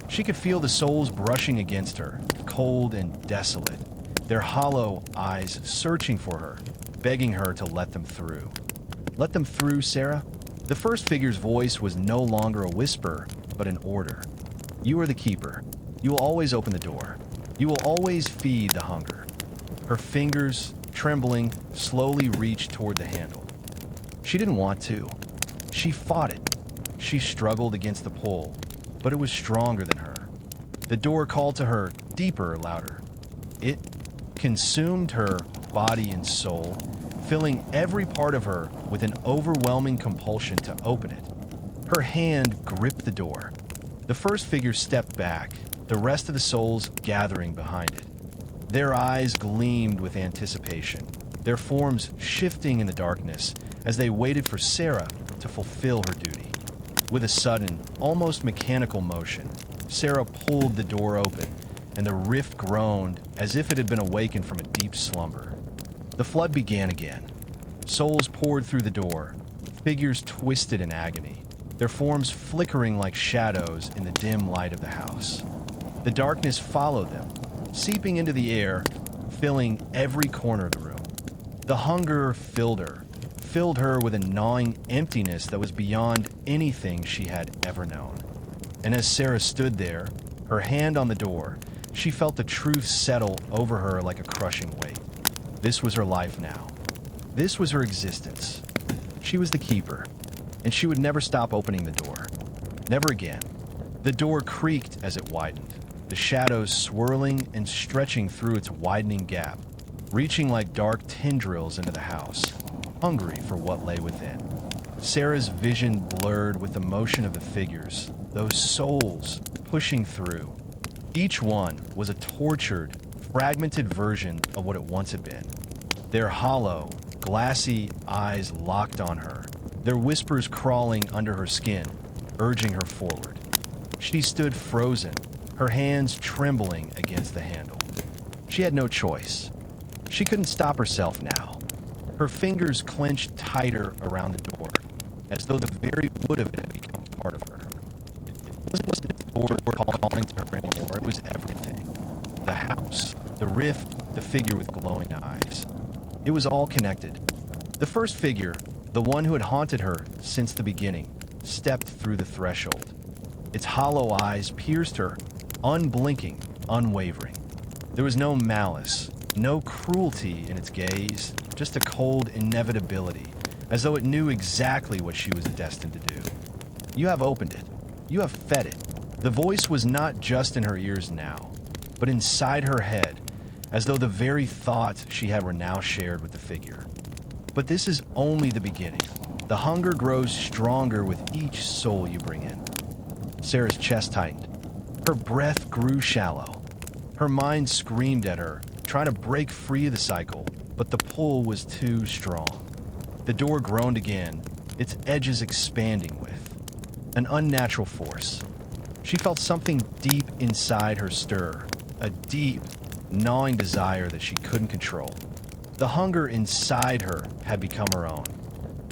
She could feel the souls brushing against her, cold and desolate, their hollow eyes searching for her, begging her to let them through. Let them through, Sarah? The first figure's voice was no longer a whisper, but an order. You are the keeper. You will always open the door. You will always feed the hunger. Her fingers, trembling, slowly reached toward the handle. She didn't want to. She fought it. She struggled against the pull, but it was stronger than her. The door called to her, deeper, louder. It consumed her body and soul, filling every part of her with an overwhelming compulsion to open it. Her hand gripped the door. The first figure stepped back, the rest of the souls gathering behind it. Their eyes gleamed with anticipation, their forms shifting in the darkness as they waited for Sarah to fulfill her duty. With a sudden, almost mechanical motion, Sarah pulled the door open, and the rift groaned as if it had been awakened from a deep slumber. The flood began again. Souls poured through the door, figures twisted in agony, their forms flickering like shadows in the dim light of the house. The darkness followed them, seeping into the air, filling every corner of the room. The hunger filled her with a gnawing emptiness that was beyond anything she had ever known. And as Sarah stood there, her hand on the door, she felt the truth settle over her like a crushing weight. This was her life now. This was her existence. She was the keeper, and she would never stop opening the door. Never again. The door creaked as it widened, the shadows swirling and stretching through its widening gap, reaching like dark tendrils into the house, hungry for what lay within. Sarah's vision blurred with the motion of the figures, those souls pushing through. Each one was a tortured, fragmented version of what it once had been. Their hollow, glassy eyes locked on her, their whispers crawling under her skin, urging her forward. She stood frozen, her hands trembling against the handle. She had no choice. She couldn't stop herself now. Her fingers clenched tighter around the door, as though the very wood of it had become part of her. It wasn't the door calling to her anymore, it was everything. The house, the rift, the figure with glowing eyes. It was all connected. The first figure, the one who had haunted her since the beginning, stepped through the threshold. Its hollow eyes pierced her, unblinking, unwavering. There was no malice, no cruelty in its gaze, just a cold inevitability, as though it knew exactly what she was destined to do. You have opened it. You have fed it. The voice was not just in her ears now, but inside her head, as though the very thoughts she had were now shared with the figure. But this is only the beginning. The hunger grows stronger with each soul you bring in. Sarah's chest tightened. Her breath grew shallow. Her mind screamed at her, trying to break free of the cycle, but the pull was too strong. The door groaned again, its edges expanding with an unnatural force. She felt something deep inside her stir, a deep, gnawing desire that she couldn't control. The hunger inside her had become her own.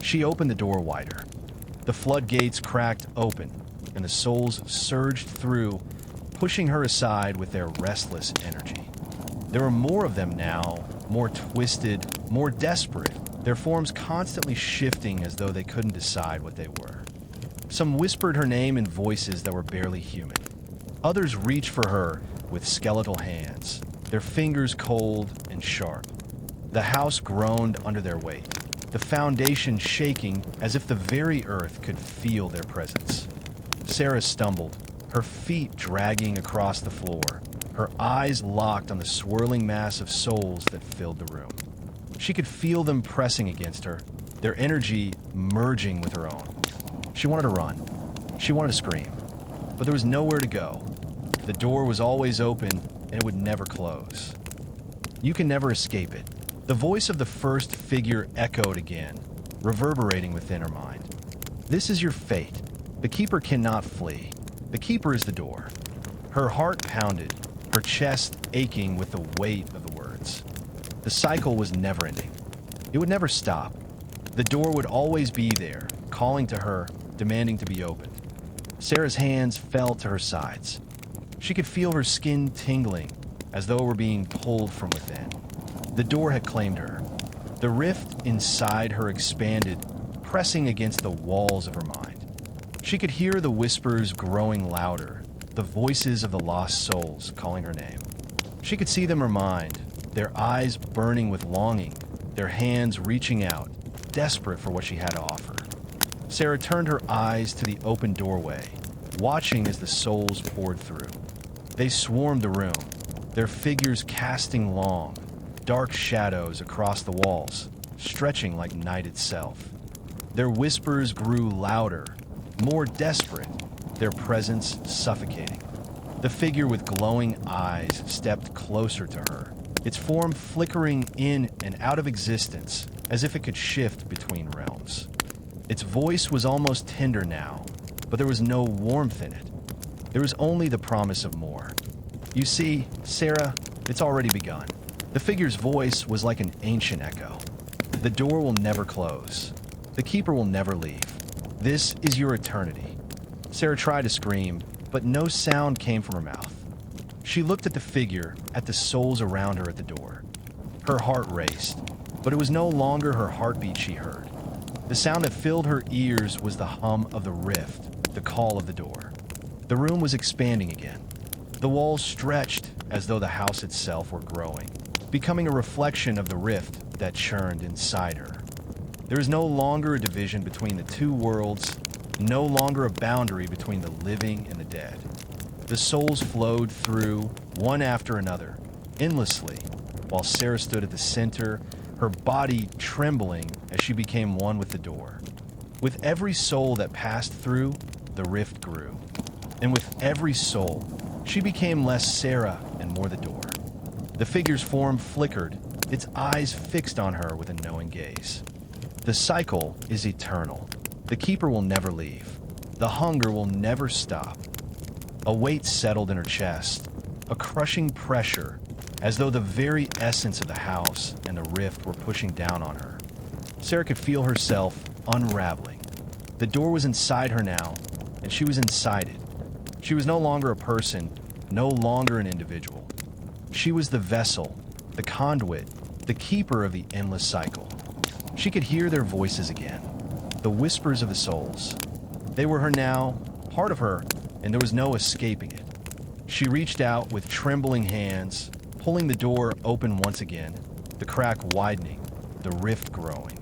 She opened the door wider. The floodgates cracked open, and the souls surged through, pushing her aside with their restless energy. There were more of them now, more twisted, more desperate, their forms constantly shifting as though they couldn't decide what they were. Some whispered her name in voices that were barely human. Others reached for her with skeletal hands, their fingers cold and sharp. The house groaned under their weight, the foundation shaking as if the very earth could feel their presence. Sarah stumbled, her feet dragging across the floor, her eyes locked on the swirling mass of souls that filled the room. She could feel them pressing against her, their energy merging with her own. She wanted to run. She wanted to scream. But there was nowhere to go. The door was always open, and it would never close. You can never escape it. The voice of the first figure echoed again, reverberating within her mind. This is your fate. The keeper cannot flee. The keeper is the door. Her heart pounded, her chest aching with the weight of the words. The cycle was never ending. It would never stop. The door would always be there, calling to her, demanding to be opened. Sarah's hands fell to her sides. She could feel her skin tingling, as though it were being pulled from within. The door had claimed her. The rift inside her expanded, pressing against the walls of her mind. She could hear the whispers growing louder, the voices of the lost souls calling her name. She could see them in her mind, their eyes burning with longing, their hands reaching out, desperate for what she had to offer. Sarah turned her eyes to the open doorway, watching as the souls poured through. They swarmed the room, their figures casting long, dark shadows across the walls, stretching like night itself. Their whispers grew louder, more desperate, their presence suffocating. The figure with glowing eyes stepped closer to her, its form flickering in and out of existence as if it could shift between realms. Its voice was almost tender now, but there was no warmth in it. There was only the promise of more. You see, Sarah, it's already begun. The figure's voice was like an ancient echo. The door will never close. The keeper will never leave. This is your eternity. Sarah tried to scream, but no sound came from her mouth. She looked at the figure, at the souls around her at the door. Her heart raced, but it was no longer her heartbeat she heard. The sound that filled her ears was the hum of the rift, the call of the door. The room was expanding again. The walls stretched as though the house itself were growing, becoming a reflection of the rift that churned inside her. There is no longer a division between the two worlds, no longer a boundary between the living and the dead. The souls flowed through, one after another, endlessly, while Sarah stood at the center, her body trembling as she became one with the door. With every soul that passed through, the rift grew. And with every soul, she became less Sarah and more the door. The figure's form flickered, its eyes fixed on her with a knowing gaze. The cycle is eternal. The keeper will never leave. The hunger will never stop. A weight settled in her chest, a crushing pressure, as though the very essence of the house and the rift were pushing down on her. Sarah could feel herself unraveling. The door was inside her now, and she was inside it. She was no longer a person, no longer an individual. She was the vessel, the conduit, the keeper of the endless cycle. She could hear their voices again, the whispers of the souls. They were her now, part of her, and there was no escaping it. She reached out with trembling hands, pulling the door open once again, the crack widening, the rift growing.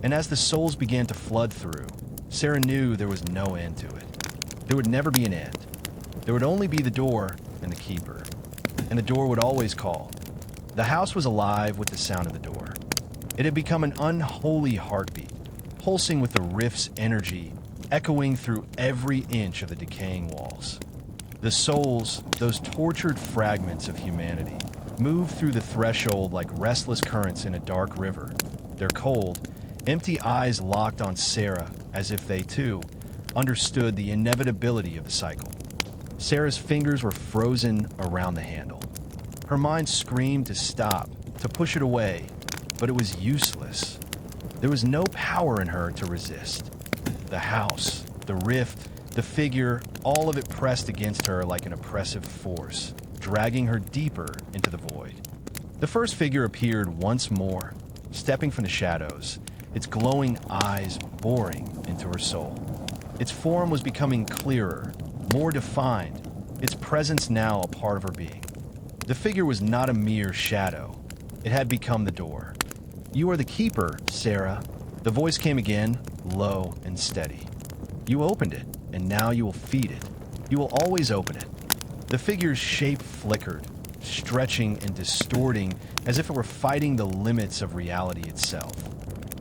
And as the souls began to flood through, Sarah knew there was no end to it. There would never be an end. There would only be the door and the keeper. And the door would always call. The house was alive with the sound of the door. It had become an unholy heartbeat, pulsing with the rift's energy, echoing through every inch of the decaying walls. The souls, those tortured fragments of humanity, moved through the threshold like restless currents in a dark river. Their cold, empty eyes locked on Sarah as if they, too, understood the inevitability of the cycle. Sarah's fingers were frozen around the handle. Her mind screamed to stop, to push it away, but it was useless. There was no power in her to resist. The house, the rift, the figure, all of it pressed against her like an oppressive force, dragging her deeper into the void. The first figure appeared once more, stepping from the shadows, its glowing eyes boring into her soul. Its form was becoming clearer, more defined, its presence now a part of her being. The figure was not a mere shadow. It had become the door. "You are the keeper, Sarah." The voice came again, low and steady. "You opened it, and now you will feed it. You will always open it." The figure's shape flickered, stretching and distorting as if it were fighting the limits of reality itself.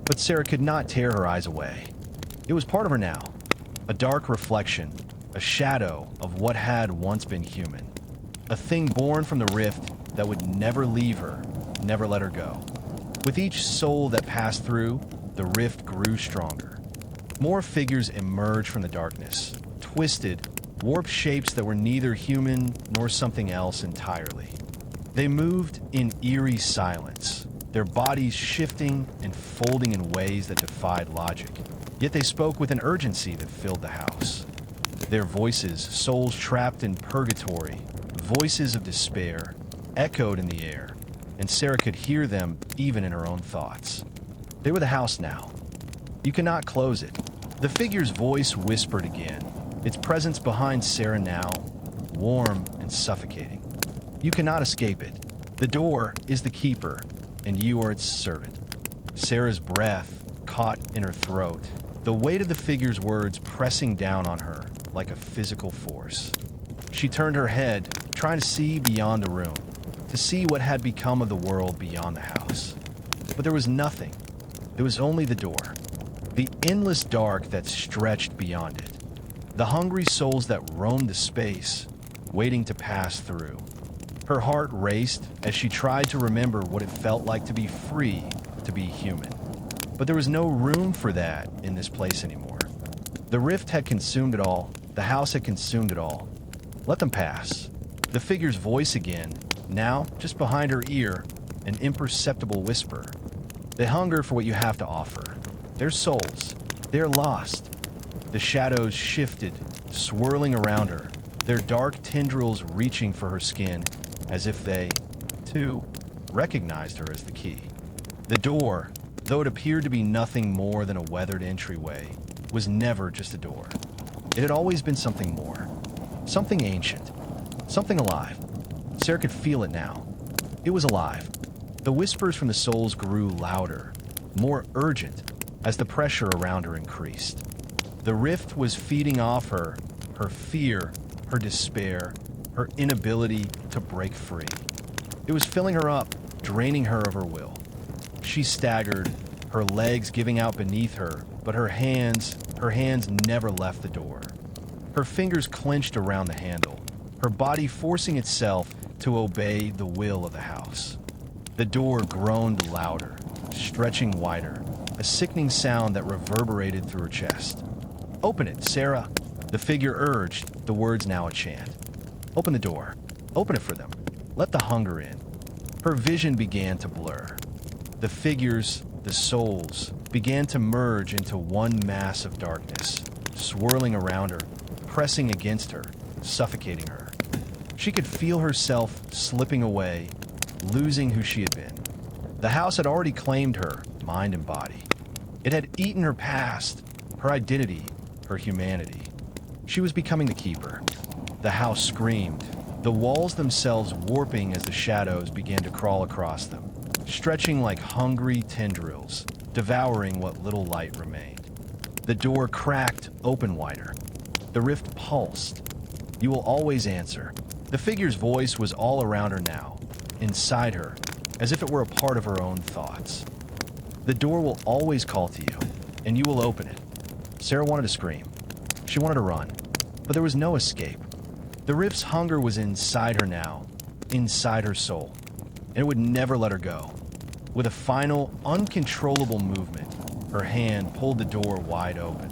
But Sarah could not tear her eyes away. It was part of her now, a dark reflection, a shadow of what had once been human, a thing born from the rift that would never leave her, never let her go. With each soul that passed through, the rift grew stronger. More figures emerged from the darkness, twisted, warped shapes that were neither human nor something else entirely. They moved in eerie silence, their bodies shifting and folding in ways that defied logic. Yet they spoke with an urgency that filled the house. Their voices, souls trapped in purgatory, voices of despair, echoed in the air, and Sarah could hear them even in her own thoughts. They were the house now. You cannot close it. The figure's voice whispered again, its presence behind Sarah now, warm and suffocating. You cannot escape it. The door is the keeper, and you are its servant. Sarah's breath caught in her throat, the weight of the figure's words pressing down on her like a physical force. She turned her head, trying to see beyond the room, to see what had become of the world beyond the house. But there was nothing. There was only the door, the endless dark that stretched beyond it, the hungry souls that roamed the space, waiting to pass through. Her heart raced as she tried to remember what it felt like to be free, to be human. But there was no room for that in this place anymore. The rift had consumed it all. The house had consumed it all. Let them pass. The figure's voice again, now just behind her ear, an imperceptible whisper. They hunger for what you have to offer. Their souls. They're lost. The shadows shifted, swirling around her, their dark tendrils reaching for her skin, as if they, too, recognized her as the key. The door, though it appeared to be nothing more than a weathered entryway, was never just a door. It had always been something more. Something ancient. Something alive. Sarah could feel it now. It was alive. The whispers from the souls grew louder, more urgent, as the pressure around her increased. The rift was feeding off her fear, her despair, her inability to break free. It was filling her up, draining her of her will. She staggered, her legs giving out beneath her, but her hands never left the door. Her fingers clenched around the handle, her body forcing itself to obey the will of the house. The door groaned louder, stretching wider, a sickening sound that reverberated through her chest. "Open it, Sarah," the figure urged, the words now a chant. "Open the door. Open it for them. Let the hunger in." Her vision began to blur. The figures, the souls, began to merge into one mass of darkness, swirling around her, pressing against her, suffocating her. She could feel herself slipping away, losing who she had been. The house had already claimed her, mind and body. It had eaten her past, her identity, her humanity. She was becoming the keeper. The house screamed, the walls themselves warping as the shadows began to crawl across them, stretching like hungry tendrils, devouring what little light remained. The door cracked open wider. The rift pulsed. "You will always answer." The figure's voice was all around her now, inside her, as if it were a part of her own thoughts. "The door will always call to you, and you will open it." Sarah wanted to scream. She wanted to run, but there was no escape. The rift's hunger was inside her now, inside her soul, and it would never let her go. With a final, uncontrollable movement, her hand pulled the door wide open.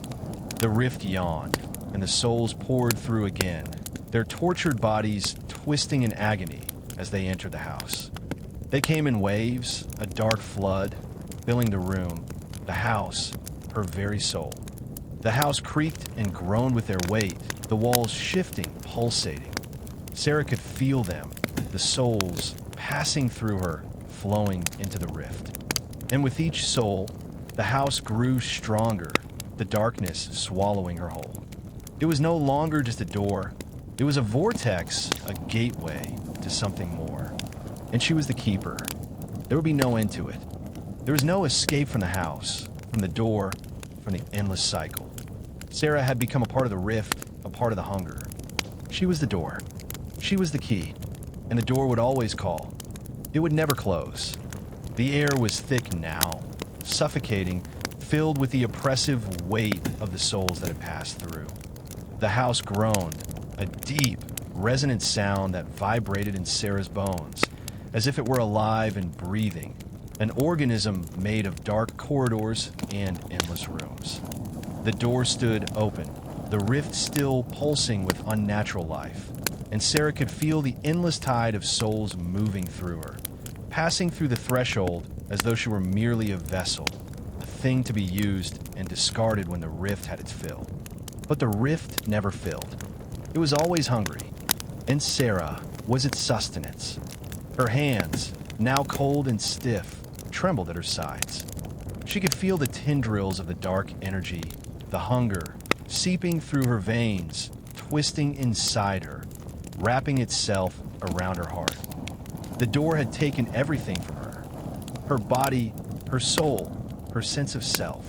The rift yawned, and the souls poured through again, their tortured bodies twisting in agony as they entered the house. They came in waves, a dark flood, filling the room, the house, her very soul. The house creaked and groaned with their weight, the walls shifting, pulsating. Sarah could feel them, the souls, passing through her, flowing into the rift. And with each soul, the house grew stronger, the darkness swallowing her whole. It was no longer just a door. It was a vortex, a gateway to something more. And she was the keeper. There would be no end to it. There was no escape from the house, from the door, from the endless cycle. Sarah had become a part of the rift, a part of the hunger. She was the door. She was the key. And the door would always call. It would never close. The air was thick now, suffocating, filled with the oppressive weight of the souls that had passed through. The house groaned, a deep, resonant sound that vibrated in Sarah's bones, as if it were alive and breathing, an organism made of dark corridors and endless rooms. The door stood open, the rift still pulsing with unnatural life, and Sarah could feel the endless tide of souls moving through her, passing through the threshold as though she were merely a vessel, a thing to be used and discarded when the rift had its fill. But the rift never filled. It was always hungry, and Sarah was its sustenance. Her hands, now cold and stiff, trembled at her sides. She could feel the tendrils of the dark energy, the hunger, seeping through her veins, twisting inside her, wrapping itself around her heart. The door had taken everything from her. Her body, her soul, her sense of self.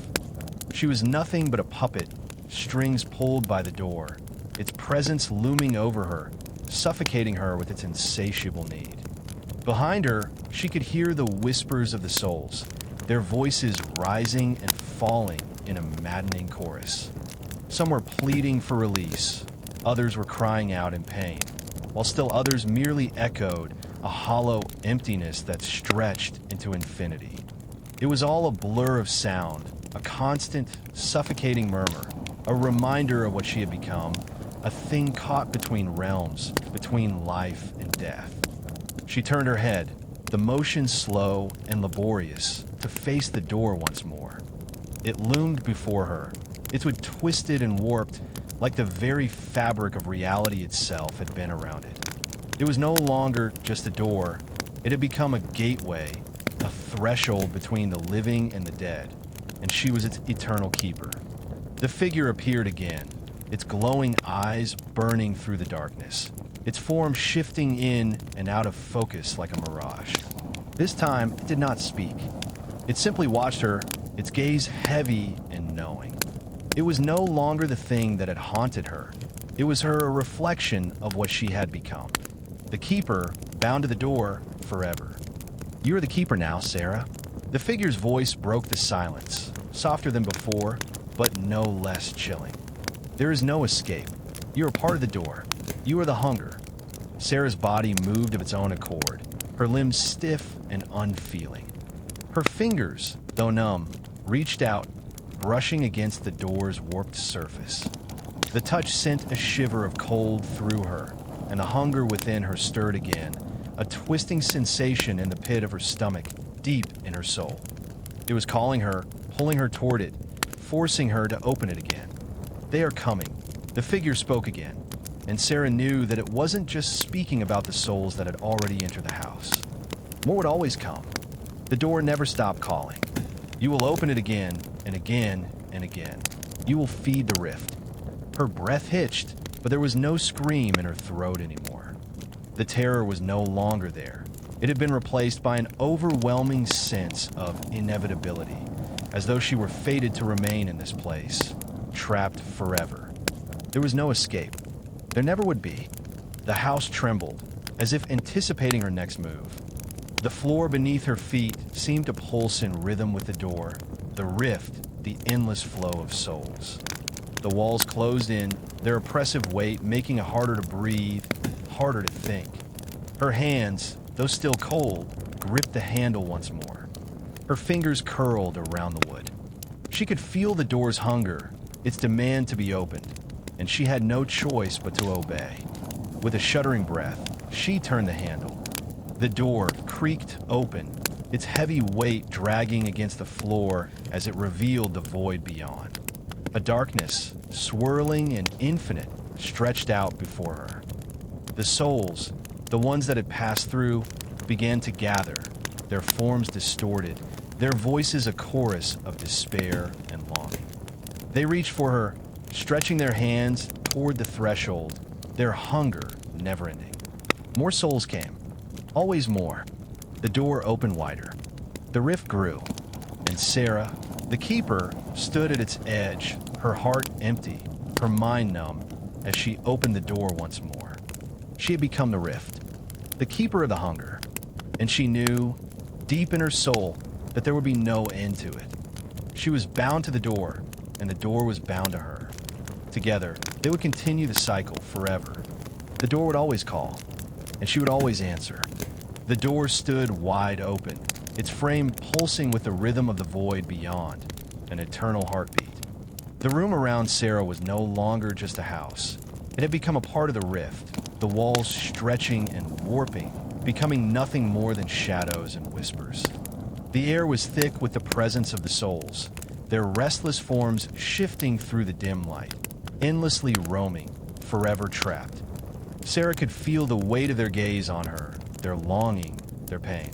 She was nothing but a puppet, strings pulled by the door, its presence looming over her, suffocating her with its insatiable need. Behind her, she could hear the whispers of the souls, their voices rising and falling in a maddening chorus. Some were pleading for release, others were crying out in pain, while still others merely echoed a hollow emptiness that stretched into infinity. It was all a blur of sound, a constant, suffocating murmur, a reminder of what she had become, a thing caught between realms, between life and death. She turned her head, the motion slow and laborious, to face the door once more. It loomed before her, its wood twisted and warped like the very fabric of reality itself had been around it. It was no longer just a door, it had become a gateway, a threshold between the living and the dead, and she was its eternal keeper. The figure appeared again, its glowing eyes burning through the darkness, its form shifting in and out of focus like a mirage. This time, it did not speak. It simply watched her, its gaze heavy and knowing. It was no longer the thing that had haunted her. It was her a reflection of what she had become. The keeper, bound to the door forever. "You are the keeper now, Sarah." The figure's voice broke the silence, softer than before, but no less chilling. "There is no escape. You are part of the door. You are the hunger." Sarah's body moved of its own accord, her limbs stiff and unfeeling. Her fingers, though numb, reached out, brushing against the door's warped surface. The touch sent a shiver of cold through her, and the hunger within her stirred again, a twisting sensation in the pit of her stomach, deep in her soul. It was calling her, pulling her toward it, forcing her to open it again. "They are coming." The figure spoke again, and Sarah knew that it wasn't just speaking about the souls that had already entered the house. More would always come. The door never stopped calling. "You will open it again, and again, and again. You will feed the rift." Her breath hitched, but there was no scream in her throat anymore. The terror was no longer there. It had been replaced by an overwhelming sense of inevitability, as though she were fated to remain in this place, trapped forever. There was no escape. There never would be. The house trembled, as if anticipating her next move. The floor beneath her feet seemed to pulse in rhythm with the door, the rift, the endless flow of souls. The walls closed in, their oppressive weight making it harder to breathe, harder to think. Her hands, though still cold, gripped the handle once more. Her fingers curled around the wood. She could feel the door's hunger, its demand to be opened, and she had no choice but to obey. With a shuddering breath, she turned the handle. The door creaked open, its heavy weight dragging against the floor as it revealed the void beyond. A darkness, swirling and infinite, stretched out before her. The souls, the ones that had passed through, began to gather, their forms distorted, their voices a chorus of despair and longing. They reached for her, stretching their hands toward the threshold, their hunger never-ending. More souls came, always more. The door opened wider. The rift grew, and Sarah, the keeper, stood at its edge, her heart empty, her mind numb, as she opened the door once more. She had become the rift, the keeper of the hunger, and she knew, deep in her soul, that there would be no end to it. She was bound to the door, and the door was bound to her. Together, they would continue the cycle forever. The door would always call, and she would always answer. The door stood wide open, its frame pulsing with the rhythm of the void beyond, an eternal heartbeat. The room around Sarah was no longer just a house. It had become a part of the rift, the walls stretching and warping, becoming nothing more than shadows and whispers. The air was thick with the presence of the souls, their restless forms shifting through the dim light, endlessly roaming, forever trapped. Sarah could feel the weight of their gaze on her, their longing, their pain.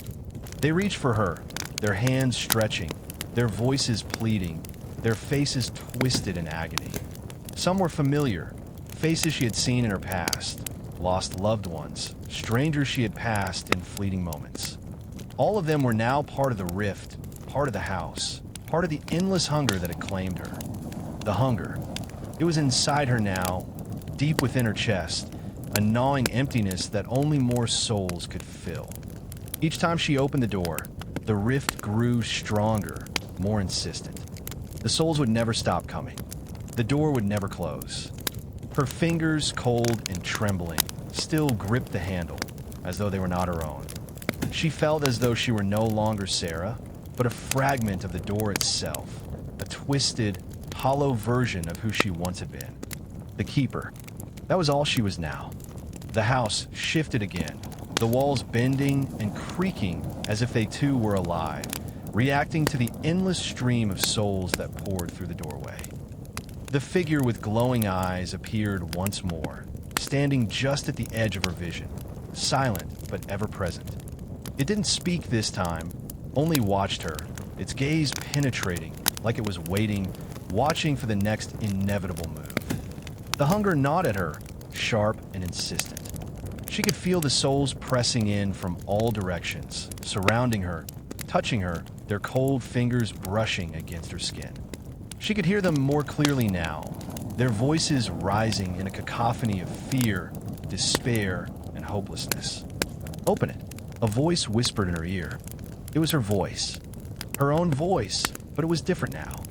They reached for her, their hands stretching, their voices pleading, their faces twisted in agony. Some were familiar, faces she had seen in her past, lost loved ones, strangers she had passed in fleeting moments. All of them were now part of the rift, part of the house, part of the endless hunger that had claimed her. The hunger. It was inside her now, deep within her chest, a gnawing emptiness that only more souls could fill. Each time she opened the door, the rift grew stronger, more insistent. The souls would never stop coming. The door would never close. Her fingers, cold and trembling, still gripped the handle, as though they were not her own. She felt as though she were no longer Sarah, but a fragment of the door itself, a twisted, hollow version of who she once had been. The keeper. That was all she was now. The house shifted again, the walls bending and creaking as if they too were alive, reacting to the endless stream of souls that poured through the doorway. The figure with glowing eyes appeared once more, standing just at the edge of her vision, silent but ever present. It didn't speak this time, only watched her, its gaze penetrating like it was waiting, watching for the next inevitable move. The hunger gnawed at her, sharp and insistent. She could feel the souls pressing in from all directions, surrounding her, touching her, their cold fingers brushing against her skin. She could hear them more clearly now, their voices rising in a cacophony of fear, despair, and hopelessness. "Open it," a voice whispered in her ear. It was her voice. Her own voice, but it was different now.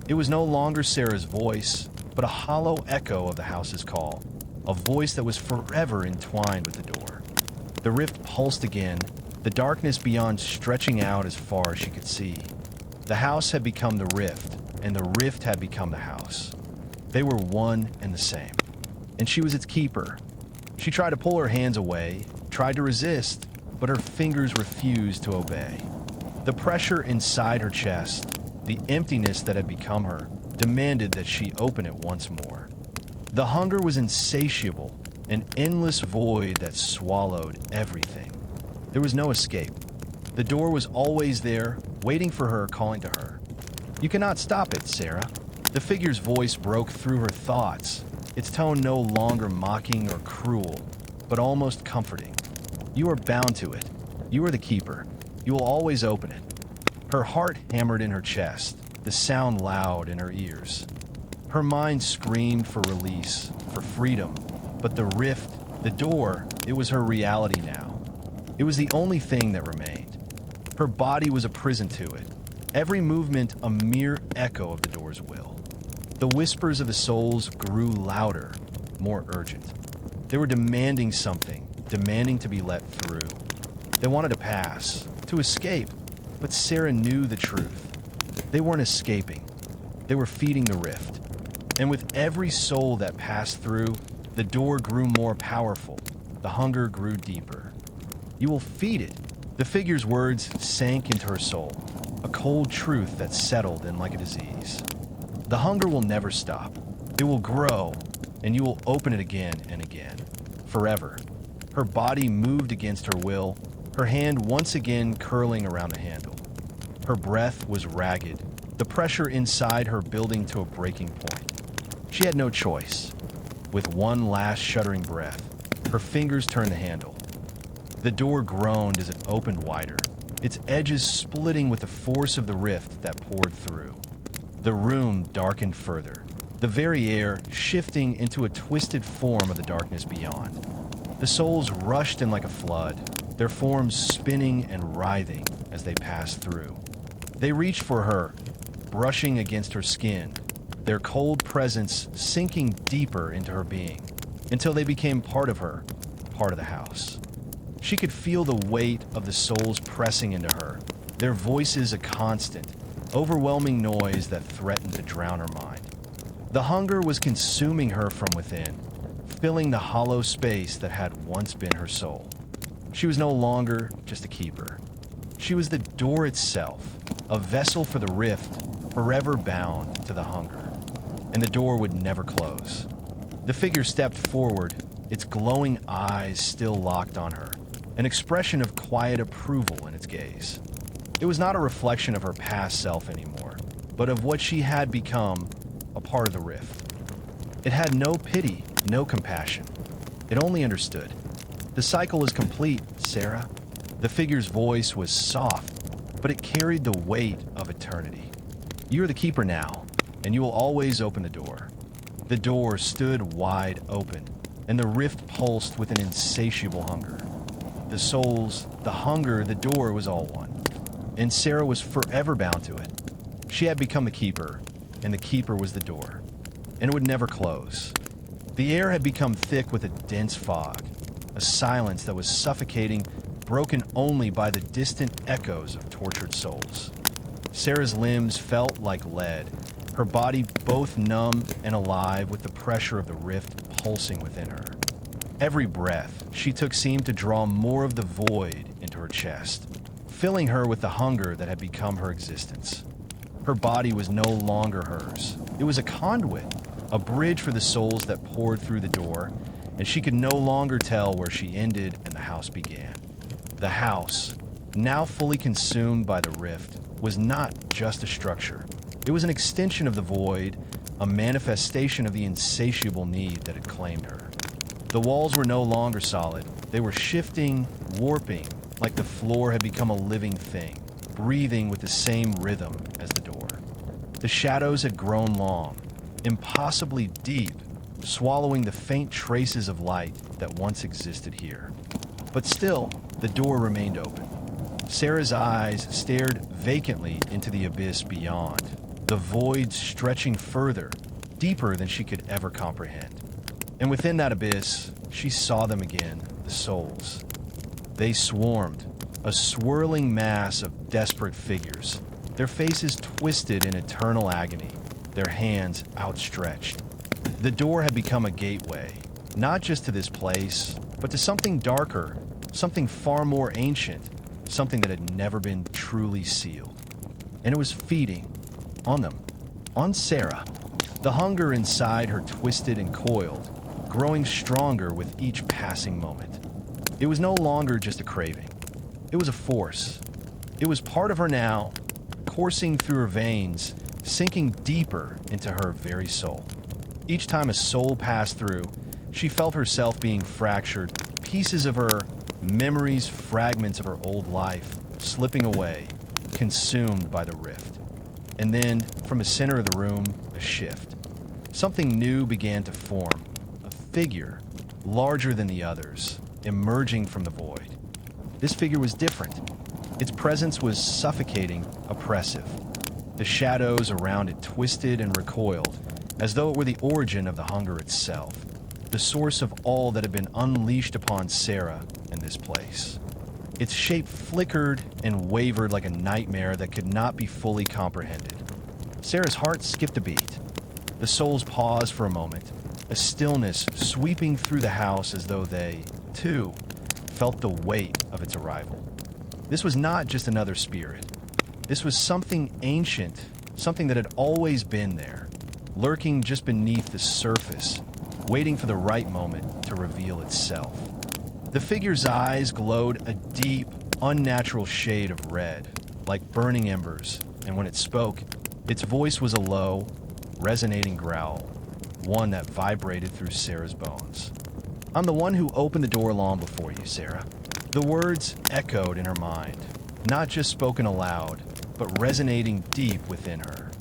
It was no longer Sarah's voice, but a hollow echo of the house's call, a voice that was forever entwined with the door. The rift pulsed again, the darkness beyond stretching out as far as she could see. The house had become the rift, and the rift had become the house. They were one and the same, and she was its keeper. She tried to pull her hands away, tried to resist, but her fingers refused to obey. The pressure inside her chest, the emptiness that had become her, demanded that she open it once more. The hunger was insatiable, an endless void that swallowed everything. There was no escape. The door was always there, waiting for her, calling to her. "You cannot stop it, Sarah." The figure's voice broke through her thoughts, its tone no longer mocking or cruel, but almost comforting. "You are bound to it. You are the keeper. You will always open it." Her heart hammered in her chest, the sound loud in her ears. Her mind screamed for release, for freedom, but the rift, the door, it was her reality now. It was the only thing that remained. Her body was a prison to it, every movement a mere echo of the door's will. The whispers of the souls grew louder, more urgent. They were demanding something, demanding to be let through. They wanted to pass, to escape, but Sarah knew the truth. They weren't escaping. They were feeding the rift. And with every soul that passed through, the door grew more powerful. The hunger grew deeper. "You will feed it." The figure's words sank into her soul, a cold truth that settled in like a disease. The hunger will never stop. It will grow, and you will open it again and again, forever. Her body moved against her will, her hand once again curling around the handle. Her breath was ragged, the pressure inside her building to a breaking point. She had no choice. With one last shuddering breath, her fingers turned the handle. The door groaned as it opened wider, its edges splitting with the force of the rift that poured through. The room darkened further, the very air shifting into a twisted form of the darkness beyond. The souls rushed in like a flood, their forms spinning and writhing as they passed through. They reached for her, brushing against her skin, their cold presence sinking deeper into her being, until they became part of her, part of the house. She could feel the weight of the souls pressing into her, their voices a constant, overwhelming noise that threatened to drown her mind. The hunger was consuming her from within, filling the hollow space that had once been her soul. She was no longer just a keeper. She was the door itself, a vessel for the rift, forever bound to the hunger. And the door would never close. The figure stepped forward, its glowing eyes still locked on her, an expression of quiet approval in its gaze. It was not a reflection of her past self anymore, but of what she had become, a part of the rift. It had no pity, no compassion. It only understood. "The cycle is complete, Sarah." The figure's voice was soft, but it carried the weight of eternity. "You are the keeper now, and you will always open the door." The door stood wide open, and the rift pulsed with an insatiable hunger. The souls, the hunger, the door was all one. And Sarah was forever bound to it. She had become the keeper, and the keeper was the door. And it would never close. The air had become thick with a dense fog, a silence that was suffocating, broken only by the distant echoes of tortured souls. Sarah's limbs felt like lead, her body both numb and alive with the pressure of the rift pulsing within her. Every breath she took seemed to draw more of the void into her chest, filling her with the hunger that had become her existence. Her body was no longer hers. It was a conduit, a bridge for the souls that poured through the door, and she could no longer tell where she ended and the house began. The house, now fully consumed by the rift, was not just a structure. It was an extension of the void, a manifestation of the insatiable need that had claimed her. The walls were no longer solid. They were shifting, warping, like the floor had become a living thing, breathing with the same rhythm as the door. The shadows had grown long, impossibly deep, swallowing the faint traces of light that once existed here. But still, the door remained open. Sarah's eyes stared vacantly into the abyss beyond, the void stretching further, deeper than she could ever comprehend. And within that abyss, she saw them again, the souls. They swarmed, a swirling mass of desperate figures, their faces twisted in eternal agony, their hands outstretched. The door had become a gateway, not just to this place, but to something darker, something far more ancient, something that had never been truly sealed. And it was feeding on them, on Sarah. The hunger inside her twisted and coiled, growing stronger with each passing moment. It was no longer just a craving. It was a force. It was part of her now, coursing through her veins, sinking deeper into her very soul. Each time a soul passed through, she felt herself being fractured, pieces of her, memories, fragments of her old life, slipping away, consumed by the rift. And then, from the center of the room, a shift. Something new began to form, a figure, larger than the others, emerging from the void. This figure was different. Its presence was suffocating, oppressive. The shadows around it twisted and recoiled, as though it were the origin of the hunger itself, the source of all that had been unleashed upon Sarah in this place. Its shape flickered and wavered like a nightmare that could not be fully comprehended. Sarah's heart skipped a beat. The souls paused for a moment, a stillness sweeping through the house as though they, too, felt the weight of its arrival. This was not just another spirit. This was something ancient, something that had always been there, lurking just beneath the surface, waiting for the right moment to reveal itself. The figure's eyes glowed a deep, unnatural shade of red, like burning embers, and when it spoke, its voice was a low, resonating growl, one that vibrated through Sarah's bones. "I'm the one who opened the door long before you, Sarah." The words echoed in her mind, not just spoken aloud, but resonating deep within her.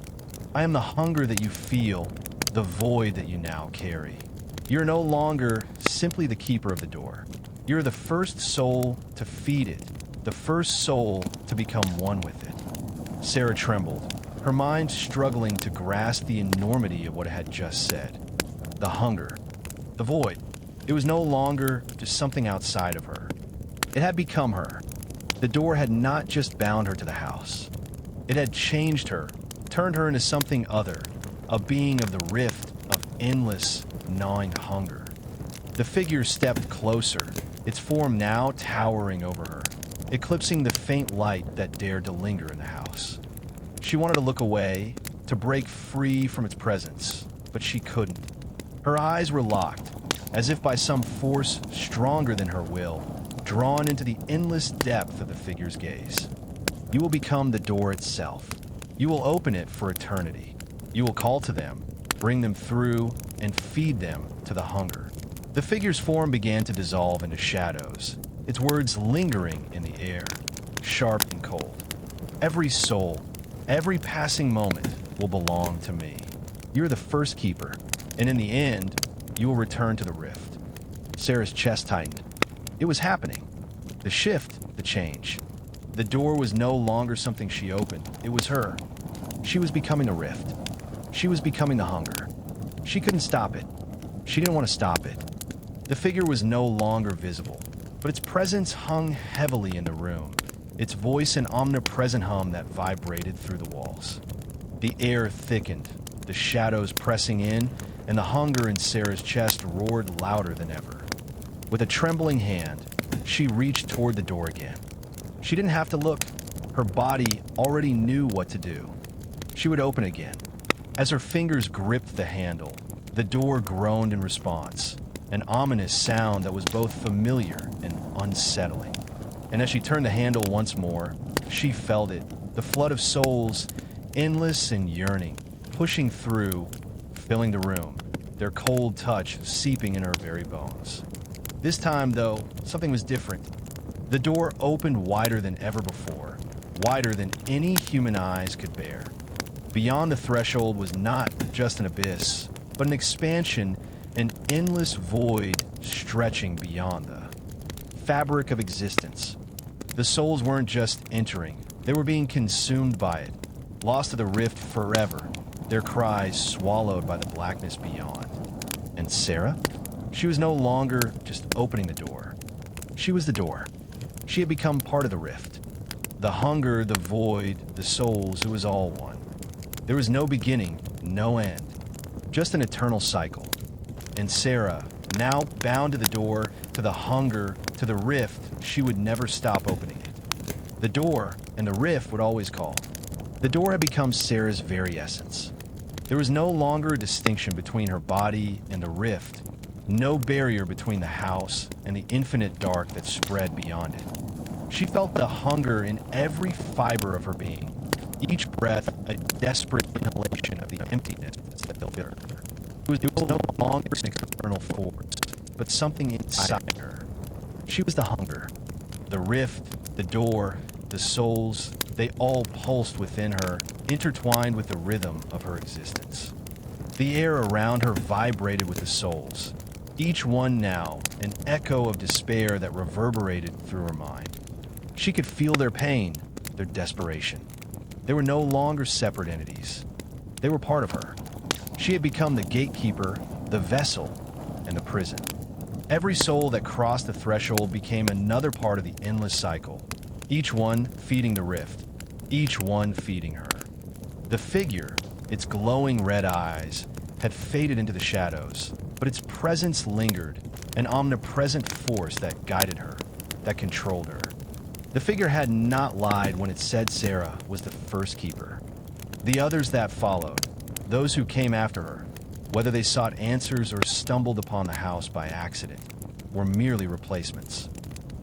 "I am the hunger that you feel, the void that you now carry. You're no longer simply the keeper of the door. You're the first soul to feed it, the first soul to become one with it." Sarah trembled, her mind struggling to grasp the enormity of what it had just said. The hunger, the void. It was no longer just something outside of her. It had become her. The door had not just bound her to the house. It had changed her, turned her into something other, a being of the rift of endless, gnawing hunger. The figure stepped closer, its form now towering over her, eclipsing the faint light that dared to linger in the house. She wanted to look away, to break free from its presence, but she couldn't. Her eyes were locked, as if by some force stronger than her will, drawn into the endless depth of the figure's gaze. You will become the door itself. You will open it for eternity. You will call to them, bring them through, and feed them to the hunger. The figure's form began to dissolve into shadows, its words lingering in the air, sharp and cold. "Every soul, every passing moment will belong to me. You're the first keeper, and in the end, you will return to the rift." Sarah's chest tightened. It was happening. The shift, the change. The door was no longer something she opened. It was her. She was becoming the rift. She was becoming the hunger. She couldn't stop it. She didn't want to stop it. The figure was no longer visible, but its presence hung heavily in the room, its voice an omnipresent hum that vibrated through the walls. The air thickened, the shadows pressing in, and the hunger in Sarah's chest roared louder than ever. With a trembling hand, she reached toward the door again. She didn't have to look. Her body already knew what to do. She would open again. As her fingers gripped the handle, the door groaned in response, an ominous sound that was both familiar and unsettling. And as she turned the handle once more, she felt it, the flood of souls, endless and yearning, pushing through, filling the room, their cold touch seeping in her very bones. This time, though, something was different. The door opened wider than ever before, wider than any human eyes could bear. Beyond the threshold was not just an abyss, but an expansion, an endless void stretching beyond the fabric of existence. The souls weren't just entering, they were being consumed by it, lost to the rift forever, their cries swallowed by the blackness beyond. And Sarah? She was no longer just opening the door. She was the door. She had become part of the rift. The hunger, the void, the souls, it was all one. There was no beginning, no end, just an eternal cycle. And Sarah, now bound to the door, to the hunger, to the rift, she would never stop opening it. The door and the rift would always call. The door had become Sarah's very essence. There was no longer a distinction between her body and the rift, no barrier between the house and the infinite dark that spread beyond it. She felt the hunger in every fiber of her being, each breath a desperate inhalation of the emptiness that filled her. It was no longer an external force, but something inside her. She was the hunger. The rift, the door, the souls, they all pulsed within her, intertwined with the rhythm of her existence. The air around her vibrated with the souls, each one now an echo of despair that reverberated through her mind. She could feel their pain, their desperation. They were no longer separate entities. They were part of her. She had become the gatekeeper, the vessel, and the prison. Every soul that crossed the threshold became another part of the endless cycle, each one feeding the rift, each one feeding her. The figure, its glowing red eyes, had faded into the shadows, but its presence lingered, an omnipresent force that guided her, that controlled her. The figure had not lied when it said Sarah was the first keeper. The others that followed, those who came after her, whether they sought answers or stumbled upon the house by accident, were merely replacements.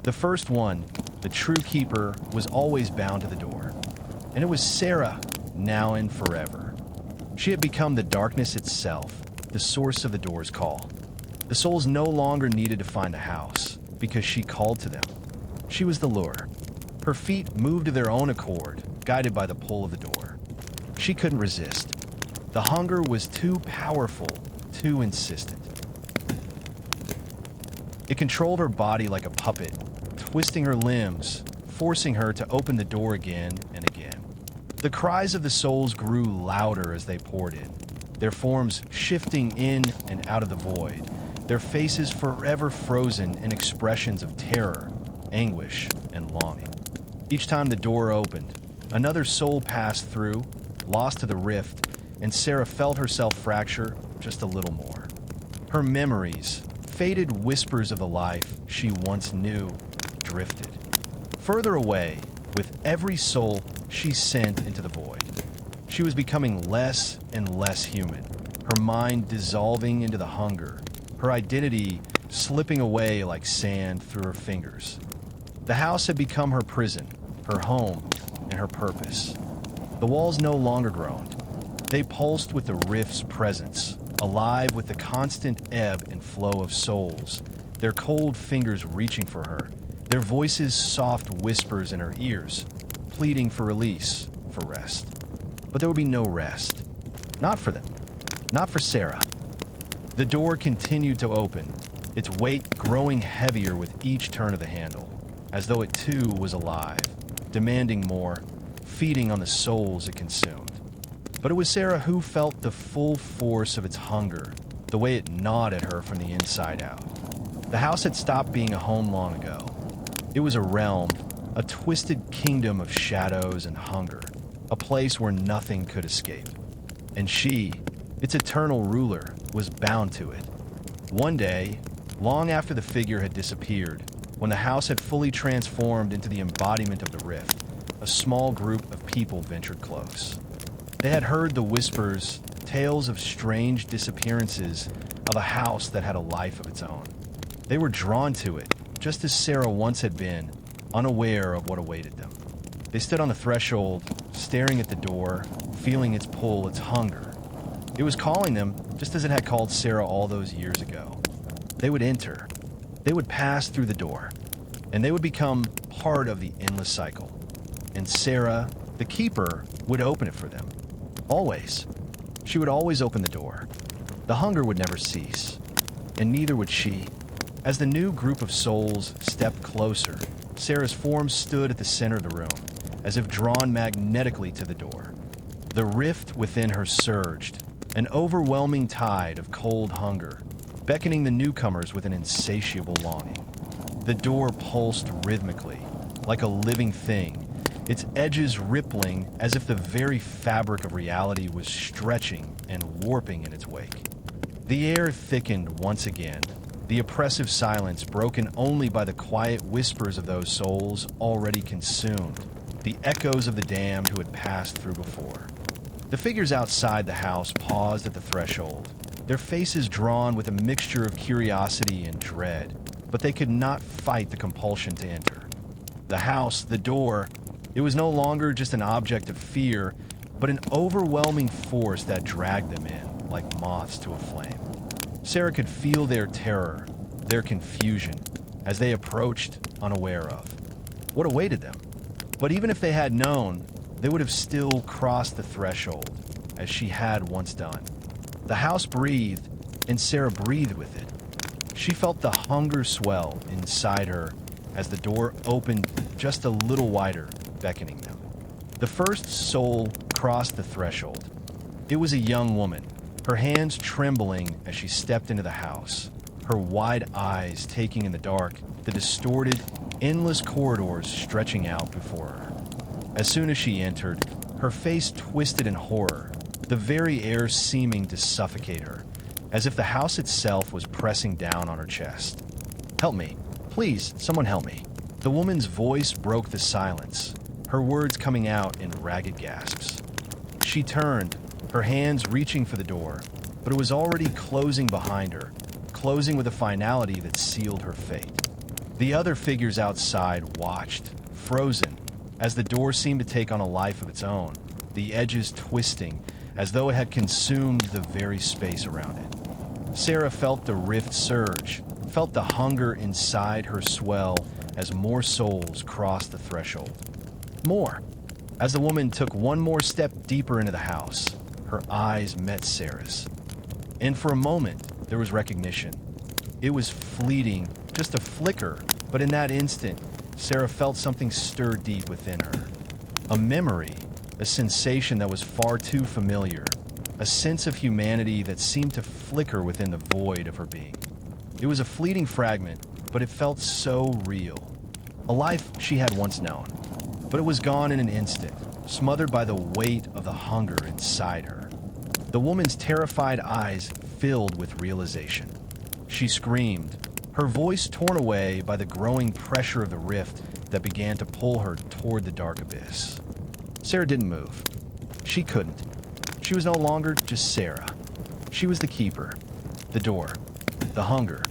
The first one, the true keeper, was always bound to the door. And it was Sarah, now and forever. She had become the darkness itself, the source of the door's call. The souls no longer needed to find the house, because she called to them. She was the lure. Her feet moved of their own accord, guided by the pull of the door. She couldn't resist. The hunger was too powerful, too insistent. It controlled her body like a puppet, twisting her limbs, forcing her to open the door again and again. The cries of the souls grew louder as they poured in, their forms shifting in and out of the void, their faces forever frozen in expressions of terror, anguish, and longing. Each time the door opened, another soul passed through, lost to the rift, and Sarah felt herself fracture just a little more. Her memories, faded whispers of the life she once knew, drifted. Further away, with every soul she sent into the void. She was becoming less and less human, her mind dissolving into the hunger, her identity slipping away like sand through her fingers. The house had become her prison, her home, and her purpose. The walls no longer groaned. They pulsed with the rift's presence, alive with the constant ebb and flow of souls, their cold fingers reaching for her, their voices soft whispers in her ears, pleading for release, for rest. But there would be no rest. Not for them. Not for Sarah. The door continued to open, its weight growing heavier with each turn of the handle, as though it too was alive, demanding more, feeding on the souls it consumed. But it was Sarah who felt the full force of its hunger, the way it gnawed at her from the inside out. The house had stopped being a home long ago. It was a realm, a twisted kingdom of shadows and hunger, a place where nothing could escape. And she, its eternal ruler, was bound to it. One day, long after the figure had disappeared, when the house had fully transformed into the embodiment of the rift, a small group of people ventured close. They had heard the whispers, tales of strange disappearances of a house that had a life of its own. They were drawn to it, just as Sarah once had been, unaware of what awaited them. They stood on the threshold, staring at the door, feeling its pull, its hunger. It was calling them just as it had called Sarah all those years ago. They would enter. They would pass through the door, and they would become part of the endless cycle. And Sarah, the keeper, would open it for them. Always. She would always open the door. The hunger would never cease, and neither would she. As the new group of souls stepped closer, Sarah's form stood at the center of the room, as if drawn magnetically to the door. The rift within her surged, an overwhelming tide of cold hunger, beckoning the newcomers with an insatiable longing. The door pulsed rhythmically, like a living thing, its edges rippling as if the very fabric of reality was stretching and warping in its wake. The air thickened once again, the oppressive silence broken only by the quiet whispers of those souls already consumed, the echoes of the damned who had passed through before. The figures outside the house paused at the threshold, their faces drawn with a mixture of curiosity and dread, but they could not fight the compulsion to enter. The house, the door, it was no longer just an object of fear, but an overwhelming force that dragged them in, like moths to a flame. Sarah could feel their terror, their confusion, as they approached, unaware of what awaited them. But even if they had known, they would have still crossed the threshold, as she had once done. The house breathed, and Sarah breathed with it. She felt the hunger swell inside her as the door opened just a little wider, beckoning them. The first soul crossed the threshold. It was a young woman, her hands trembling as she stepped into the house, her wide eyes taking in the dark the distorted, endless corridors stretching out before her. As soon as she entered, her face twisted in horror, the very air seeming to suffocate her, as if the house itself was pressing down on her chest. "Help me. Please, someone help me." The woman's voice broke the silence, her words coming out in ragged gasps. She turned, her hands reaching for the door, but it was already closing behind her, closing with a finality that sealed her fate. The other figures outside watched, frozen, as the door seemed to take on a life of its own, the edges twisting as though it had consumed the very space around it. Sarah felt the rift surge, felt the hunger inside her swell as more souls crossed the threshold. More. As the woman took one more step deeper into the house, her eyes met Sarah's. And for a moment, there was recognition. It was fleeting, just a flicker, but in that instant, Sarah felt something stir deep within her. A memory, a sensation that was far too familiar, a sense of humanity that seemed to flicker within the void of her being. It was a fleeting fragment, but it felt so real. A life she had once known, but it was gone in an instant, smothered by the weight of the hunger inside her. The woman's terrified eyes filled with realization. She screamed, her voice torn away by the growing pressure of the rift that began to pull her toward the dark abyss. Sarah didn't move. She couldn't. She was no longer just Sarah. She was the keeper, the door, the hunger.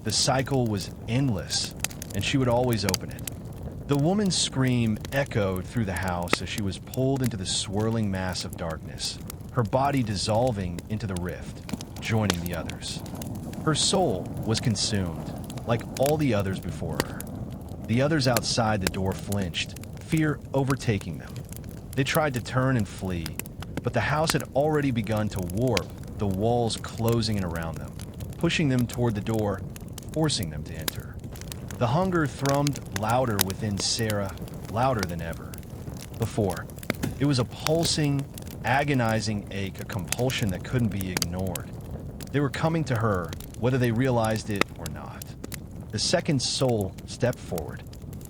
The cycle was endless, and she would always open it. The woman's scream echoed through the house as she was pulled into the swirling mass of darkness, her body dissolving into the rift, joining the others. Her soul was consumed, like all the others before her. The others outside the door flinched, fear overtaking them. They tried to turn and flee, but the house had already begun to warp, the walls closing in around them, pushing them toward the door, forcing them to enter. The hunger thrummed louder within Sarah, louder than ever before. It was a pulsing, agonizing ache, a compulsion that couldn't be ignored. They were coming to her, whether they realized it or not. The second soul stepped forward.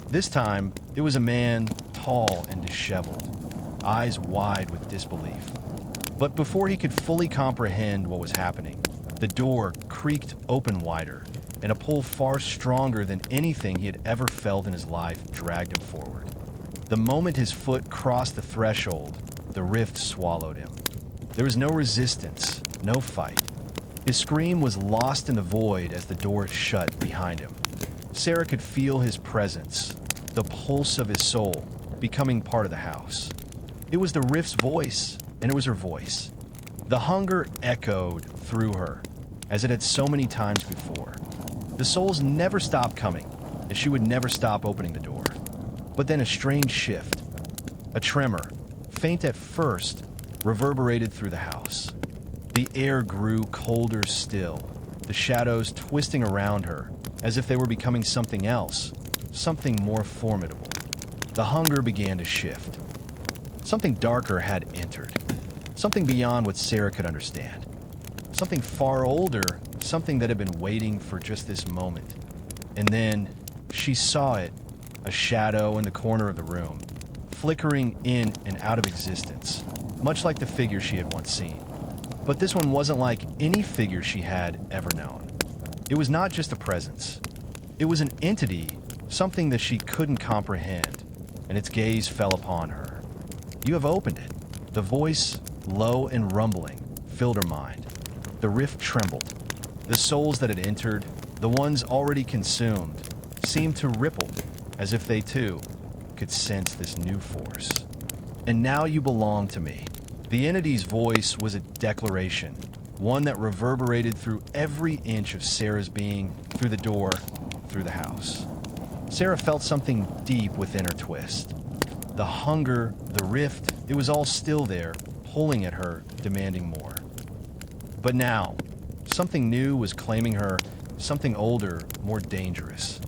This time, it was a man, tall and disheveled, eyes wide with disbelief. But before he could fully comprehend what was happening, the door creaked open wider, and a pull far stronger than anything he had ever felt in his life dragged him forward. The moment his foot crossed the threshold, the rift swallowed him. There was no resistance, no fight. His scream was lost in the void as the door shut behind him. Sarah could feel his presence, the pulse of his soul, becoming part of the house. It was the rift's voice, and it was her voice. The hunger echoed through her, as it had so many times before. The souls never stopped coming, and she would never stop opening the door. But then a strange shift, a tremor, faint at first, reverberated through the house. The air grew colder still, the shadows twisting around her, as if they were becoming something else, something more formidable. The hunger began to shift. Something darker had entered, something beyond what Sarah could understand. Something far older, something that had been waiting for just this moment. And then she saw it, a shadow in the corner of the room, flickering in and out of existence, much like the figure she had once seen. But this one wasn't like any figure she had ever known. It was not just a presence. It was an entity, something that she couldn't comprehend, and its gaze fell upon her. "You have opened it." The voice, low and rumbling, filled her mind. The rift trembled. The souls that had entered, the ones already consumed, seemed to ripple, as if they too could sense this new force. "And now you belong to me." The entity's voice was a declaration, one that reverberated through every inch of Sarah's being, through the door, through the house. Sarah felt something deep within her twist. The hunger, the rift, it was all still there, pulling at her, demanding more. But now, something new was claiming her, something older, more dangerous.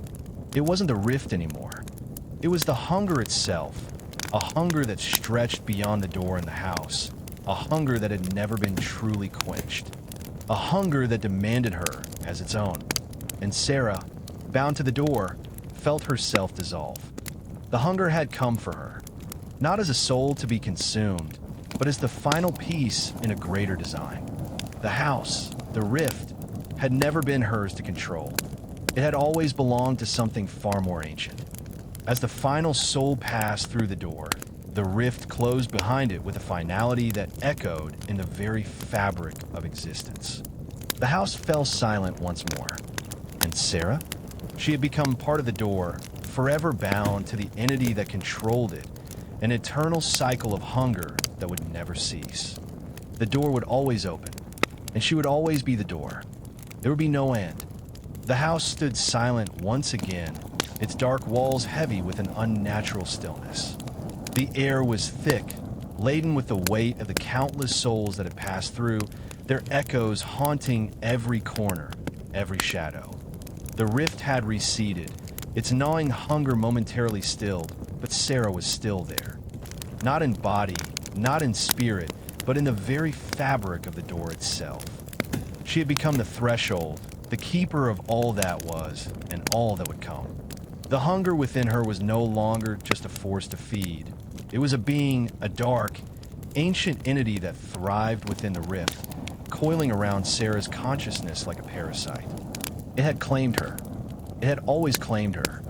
It wasn't the rift anymore. It was the hunger itself, a hunger that stretched beyond the door in the house, a hunger that had never been truly quenched, a hunger that demanded her as its own. And Sarah, bound to the door, felt herself dissolve. The hunger had come for her, not as a soul to be consumed, but as the final piece in a greater design. The house, the rift, had never been hers to control. It had always belonged to something far more ancient. As the final soul passed through the door, the rift closed behind it with a finality that echoed in the very fabric of existence. The house fell silent once more. And Sarah? She had become part of the door, forever bound to the entity that controlled it, an eternal cycle of hunger that would never cease. The door would always open, and she would always be the door. There would be no end. The house stood silent once again, its dark walls heavy with an unnatural stillness. The air was thick, laden with the weight of the countless souls that had passed through, their echoes haunting every corner, every shadow. The rift had receded, its gnawing hunger momentarily stilled, but Sarah was still there. Not in body, not in spirit, but in the very fabric of the door itself. She had become the threshold, the keeper of all that was, and all that would come. The hunger within her was no longer just a force to feed. It was a being, a dark, ancient entity that thrived within the rift, coiling around Sarah's consciousness like a parasite. It had claimed her. It had always claimed her.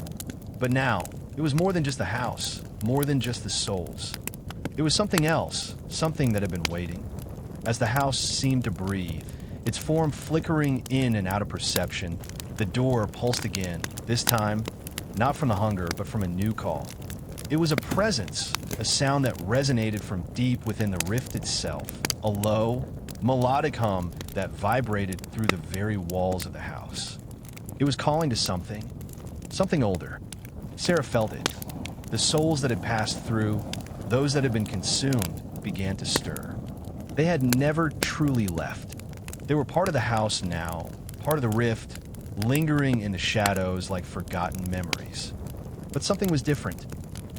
But now, it was more than just the house, more than just the souls. It was something else, something that had been waiting. As the house seemed to breathe, its form flickering in and out of perception, the door pulsed again, this time, not from the hunger, but from a new call. It was a presence, a sound that resonated from deep within the rift itself, a low, melodic hum that vibrated through the very walls of the house. It was calling to something, something older. Sarah felt it. The souls that had passed through, those that had been consumed, began to stir. They had never truly left. They were part of the house now, part of the rift, lingering in the shadows like forgotten memories. But something was different.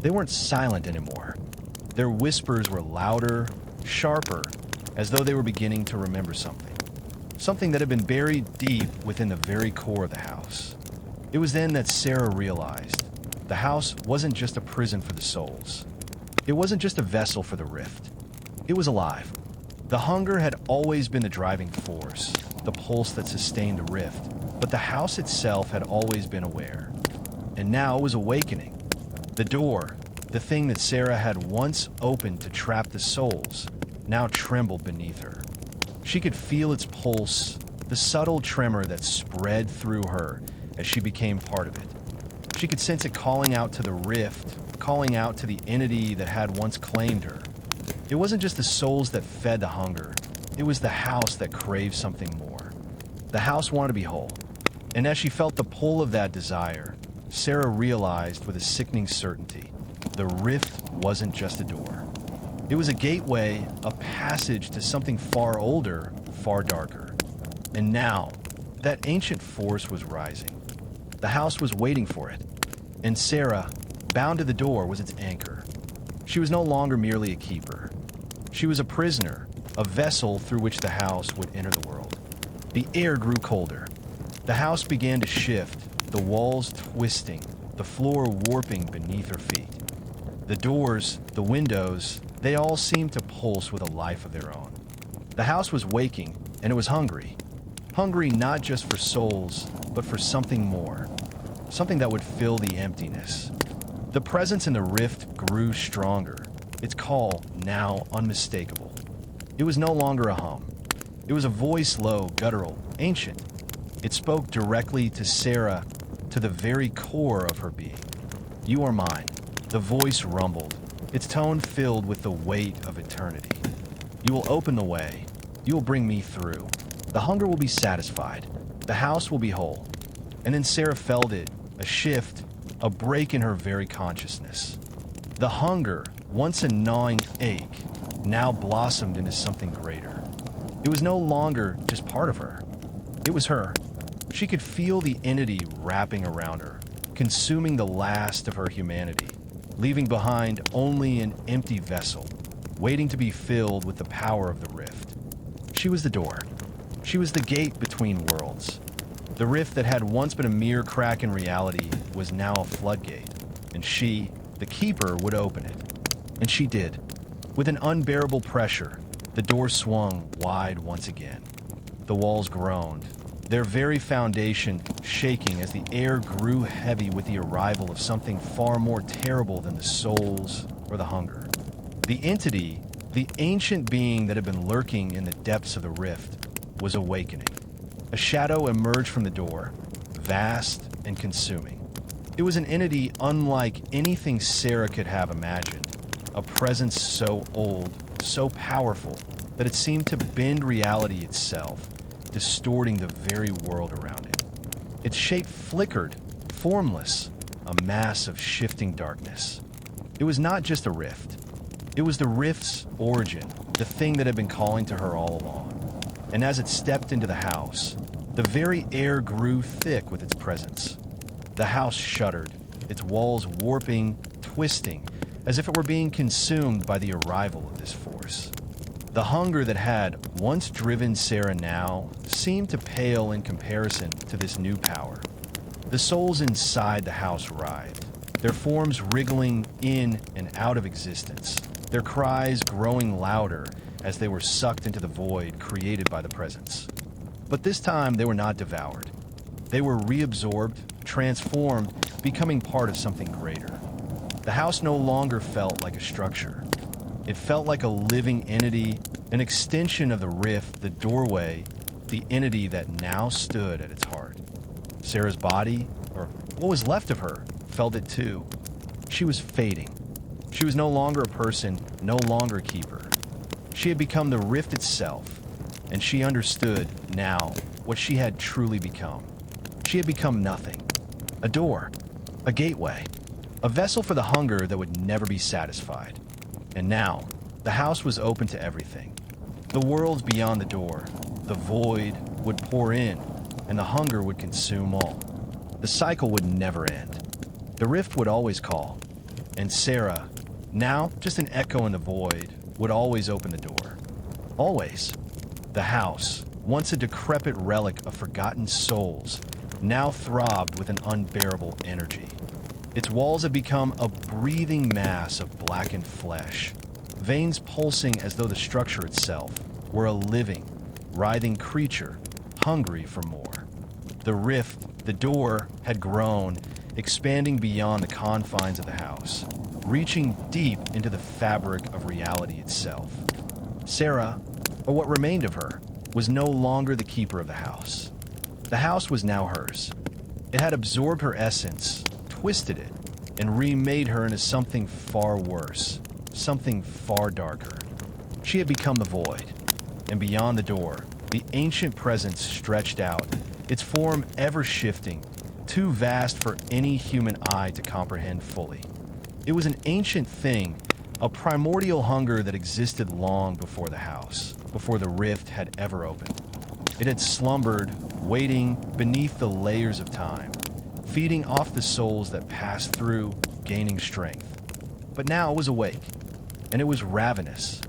They weren't silent anymore. Their whispers were louder, sharper, as though they were beginning to remember something. Something that had been buried deep within the very core of the house. It was then that Sarah realized the house wasn't just a prison for the souls. It wasn't just a vessel for the rift. It was alive. The hunger had always been the driving force, the pulse that sustained the rift, but the house itself had always been aware. And now it was awakening. The door, the thing that Sarah had once opened to trap the souls, now trembled beneath her. She could feel its pulse, the subtle tremor that spread through her as she became part of it. She could sense it calling out to the rift, calling out to the entity that had once claimed her. It wasn't just the souls that fed the hunger, it was the house that craved something more. The house wanted to be whole, and as she felt the pull of that desire, Sarah realized with a sickening certainty, the rift wasn't just a door. It was a gateway, a passage to something far older, far darker. And now, that ancient force was rising. The house was waiting for it, and Sarah, bound to the door, was its anchor. She was no longer merely a keeper. She was a prisoner, a vessel through which the house would enter the world. The air grew colder. The house began to shift, the walls twisting, the floor warping beneath her feet. The doors, the windows, they all seemed to pulse with a life of their own. The house was waking, and it was hungry. Hungry not just for souls, but for something more. Something that would fill the emptiness. The presence in the rift grew stronger, its call now unmistakable. It was no longer a hum. It was a voice low, guttural, ancient. It spoke directly to Sarah, to the very core of her being. "You are mine." The voice rumbled, its tone filled with the weight of eternity. "You will open the way. You will bring me through. The hunger will be satisfied. The house will be whole." And then Sarah felt it, a shift, a break in her very consciousness. The hunger, once a gnawing ache, now blossomed into something greater. It was no longer just part of her. It was her. She could feel the entity wrapping around her, consuming the last of her humanity, leaving behind only an empty vessel, waiting to be filled with the power of the rift. She was the door. She was the gate between worlds. The rift that had once been a mere crack in reality was now a floodgate, and she, the keeper, would open it. And she did. With an unbearable pressure, the door swung wide once again. The walls groaned, their very foundation shaking as the air grew heavy with the arrival of something far more terrible than the souls or the hunger. The entity, the ancient being that had been lurking in the depths of the rift, was awakening. A shadow emerged from the door, vast and consuming. It was an entity unlike anything Sarah could have imagined, a presence so old, so powerful, that it seemed to bend reality itself, distorting the very world around it. Its shape flickered, formless, a mass of shifting darkness. It was not just a rift. It was the rift's origin, the thing that had been calling to her all along. And as it stepped into the house, the very air grew thick with its presence. The house shuddered, its walls warping, twisting, as if it were being consumed by the arrival of this force. The hunger that had once driven Sarah now seemed to pale in comparison to this new power. The souls inside the house writhed, their forms wriggling in and out of existence, their cries growing louder as they were sucked into the void created by the presence. But this time they were not devoured. They were reabsorbed, transformed, becoming part of something greater. The house no longer felt like a structure. It felt like a living entity, an extension of the rift, the doorway, the entity that now stood at its heart. Sarah's body, or what was left of her, felt it too. She was fading. She was no longer a person, no longer a keeper. She had become the rift itself, and she understood now what she had truly become. She had become nothing. A door, a gateway, a vessel for the hunger that would never be satisfied. And now, the house was open to everything. The worlds beyond the door, the void, would pour in, and the hunger would consume all. The cycle would never end. The rift would always call, and Sarah, now just an echo in the void, would always open the door. Always. The house, once a decrepit relic of forgotten souls, now throbbed with an unbearable energy. Its walls had become a breathing mass of blackened flesh, veins pulsing as though the structure itself, were a living, writhing creature, hungry for more. The rift, the door, had grown, expanding beyond the confines of the house, reaching deep into the fabric of reality itself. Sarah, or what remained of her, was no longer the keeper of the house. The house was now hers. It had absorbed her essence, twisted it, and remade her into something far worse, something far darker. She had become the void, and beyond the door, the ancient presence stretched out, its form ever shifting, too vast for any human eye to comprehend fully. It was an ancient thing, a primordial hunger that existed long before the house, before the rift had ever opened. It had slumbered, waiting beneath the layers of time, feeding off the souls that passed through, gaining strength. But now it was awake, and it was ravenous.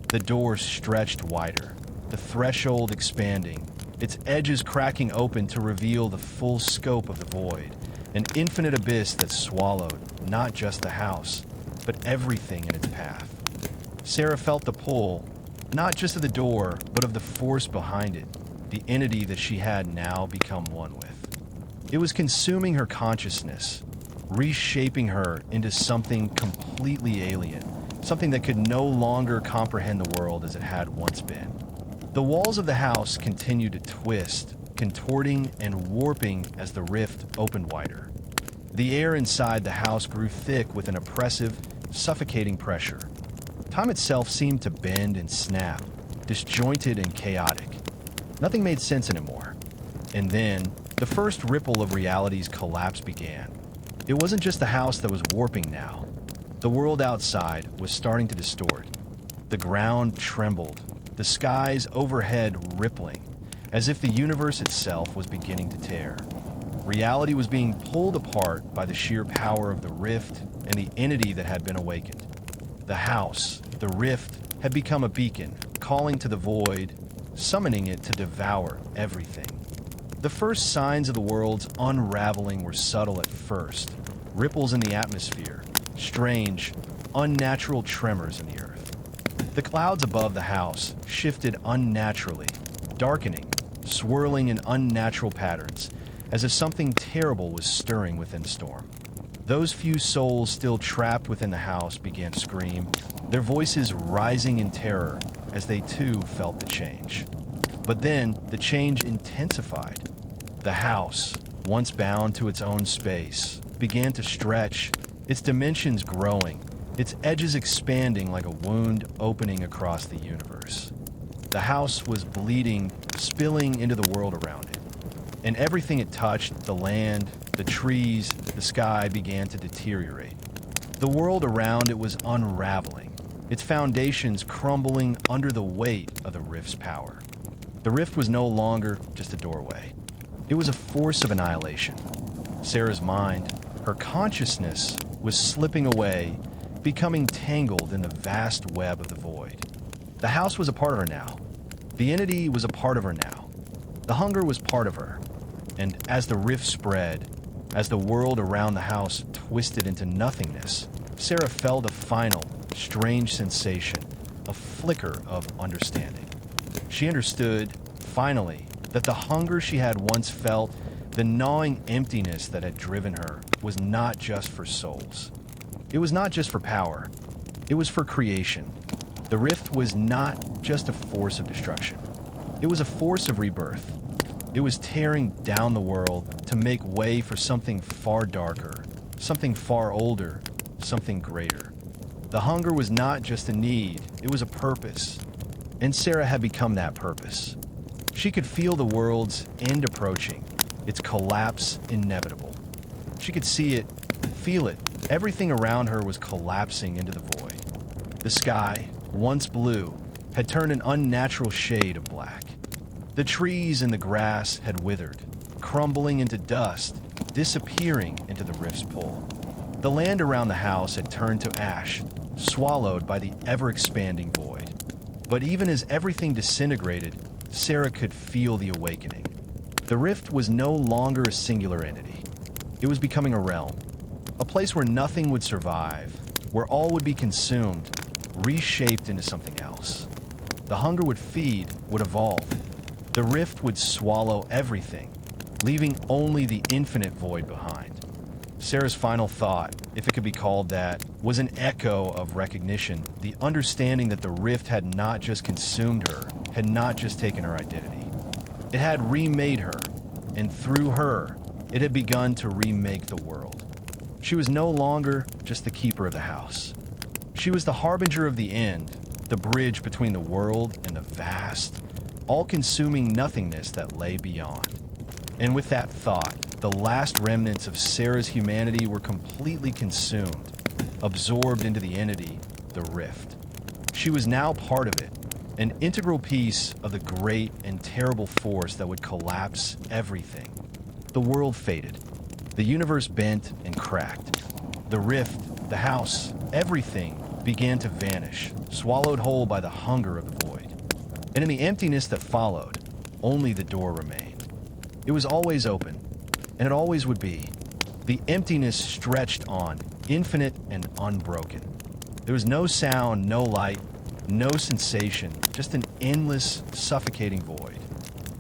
The door stretched wider, the threshold expanding, its edges cracking open to reveal the full scope of the void, an infinite abyss that swallowed not just the house, but everything in its path. Sarah felt the pull, not just of the door, but of the force behind it, the entity that she had now become one with. It was consuming her consciousness, reshaping her into something completely alien, something that could no longer comprehend the world as it had once been. The walls of the house continued to twist, contorting and warping as the rift opened wider. The air inside the house grew thick with an oppressive, suffocating pressure. Time itself seemed to bend and snap, disjointed and chaotic. Nothing made sense anymore. And then, the first ripple of reality's collapse began. It wasn't just the house that was warping now. The world outside was starting to distort. The ground trembled, the skies overhead rippling, as if the universe itself was beginning to tear. Reality was being pulled apart by the sheer power of the rift and the entity that had been awakened. The house, the rift, had become a beacon, calling to the void, summoning it to devour everything. The first signs of the world's unraveling were subtle at first, ripples in the atmosphere, strange, unnatural tremors in the earth. The clouds above the house shifted unnaturally, darkening, swirling in unnatural patterns, as if something terrible was stirring within the storm. Those few souls still trapped within the house began to scream, their voices rising in terror as they too felt the change. But then the change intensified. The house, once bound to its own space, began to stretch, its dimensions growing, its edges expanding like a wound opening across the universe. The house was bleeding, spilling into the world around it. And everything it touched, the land, the trees, the sky, began to deteriorate. The world around it was unraveling, its foundations crumbling under the weight of the rift's power. The rift was no longer just a doorway. It was a force of annihilation. Sarah's mind, her consciousness, was slipping away, becoming tangled in the vast web of the void. The house was a part of her now. The entity was a part of her now. The hunger was part of her. And as the rift spread, as the world around the house twisted into nothingness, Sarah felt a final, strange sensation, a flicker of understanding. She understood, finally, that the hunger she had once felt, the gnawing emptiness that had driven her, was not just for souls. It was not just for power. It was for creation. The rift was not just a force of destruction. It was a force of rebirth. It was tearing down the world to make way for something far darker, something far older, something greater. The hunger was not just a need, it was a purpose. And Sarah had become that purpose. She could feel the world's end approaching, its collapse inevitable. She could see it, feel it. Everything around her was collapsing into the void. The sky, once blue, had turned an unnatural shade of black. The trees and the grass had withered, crumbling into dust, disappearing into the rift's pull. The land around the house had turned to ash, swallowed by the ever-expanding void. But even as everything disintegrated, Sarah could feel the awakening. The rift was no longer a singular entity. It was becoming a realm, a place where nothing would survive, where all would be consumed, reshaped into something else. The hunger would feed, would evolve. The rift would swallow everything, leaving only the infinite void behind. Sarah's final thought, if it could be called that, was an echo of recognition, the understanding that the rift had not just consumed her, had not just taken her identity. It had remade her, and through her, it had begun to remake the world. She was no longer just the keeper of the house. She was the harbinger of the end, the bridge between the world and the vast, all-consuming nothingness that lay beyond. And with that thought, the last remnants of Sarah's humanity were completely consumed, absorbed into the entity, the rift. She was now part of it, an integral piece of the great and terrible force that would collapse everything. The world faded. The universe bent and cracked. The rift, the house, everything began to vanish, swallowed whole by the hunger of the void. And in the emptiness that followed, only the door remained. It was always open, and it always would be. The emptiness stretched on, infinite and unbroken. There was no sound, no light, no sensation, just an endless, suffocating void.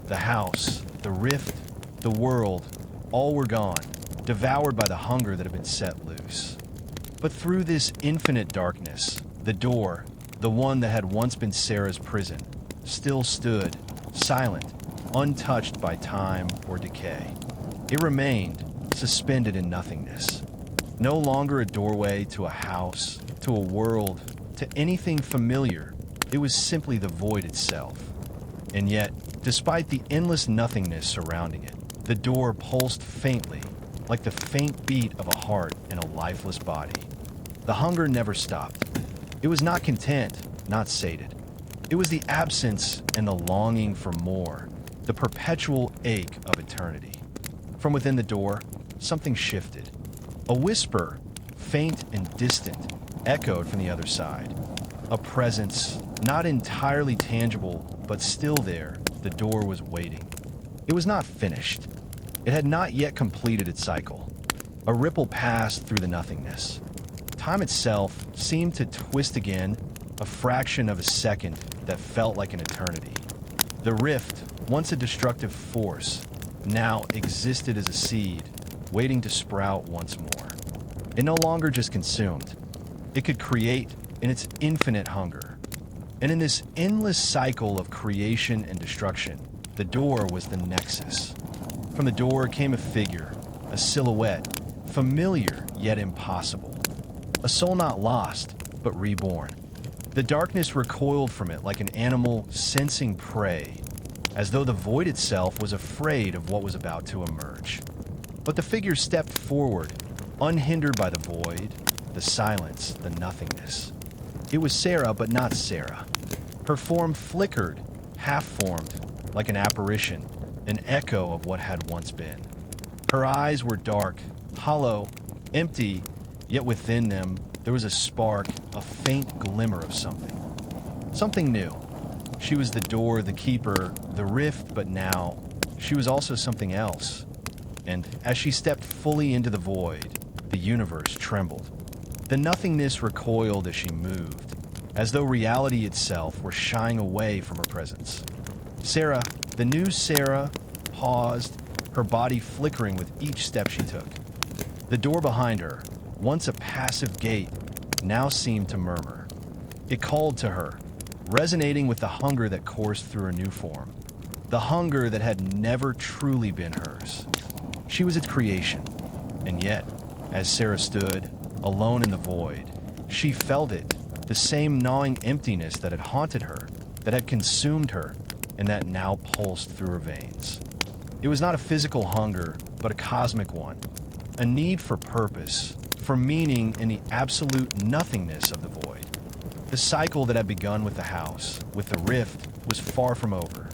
The house, the rift, the world, all were gone, devoured by the hunger that had been set loose. But through this infinite darkness, the door, the one that had once been Sarah's prison, still stood, silent, untouched by time or decay. It remained, suspended in nothingness. No longer a doorway to a house, to a world, to anything familiar. It was simply the void itself. And yet, despite the endless nothingness surrounding it, the door pulsed faintly, like the faint beat of a heart in a lifeless body. The hunger never stopped. It was not content, not sated. It was the absence and the longing for more, the perpetual ache of eternity. From within the door, something shifted. A whisper, faint and distant, echoed from the other side. A presence, not entirely tangible, but still there. The door was waiting. It was not finished. It had not yet completed its cycle. A ripple passed through the nothingness. Time itself seemed to twist again, a fraction of a second that felt like an eternity. The rift, once a destructive force, now existed as a seed, waiting to sprout once more. It no longer just consumed. It could create in its infinite hunger. And in this endless cycle of creation and destruction, the door was the nexus. From the door came a figure, a silhouette, familiar yet impossible. A soul not lost, but reborn. The darkness recoiled from it like an animal sensing prey, as though the void itself was afraid of what was about to emerge. But the figure stepped forward, unhindered by the void, the silence, the nothingness. It was Sarah, but not Sarah. Her form flickered, half-formed, like an apparition, an echo of what had once been. Her eyes were dark, hollow, empty, yet within them there was a spark, a faint glimmer of something. Something new. She was the door, the keeper, the rift, but now she was also something else. And as she stepped fully into the void, the universe trembled. The nothingness recoiled as she moved, as though reality itself were shying away from her presence. Sarah, the new Sarah, paused, her body flickering with each step she took. The door behind her, once a passive gate, now seemed to murmur. It called to her, resonating with the hunger that coursed through her new form, the hunger that had never truly been hers. She was its creation, and yet, as Sarah stood, alone in the void, she felt it, the same gnawing emptiness that had haunted her, that had consumed her, and that now pulsed through her veins. It was not a physical hunger, but a cosmic one, a need for purpose, for meaning in the absolute nothingness of the void. The cycle that had begun with the house, with the rift, was far from over.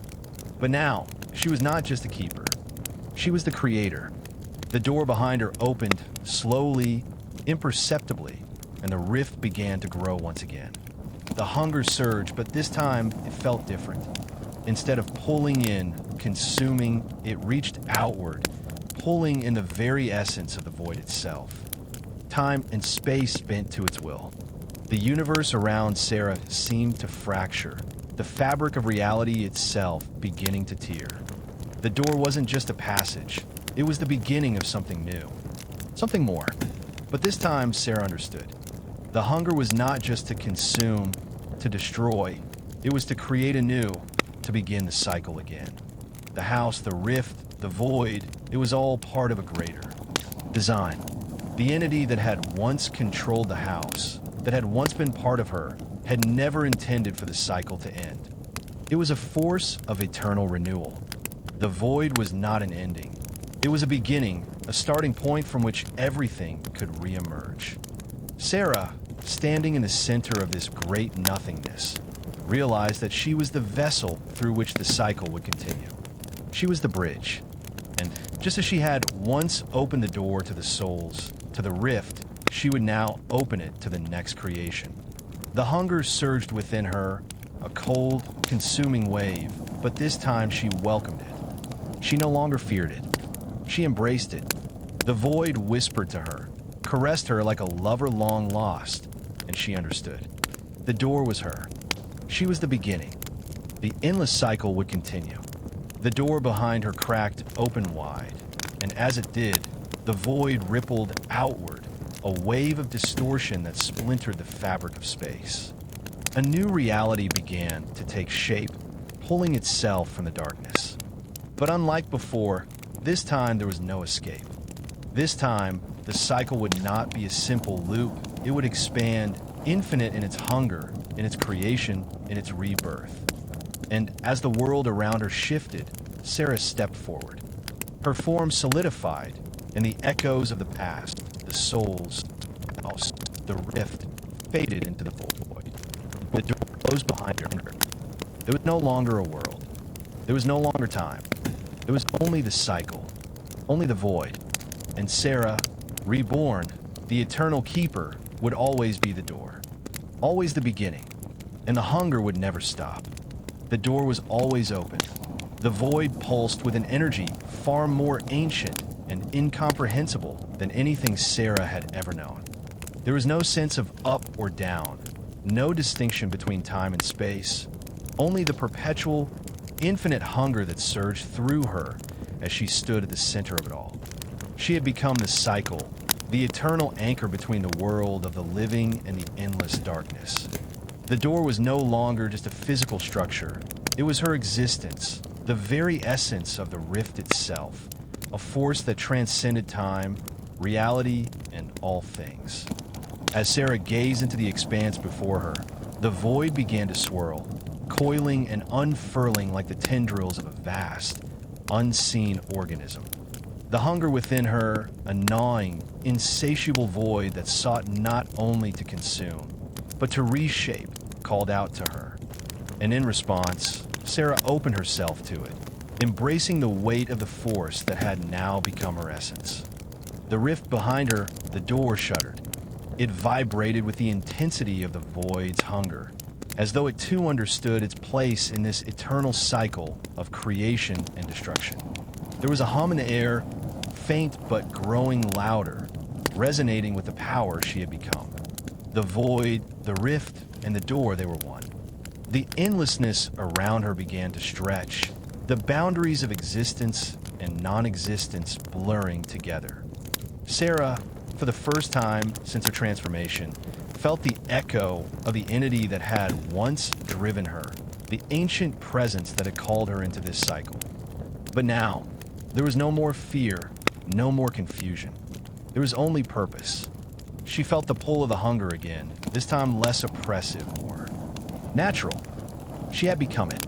But now, she was not just a keeper. She was the creator. The door behind her opened, slowly, imperceptibly, and the rift began to grow once again. The hunger surged, but this time it felt different. Instead of pulling in, consuming, it reached outward, pulling in the very essence of the void itself. Time and space bent to its will. The universe around Sarah seemed to fracture, the fabric of reality itself beginning to tear. The door wasn't just a passage, it was the beginning of something new. Something more. But this time, Sarah understood. The hunger was not just to consume, to destroy. It was to create anew, to begin the cycle again. The house, the rift, the void, it was all part of a greater design. The entity that had once controlled the house, that had once been part of her, had never intended for the cycle to end. It was a force of eternal renewal. The void was not an ending. It was a beginning, a starting point from which everything could reemerge. Sarah, standing in the center of this great nothingness, realized that she was the vessel through which the cycle would continue. She was the bridge. And just as she had once opened the door to the souls, to the rift, she would now open it to the next creation. The hunger surged within her, a cold, consuming wave, but this time she welcomed it. She no longer feared it. She embraced it. The void whispered to her, caressed her like a lover long lost, and she understood. The door was her. She was the beginning. The endless cycle would continue. The door behind her cracked open wide, and as it did, the void rippled outward, a wave of distortion that splintered the fabric of space. A new reality began to take shape, pulling itself from the darkness. But unlike before, this time there was no escape. This time, the cycle would not be a simple loop. It would expand, infinite in its hunger, in its creation, in its rebirth. And as the world around her shifted, Sarah stepped forward. Her form solidified, and the echoes of the past, the souls, the house, the rift, faded into the void. The door closed behind her. There was no longer a world. There was no longer time. There was only the cycle, only the void. And Sarah, reborn, the eternal keeper, would always be the door. Always the beginning. And the hunger would never stop. The door was always open. The void pulsed with an energy far more ancient and incomprehensible than anything Sarah had ever known. There was no sense of up or down, no distinction between time and space, only the perpetual, infinite hunger that surged through her as she stood at the center of it all. She had become the cycle, the eternal anchor between the world of the living and the endless darkness. The door was no longer just a physical structure. It was her existence, the very essence of the rift itself, a force that transcended time, reality, and all things. As Sarah gazed into the expanse before her, the void began to swirl, coiling and unfurling like the tendrils of a vast, unseen organism. The hunger within her, a gnawing, insatiable void that sought not only to consume, but to reshape, called out to her. And in response, Sarah opened herself to it, embracing the weight of the force that had now become her essence. The rift behind her, the door shuddered. It vibrated with the intensity of the void's hunger, as though it too understood its place in this eternal cycle of creation and destruction. There was a hum in the air, faint but growing louder, resonating with the power she had become. The void, the rift, and the door, they were one. The endlessness around her began to stretch, the boundaries of existence and non-existence blurring together. Sarah, for the first time since her transformation, felt the echo of the entity that had once driven her, the ancient presence that had called her into this cycle. But now, there was no more fear, no more confusion. There was only purpose. She felt the pull of the hunger again, this time less oppressive, more natural. She had become it.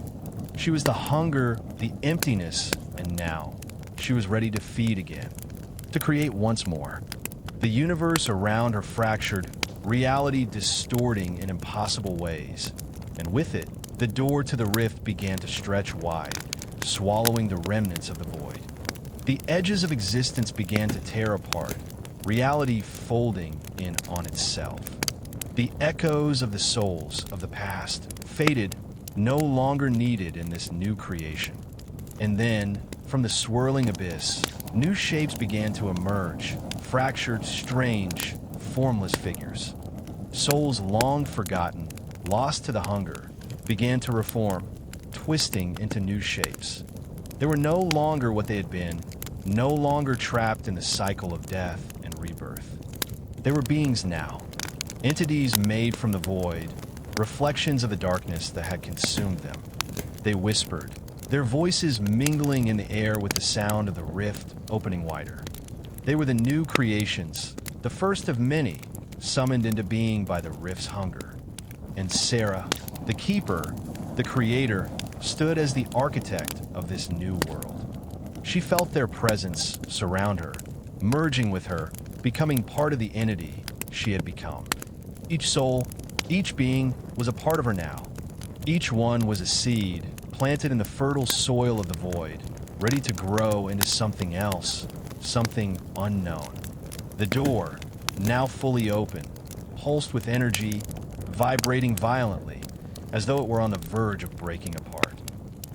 She was the hunger, the emptiness, and now she was ready to feed again, to create once more. The universe around her fractured, reality distorting in impossible ways, and with it, the door to the rift began to stretch wide, swallowing the remnants of the void. The edges of existence began to tear apart, reality folding in on itself. The echoes of the souls of the past faded, no longer needed in this new creation. And then, from the swirling abyss, new shapes began to emerge, fractured, strange, formless figures. Souls long forgotten, lost to the hunger, began to reform, twisting into new shapes. They were no longer what they had been, no longer trapped in the cycle of death and rebirth. They were beings now, entities made from the void, reflections of the darkness that had consumed them. They whispered, their voices mingling in the air with the sound of the rift opening wider. They were the new creations, the first of many, summoned into being by the rift's hunger. And Sarah, the keeper, the creator, stood as the architect of this new world. She felt their presence surround her, merging with her, becoming part of the entity she had become. Each soul, each being was a part of her now. Each one was a seed planted in the fertile soil of the void, ready to grow into something else, something unknown. The door, now fully open, pulsed with energy, vibrating violently, as though it were on the verge of breaking apart.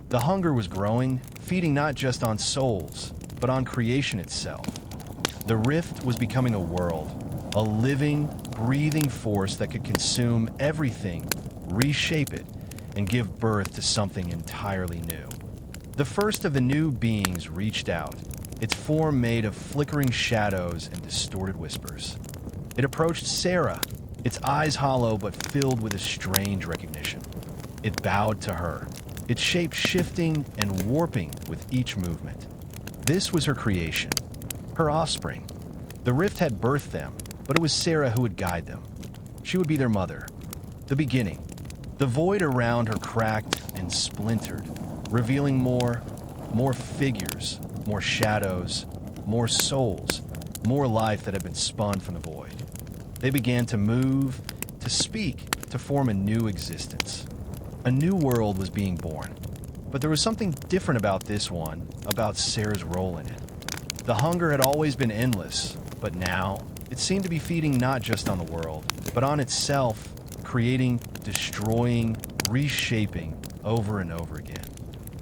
The hunger was growing, feeding not just on souls, but on creation itself. The rift was becoming a world, a living, breathing force that could consume everything, reshape it, and give birth to something entirely new. The first of the new beings reached out, its form made of flickering shadows and distorted whispers. It approached Sarah, its eyes hollow but filled with a strange recognition. It bowed to her, its shape shifting and warping with each movement. This was her creation, her offspring. The rift had birthed them, but it was Sarah who would guide them. She would be their mother, the beginning. The void around her cracked and splintered, revealing more figures, more shadows, more souls, more life that had been spun from the void. They began to move, to speak, to form a new existence. A new world was being born. But there was something different about this one, about Sarah's role in it. The hunger had always been endless, but now it seemed to be feeding not just on the world, but on itself, creating, destroying, reshaping over and over again.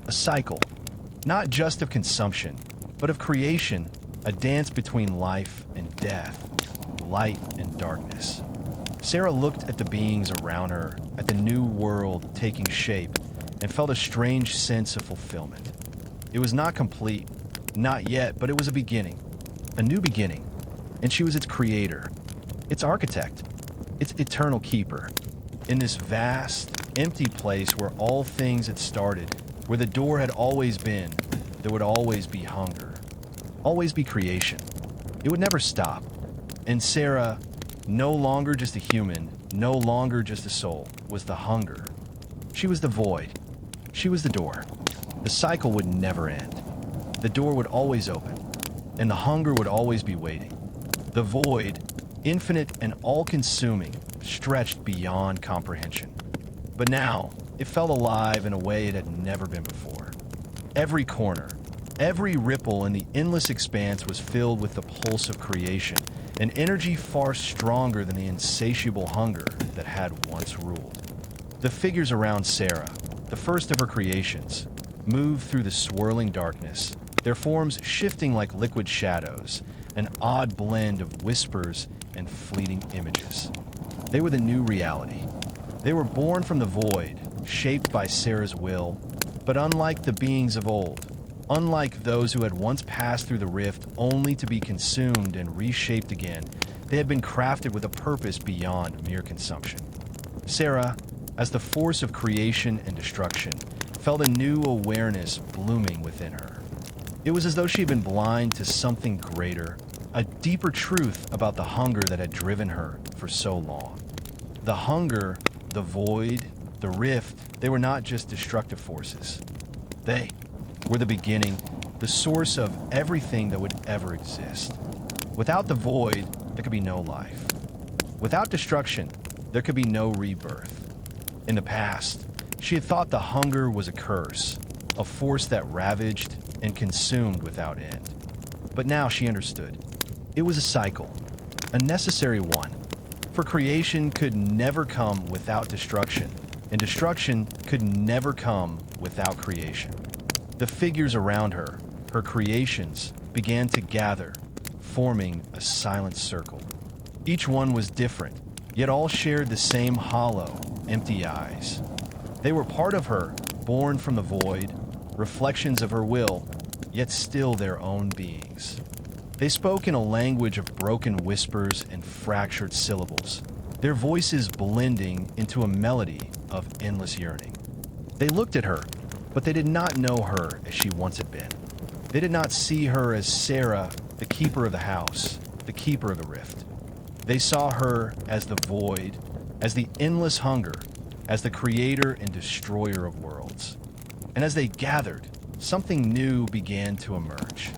A cycle, not just of consumption, but of creation, a dance between life and death, light and darkness. Sarah looked at the beings around her, at the new world taking shape, and felt a strange sense of fulfillment. It was not complete, not yet, but it was a beginning, a new beginning, and she was its creator, its architect, its eternal keeper. In this vast, empty place where all things had started, where the door had always been, there would always be hunger, always be creation. It would never stop. And Sarah, no longer just a human, no longer just a soul, was the hunger. She was the void. She was the door. The cycle would never end. The door would always open, and the hunger would always be waiting. The void, infinite and all-consuming, stretched beyond comprehension. But now, it felt alive in a way it had never been before. Every corner, every ripple in the endless expanse was filled with the pulse of creation, an energy far stronger than the insatiable hunger that had once ruled. The figures around Sarah, the first of her creations, moved through the swirling darkness, their forms shifting like liquid shadows, an odd blend of whispers and fleeting images. They were the new reality. They were born from the void, shaped by Sarah's will, but unlike the beings of old, unlike those who had once passed through the rift only to be consumed and reshaped again, they had been crafted with a purpose beyond mere consumption. Sarah, as the force of creation and destruction, felt a new awareness blooming within her. It was as though she had been blind to something greater, a deeper truth about the hunger that had driven her for so long. The hunger, the void, the rift, they were not just destructive forces. They were the beginning, the source of everything that would ever exist. Without the void, there could be no life. Without destruction, there could be no rebirth. In the past, she had thought the hunger was a curse, a force that ravaged and consumed without end. But now she understood. It was a cycle, a necessary one, for creation could never come without destruction, and destruction could never come without creation. The figures around her, her creations, began to gather, forming a silent circle. Each one was different, yet all shared the same hollow, empty eyes. They were part of her, born from the void, reflections of her will, yet still their own beings. They spoke in a language of broken whispers and fractured syllables, their voices blending into a melody of endless yearning. They looked at her, but they did not know her as she once had been. They did not see her as Sarah, the keeper of the house, the keeper of the rift. They saw her as the void, as the endless hunger, as the creator and destroyer of worlds. And as they gathered, something new began to emerge.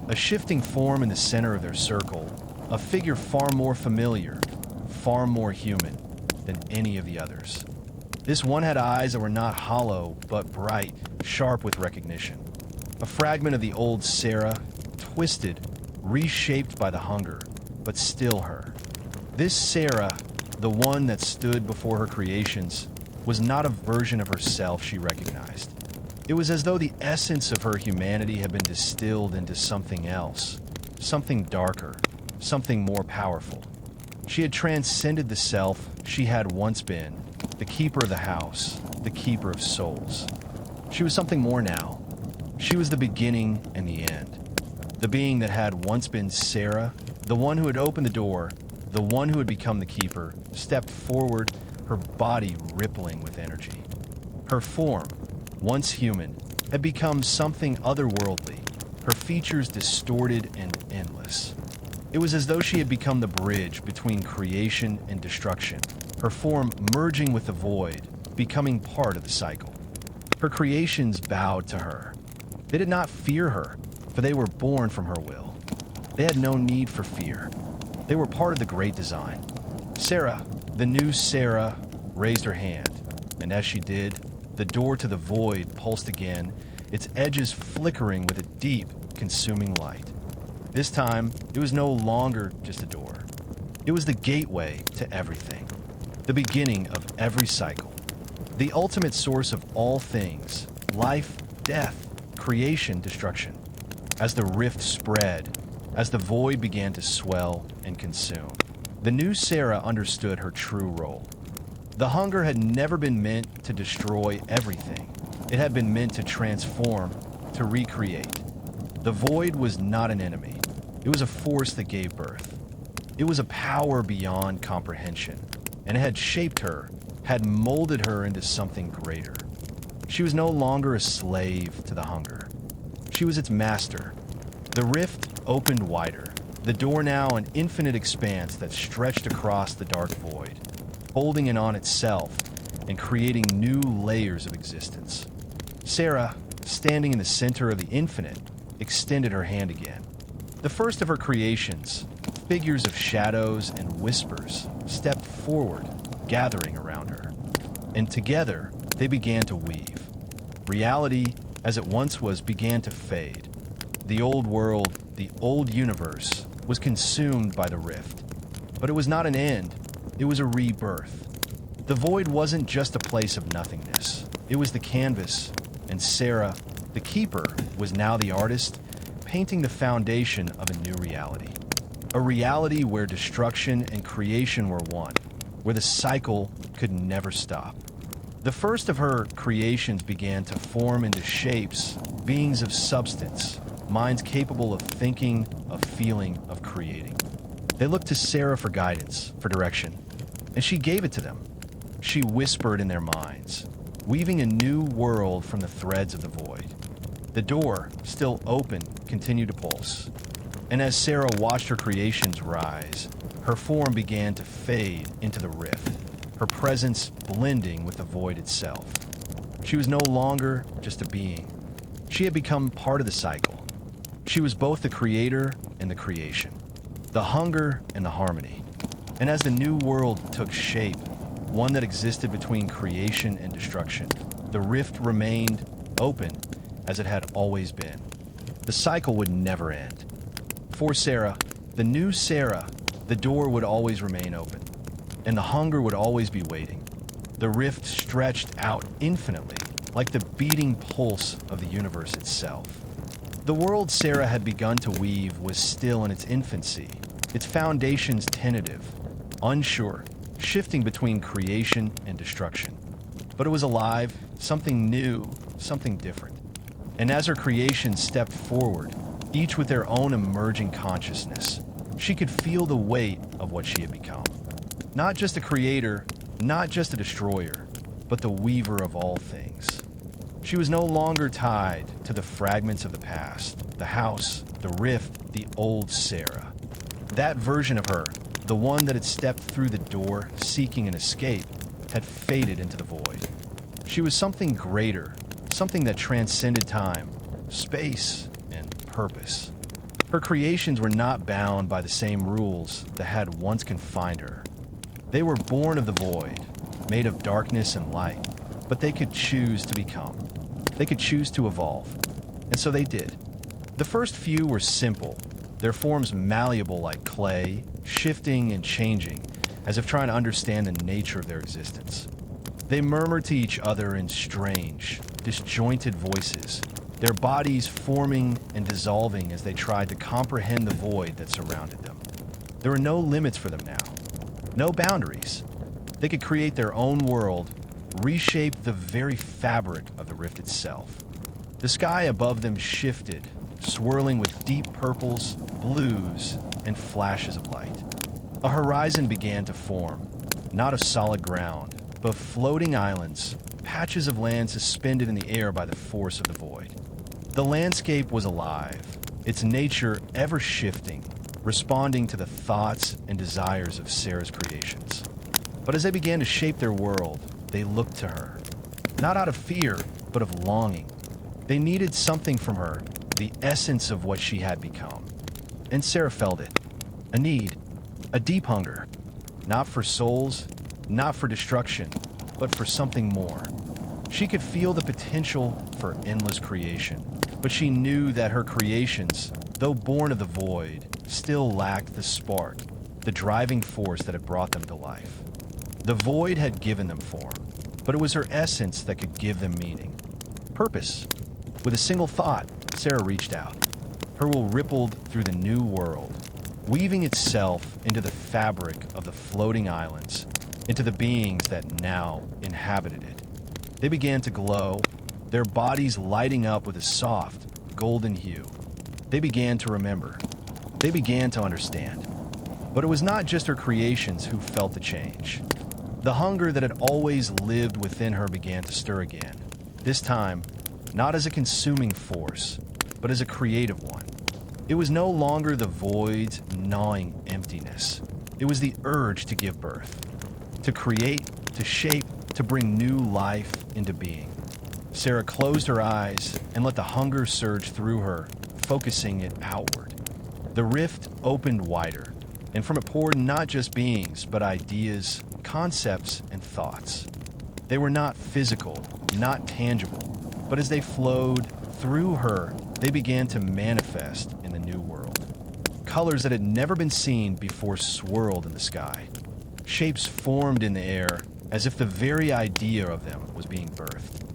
A shifting form in the center of their circle, a figure far more familiar, far more human than any of the others. This one had eyes that were not hollow, but bright, sharp with recognition. A fragment of the old Sarah, twisted, reshaped by the hunger, but still her. This Sarah, the one that stood before her creations, was not a version of herself she recognized. It was as though the essence of her humanity had been distilled into something else, something darker, something more powerful. She had transcended the self she had once been, the keeper of the house, the keeper of souls. She was something more now. She was the beginning and the end. The being that had once been Sarah, the one who had opened the door, the one who had become the keeper, stepped forward, her body rippling with energy. Her form, once human, had become something otherworldly, her features distorted and endless. It was as though she had become the bridge between creation and destruction, her form merging with the void, becoming part of the cycle. Her creations bowed to her. They did not fear her, for they were born from her will. They had no need for fear. They were part of the great design. Sarah, the new Sarah, raised her hand, and as she did, the door to the void pulsed again, its edges flickering with a deep, consuming light. This time, it was no longer just a door. It was the gateway to everything, the beginning of every cycle, the ultimate source of all things, life, death, creation, destruction. As the rift spread, as the void began to swell and consume, the new Sarah understood her true role. The hunger had never been meant to destroy everything. It had been meant to transform, to recreate. The void was not an enemy. It was a force that gave birth. It was a power beyond comprehension, and it had shaped her, had molded her into something greater. She was no longer a slave to the hunger. She was its master. The rift opened wider, the door now an infinite expanse that stretched across the dark void, holding it on itself and creating new layers of existence. Sarah, standing in the center of the infinite, extended her hand again. The first of her creations, figures of shadows and whispers, stepped forward, gathering around her. And together, they began to weave. Reality, as it once was, began to fade. The old world, the old universe, was consumed by the rift. But it was not an end, it was a rebirth. The void wasn't just a place of nothingness. It was the canvas, and Sarah, the keeper, was now the artist, painting the foundation of a new reality. A reality where destruction and creation were one, where the cycle could never stop. The first of her creations began to form into shapes, beings of substance, minds capable of thinking, of feeling, of creating. They looked to Sarah for guidance, for direction, and she gave it to them. She whispered in their minds, weaving a new world from the threads of the void. The door, still open, continued to pulse. And as Sarah watched her creations rise, her form began to fade into the rift, her presence blending with the void itself. She was no longer just a being. She had become part of the cycle. She was both the creator and the creation, the hunger and the harmony. And as the new world took shape, one that existed between creation and destruction, the rift remained open as it had always been. The cycle would never end. For Sarah, the new Sarah, the door would always remain open, and the hunger would always be waiting. The rift stretched out infinitely, like the beating pulse of the universe itself. The world Sarah had begun to weave was still in its infancy, its foundations tentative, unsure, shifting between creation and destruction. But it was alive, something new, something different. And as her creations stepped forward, each with their own emerging consciousness, she could feel the weight of what she had become. Not just a creator, not just a destroyer, but the weaver of all things. She was no longer tied to the fragments of the past, the house, the rift, the old Sarah. That version of her, the one that had stepped through the door seeking an escape, had faded into the void. She was something greater, something that transcended time, space, and purpose. Her creations were not bound by the same rules that had once confined her. They were born of the void, made of darkness and light, but they could choose to become. They could choose to evolve. And so they did. The first few were simple, their forms malleable like clay, shifting and changing, as if trying to understand the nature of their existence. They murmured to each other in strange, disjointed voices, their bodies forming and dissolving as they tried to comprehend the void that surrounded them. There were no limits for them now, no boundaries. They could create their own world, reshape the very fabric of the rift itself. The sky above them shifted, swirling with deep purples, blues, and flashes of light. A horizon began to form, not of solid ground, but floating islands, patches of land suspended in the air by the force of the void. The landscape was alive, its nature ever shifting, responding to the thoughts and desires of Sarah's creations. But as they began to shape their world, they looked to her, not out of fear, but of longing. They needed something from her, the essence of what she had become. And Sarah felt it, a need, a deep hunger, not for souls, not for destruction, but for something more. She could feel the potential for endless creation, but she knew that her creations, though born of the void, still lacked the spark, the driving force that had brought them to life. The void had given them form, but it was her essence that could give them meaning. Purpose. With a single thought, Sarah reached out. Her will rippled through the new world, weaving itself into the fabric of the floating islands, into the beings that now inhabited it. They began to glow, their bodies lighting up with a soft, golden hue. They began to remember. They began to understand. But it was not just her creations who felt the change. The hunger that had always lived within her began to stir again, this time not as a consuming force, but as a creative one. It was no longer the void's gnawing emptiness. It was the urge to give birth, to create, to shape, to bring new life into being. Sarah closed her eyes and let the hunger surge through her, focusing it outward. The rift opened wider, and from it poured not just beings, but ideas, concepts, and thoughts. They were not physical, not tangible, but as they flowed through her, they began to manifest in the new world. Colors that had never been seen before swirled in the sky. Shapes formed in the air as if the very idea of them was being birthed.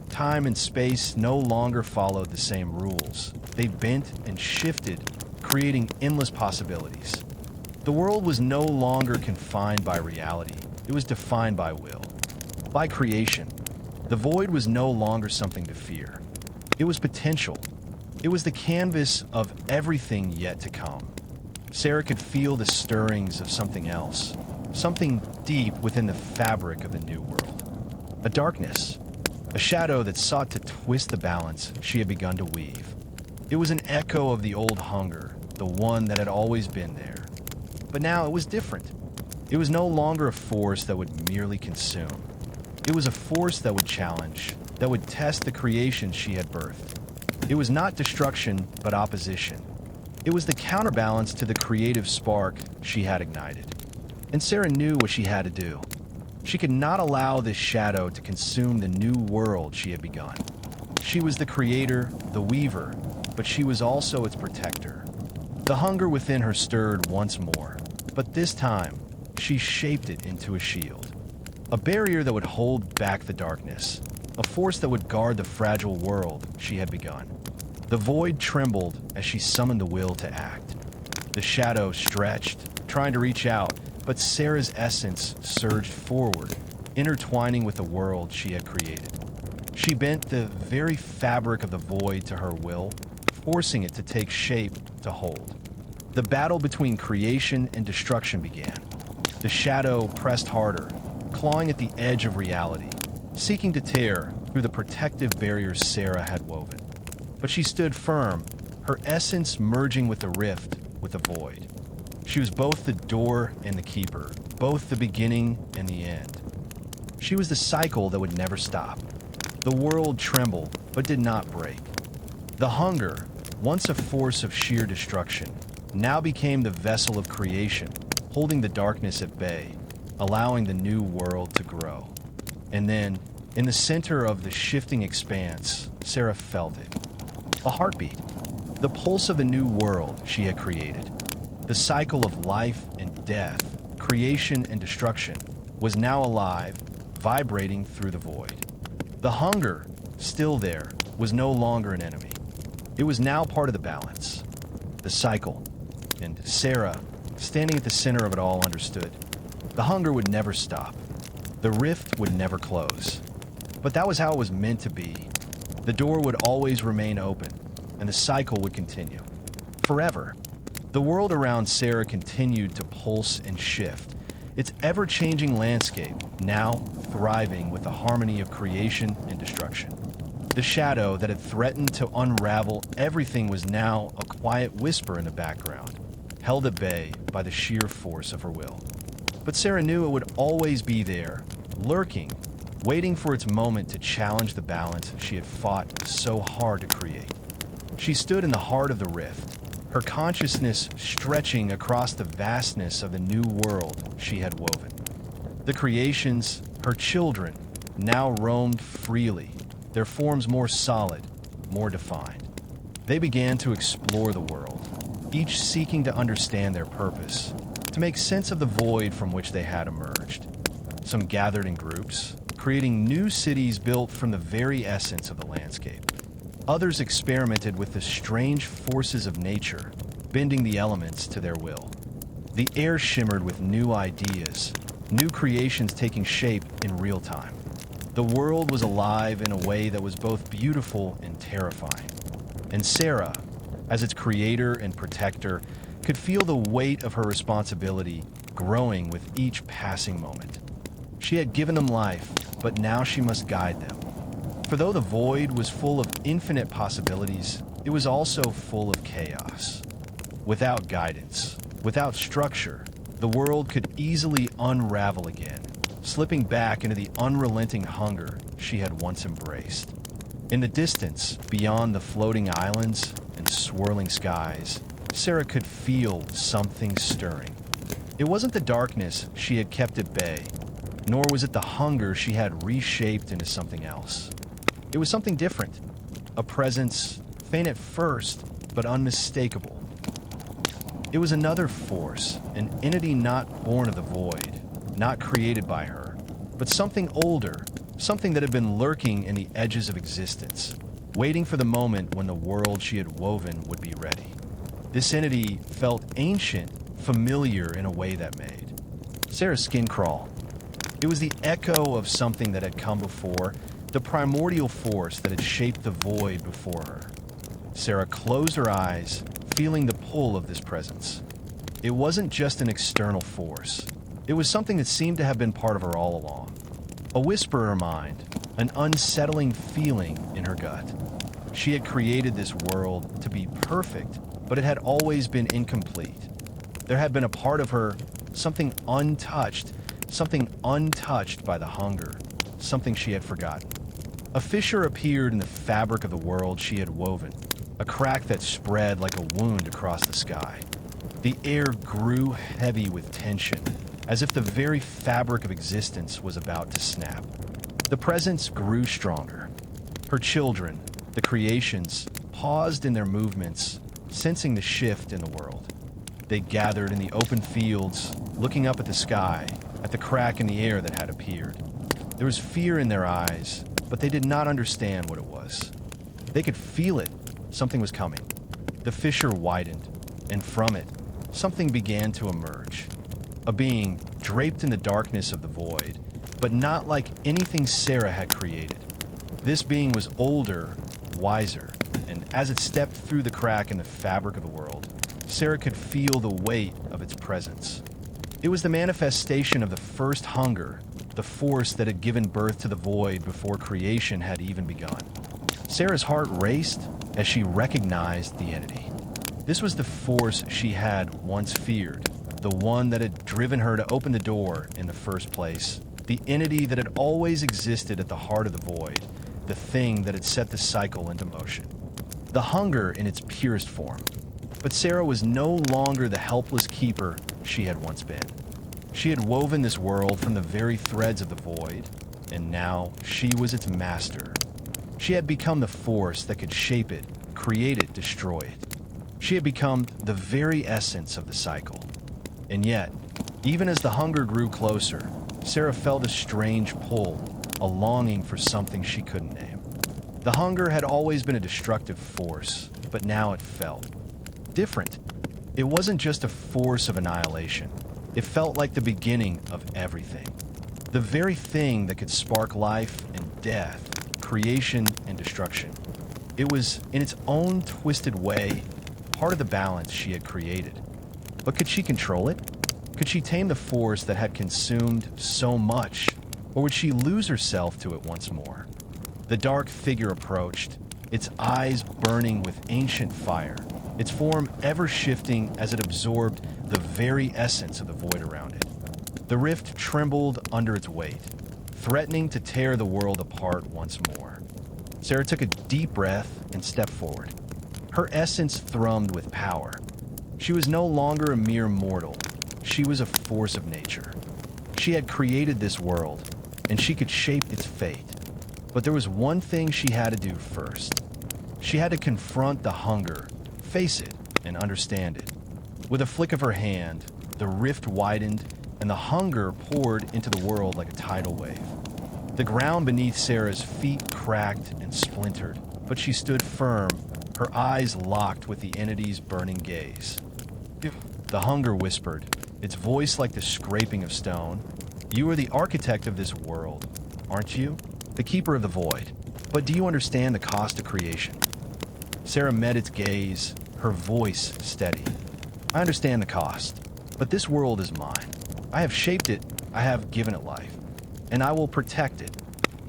Time and space no longer followed the same rules. They bent and shifted, creating endless possibilities. The world was no longer confined by reality. It was defined by will, by creation. The void was no longer something to fear. It was potential. It was the canvas of everything yet to come. Sarah could feel the stirrings of something else, something deep within the fabric of the new world. A darkness, a shadow that sought to twist the balance she had begun to weave. It was an echo of the old hunger, the one that had always been there. But now it was different. It was no longer a force that would merely consume. It was a force that would challenge, that would test the creation she had birthed. It was not destruction, but opposition. It was the counterbalance to the creative spark she had ignited. And Sarah knew what she had to do. She could not allow this shadow to consume the new world she had begun. She was the creator, the weaver, but she was also its protector. The hunger within her stirred once more, but this time, she shaped it into a shield. A barrier that would hold back the darkness, a force that would guard the fragile world she had begun. The void trembled as she summoned the will to act. The shadow stretched, trying to reach out, but Sarah's essence surged forward, intertwining with the world she had created. She bent the very fabric of the void to her will, forcing it to take shape to hold. The battle between creation and destruction began. The shadow pressed harder, clawing at the edge of reality, seeking to tear through the protective barriers Sarah had woven. But she stood firm, her essence merging with the rift, with the void. She was both the door and the keeper, both the beginning and the end. She was the cycle that would never stop. The world trembled, but did not break. The hunger, once a force of sheer destruction, now became the vessel of creation, holding the darkness at bay, allowing the new world to grow. And then, in the center of the shifting expanse, Sarah felt it. A heartbeat. The pulse of the new world she had created. The cycle of life and death, creation and destruction, was now alive, vibrating through the void. The hunger, still there, was no longer an enemy. It was now part of the balance. The cycle. And Sarah, standing at the center of it all, understood. The hunger would never stop. The rift would never close. But that was how it was meant to be. The door would always remain open, and the cycle would continue. Forever. The world around Sarah continued to pulse and shift, its ever-changing landscape now thriving with the harmony of creation and destruction. The shadow that had threatened to unravel everything was now a quiet whisper in the background, held at bay by the sheer force of her will. But Sarah knew it would always be there, lurking, waiting for its moment to challenge the balance she had fought so hard to create. She stood in the heart of the rift, her consciousness stretching across the vastness of the new world she had woven. The creations, her children, now roamed freely, their forms more solid, more defined. They began to explore the world, each seeking to understand their purpose, to make sense of the void from which they had emerged. Some gathered in groups, creating new cities built from the very essence of the landscape. Others experimented with the strange forces of nature, bending the elements to their will. The air shimmered with new ideas, new creations taking shape in real time. The world was alive in a way that was both beautiful and terrifying. And Sarah, as its creator and protector, could feel the weight of her responsibility growing with each passing moment. She had given them life, but now she must guide them. For though the void was full of infinite possibilities, it was also full of chaos. Without guidance, without structure, the world could easily unravel again, slipping back into the unrelenting hunger she had once embraced. In the distance, beyond the floating islands and swirling skies, Sarah could feel something stirring. It wasn't the darkness she had kept at bay, nor was it the hunger she had reshaped into something else. It was something different, a presence, faint at first, but unmistakable. It was another force, an entity not born of the void, not created by her, but something older, something that had been lurking in the edges of existence, waiting for the moment when the world she had woven would be ready. This entity felt ancient, familiar in a way that made Sarah's skin crawl. It was the echo of something that had come before, the primordial force that had shaped the void before her. Sarah closed her eyes, feeling the pull of this presence. It wasn't just an external force. It was something that seemed to have been part of her all along. A whisper in her mind, an unsettling feeling in her gut. She had created this world to be perfect, but it had always been incomplete. There had been a part of her, something untouched by the hunger, something she had forgotten. A fissure appeared in the fabric of the world she had woven, a crack that spread like a wound across the sky. The air grew heavy with tension, as if the very fabric of existence was about to snap. The presence grew stronger. Her children, the creations, paused in their movements, sensing the shift in the world. They gathered in the open fields, looking up at the sky, at the crack in the air that had appeared. There was fear in their eyes, but they did not understand what it was. They could feel it. Something was coming. The fissure widened, and from it, something began to emerge. A being draped in the darkness of the void, but not like anything Sarah had created. This being was older, wiser, and as it stepped through the crack in the fabric of the world, Sarah could feel the weight of its presence. It was the manifestation of the first hunger, the force that had given birth to the void before creation had even begun. Sarah's heart raced as she recognized the entity. This was the force she had once feared, the one that had driven her to open the door in the first place, the entity that had always existed at the heart of the void, the thing that had set the cycle into motion. The hunger in its purest form. But Sarah was no longer the helpless keeper she had once been. She had woven this world from the very threads of the void, and now she was its master. She had become the force that could shape it, create it, destroy it. She had become the very essence of the cycle. And yet, even as the hunger grew closer, Sarah felt a strange pull, a longing for something she couldn't name. The hunger had always been a destructive force, but now it felt different. It wasn't just a force of annihilation. It felt like the beginning of everything. The very thing that could spark life and death, creation and destruction. It was, in its own twisted way, part of the balance she had created. But could she control it? Could she tame the force that had consumed so much? Or would she lose herself to it once more? The dark figure approached, its eyes burning with ancient fire, its form ever shifting as it absorbed the very essence of the void around it. The rift trembled under its weight, threatening to tear the world apart once more. Sarah took a deep breath and stepped forward. Her essence thrummed with power. She was no longer a mere mortal. She was a force of nature. She had created this world, and she could shape its fate. But there was one thing she had to do first. She had to confront the hunger, face it, and understand it. With a flick of her hand, the rift widened, and the hunger poured into the world like a tidal wave. The ground beneath Sarah's feet cracked and splintered, but she stood firm, her eyes locked with the entity's burning gaze. The hunger whispered, its voice like the scraping of stone. "You are the architect of this world, aren't you? The keeper of the void. But do you understand the cost of creation?" Sarah met its gaze, her voice steady. "I understand the cost, but this world is mine. I have shaped it, I have given it life, and I will protect it."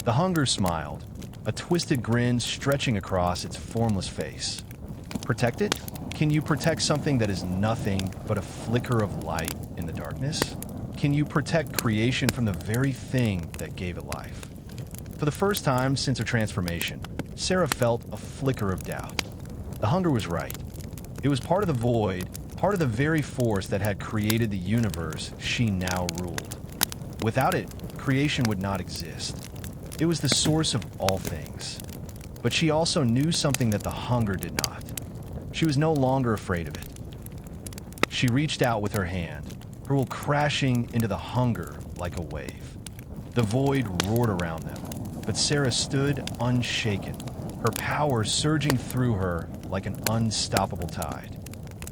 The hunger smiled, a twisted grin stretching across its formless face. "Protect it? Can you protect something that is nothing but a flicker of light in the darkness? Can you protect creation from the very thing that gave it life?" For the first time since her transformation, Sarah felt a flicker of doubt. The hunger was right. It was part of the void, part of the very force that had created the universe she now ruled. Without it, creation would not exist. It was the source of all things. But she also knew something that the hunger did not. She was no longer afraid of it. She reached out with her hand, her will crashing into the hunger like a wave. The void roared around them, but Sarah stood unshaken, her power surging through her like an unstoppable tide.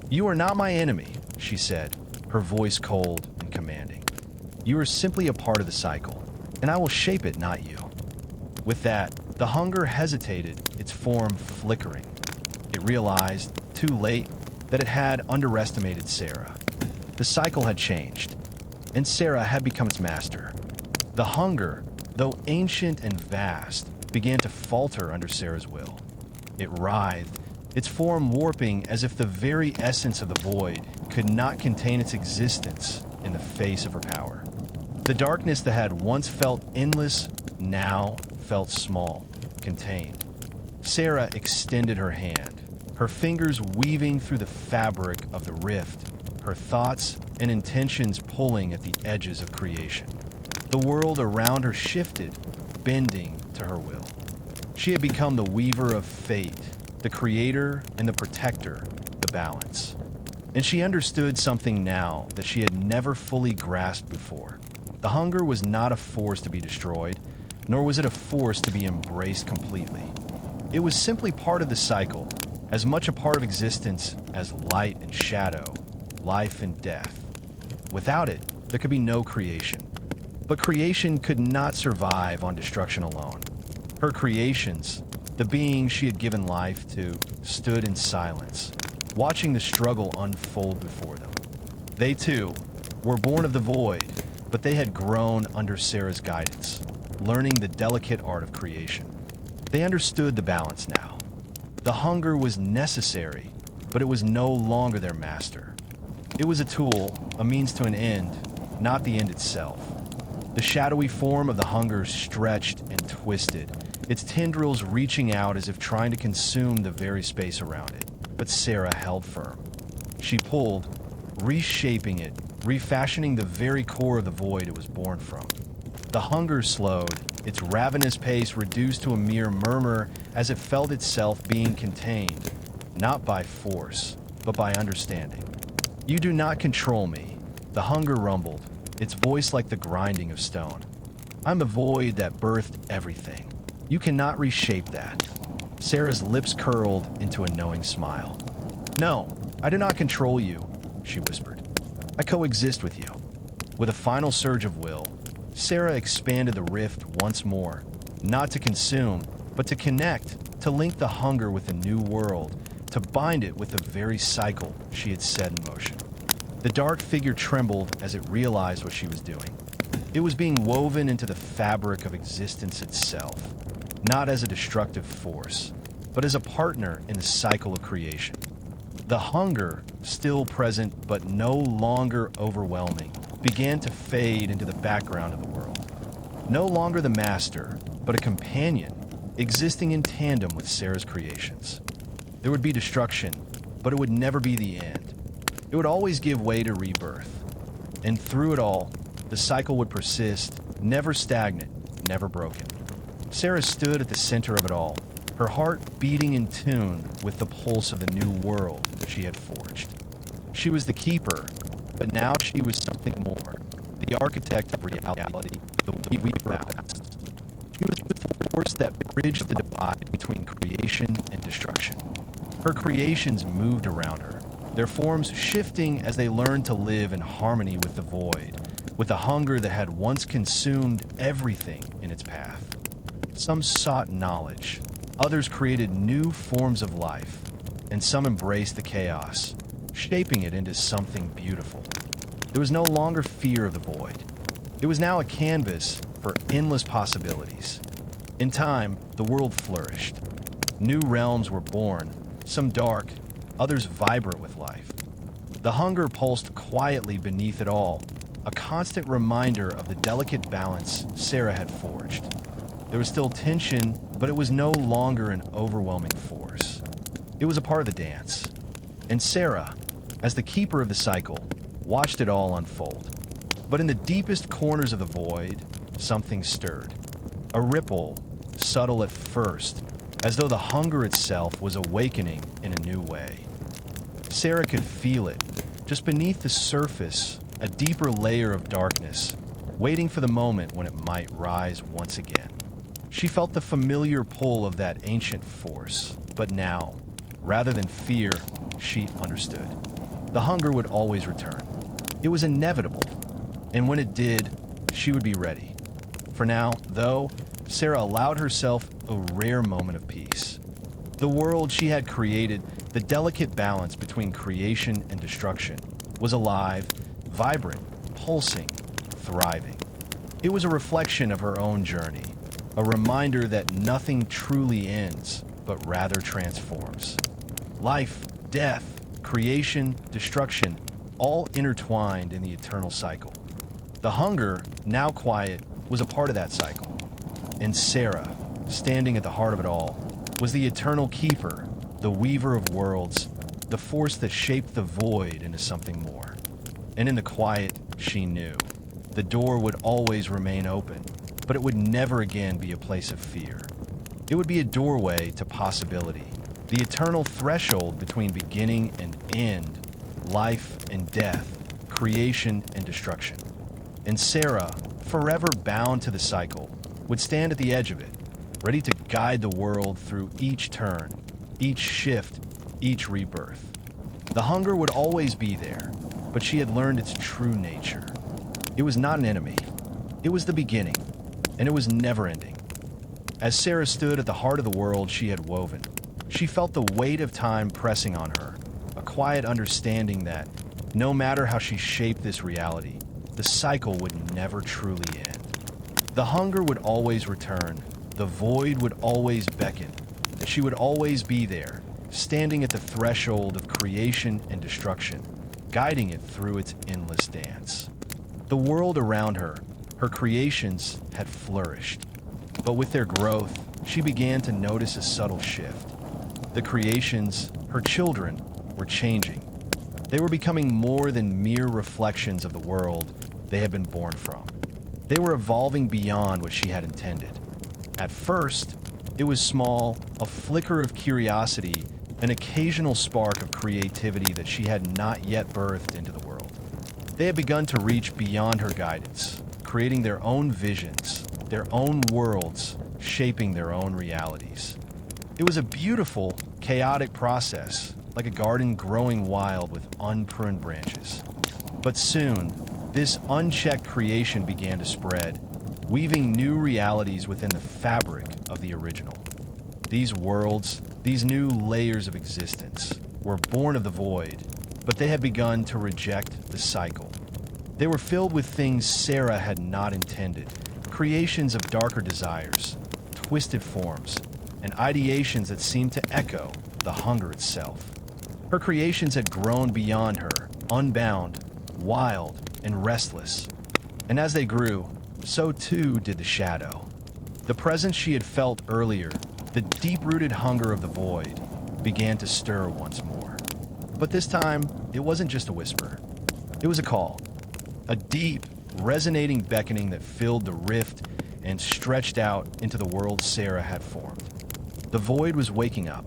"You are not my enemy," she said, her voice cold and commanding. "You are simply a part of the cycle, and I will shape it, not you." With that, the hunger hesitated, its form flickering. It realized, too late, that it had underestimated Sarah. The cycle had changed, and Sarah had become its master. The hunger, though ancient and vast, began to falter under Sarah's will. It writhed, its form warping as if the very essence of the void could not contain its existence in the face of her power. The darkness that had once felt endless now felt small, contained. Sarah extended her hand, her fingers weaving through the fabric of the rift, her thoughts and intentions pulling at the edges of creation. The world around her shifted, bending to her will. She had become the weaver of fate, the creator and the protector, the balance. And she understood something now that she had never fully grasped before. The hunger was not a force to be destroyed, nor was it a force to be embraced completely. It was simply part of the cycle, as much a part of existence as light and shadow, life and death. Without it, there could be no creation. But creation could not survive on destruction alone. Her creations, the beings she had given life to, stood in silence, watching the struggle unfold before them. They, too, were born of the void, but they had grown under Sarah's guidance, learning the delicate art of creation. They understood the balance now. The hunger was necessary, but it was no longer their master. It was a tool, a means to an end, not the end itself. The shadowy form of the hunger stretched and twisted, its tendrils reaching out as if trying to consume the very space around it. But Sarah held firm. She pulled, reshaping it, refashioning the very core of the void it was born from. The hunger slowed, its ravenous pace reduced to a mere murmur as it felt itself being contained, not by force, but by understanding. "You do not control me," the hunger rumbled, its voice like the grinding of stone. "I'm the void that birthed everything. You cannot reshape that." Sarah's lips curled into a knowing smile. "No, I do not control you," she whispered. "I coexist with you." With a final surge of will, Sarah expanded the rift once more, not to consume, but to connect, to link the hunger with a new world, to bind it with the very cycle she had set in motion. The dark figure trembled as it realized what she was doing. It was being woven into the fabric of existence itself, not as a destructive force, but as a partner in the cycle of creation. The hunger, still present but no longer overwhelming, began to fade into the background of the world. No longer the master, but a companion, existing in tandem with Sarah's creations. There would be destruction, but it would never be the end. It would always give way to rebirth. And through it all, the cycle would persist, never stagnant, never broken. Sarah stood at the center of it all, her heart beating in tune with the pulse of the new world she had forged. She was the keeper, but now she was something more, the architect of reality, the weaver of balance. She was the force that bridged the divide between creation and destruction. Her creations moved around her, their forms shifting as they learned to live in harmony with the void, with the hunger that had once consumed everything in its path. Some sought knowledge, others created new forms of life, and some embraced the chaos, shaping it into something beautiful. There was no longer fear of the void. It was now a canvas for endless possibilities. In time, the world flourished. New realms were born, some dark, others vibrant with life. The hunger pulsed quietly beneath it all, a constant reminder of the delicate balance Sarah had forged. There was still tension, but it was no longer an overwhelming force. It was a part of the dance. And Sarah, as the keeper of the cycle, watched it all unfold. But in the deepest corners of the void, something stirred. A ripple, subtle at first, as though the hunger itself was awakening in a new way. Sarah could feel it, just beneath the surface, a deeper layer of darkness, waiting for the moment when it might rise once again. She felt the familiar pull of that ancient force, but now, rather than fear, she understood. The hunger would always return. It was inevitable, and when it did, she would be ready. For now, though, Sarah allowed herself a rare moment of peace. The world she had created, the delicate balance between creation and destruction, was alive, vibrant, pulsing, thriving. It was a reflection of her own journey, a reminder that nothing truly ends, but rather transforms. Life, death, creation, destruction, all intertwined in the eternal cycle. The hunger, now quiet, was a part of that cycle. And Sarah, standing at the heart of it all, was the eternal keeper, the weaver of worlds, the force that shaped the void into something more. And in the quiet, she knew the door would always remain open, but it would never again be a place of fear. It would be a doorway to possibility, the eternal threshold between beginning and end, life and death, creation and destruction. And Sarah, forever bound to the cycle, would stand at the edge of it, ready to guide the world through each turn, each shift, each rebirth. The hunger would always be there, but she had learned its true nature. It was not an enemy. It was the beginning, and it was never ending. As Sarah stood at the heart of the world she had woven, she felt the weight of time pressing on her, a quiet understanding that, no matter how she shaped this reality, the cycle would never truly end. The hunger would always return, the void would always beckon, and she would always be there, standing at the threshold of creation and destruction, guiding it through its endless dance. The world around her, her creations, had flourished. But with their growth, she began to notice a subtle shift. The creations, her children, were changing. They were becoming more than mere reflections of the world they had been born from. They were evolving beyond what she had intended. At first, it was small, a flicker of curiosity, an occasional spark of creativity that she had not yet birthed into the world. They had begun to reach beyond her guidance, creating their own visions, their own worlds, shaping their own realities. It was a beautiful, chaotic process, like a garden growing wild with unpruned branches. But soon, this unchecked creation began to spread, weaving new realities within the fabric of the original. These worlds, these new layers of existence, were born of the void, but they had begun to reject the cycle. They were filled with things Sarah had not intended, creations of darker desires, twisted forms, and ideations that seemed to echo the hunger itself. Her creations had grown beyond her, unbound, wild, and restless. And as they grew, so too did the shadow. The presence she had felt earlier, the deep-rooted hunger of the void, began to stir once more. But this time, it wasn't just a whisper. It was a call, a deep, resonating beckoning that filled the rift and stretched out into the world Sarah had formed. The void was waking up.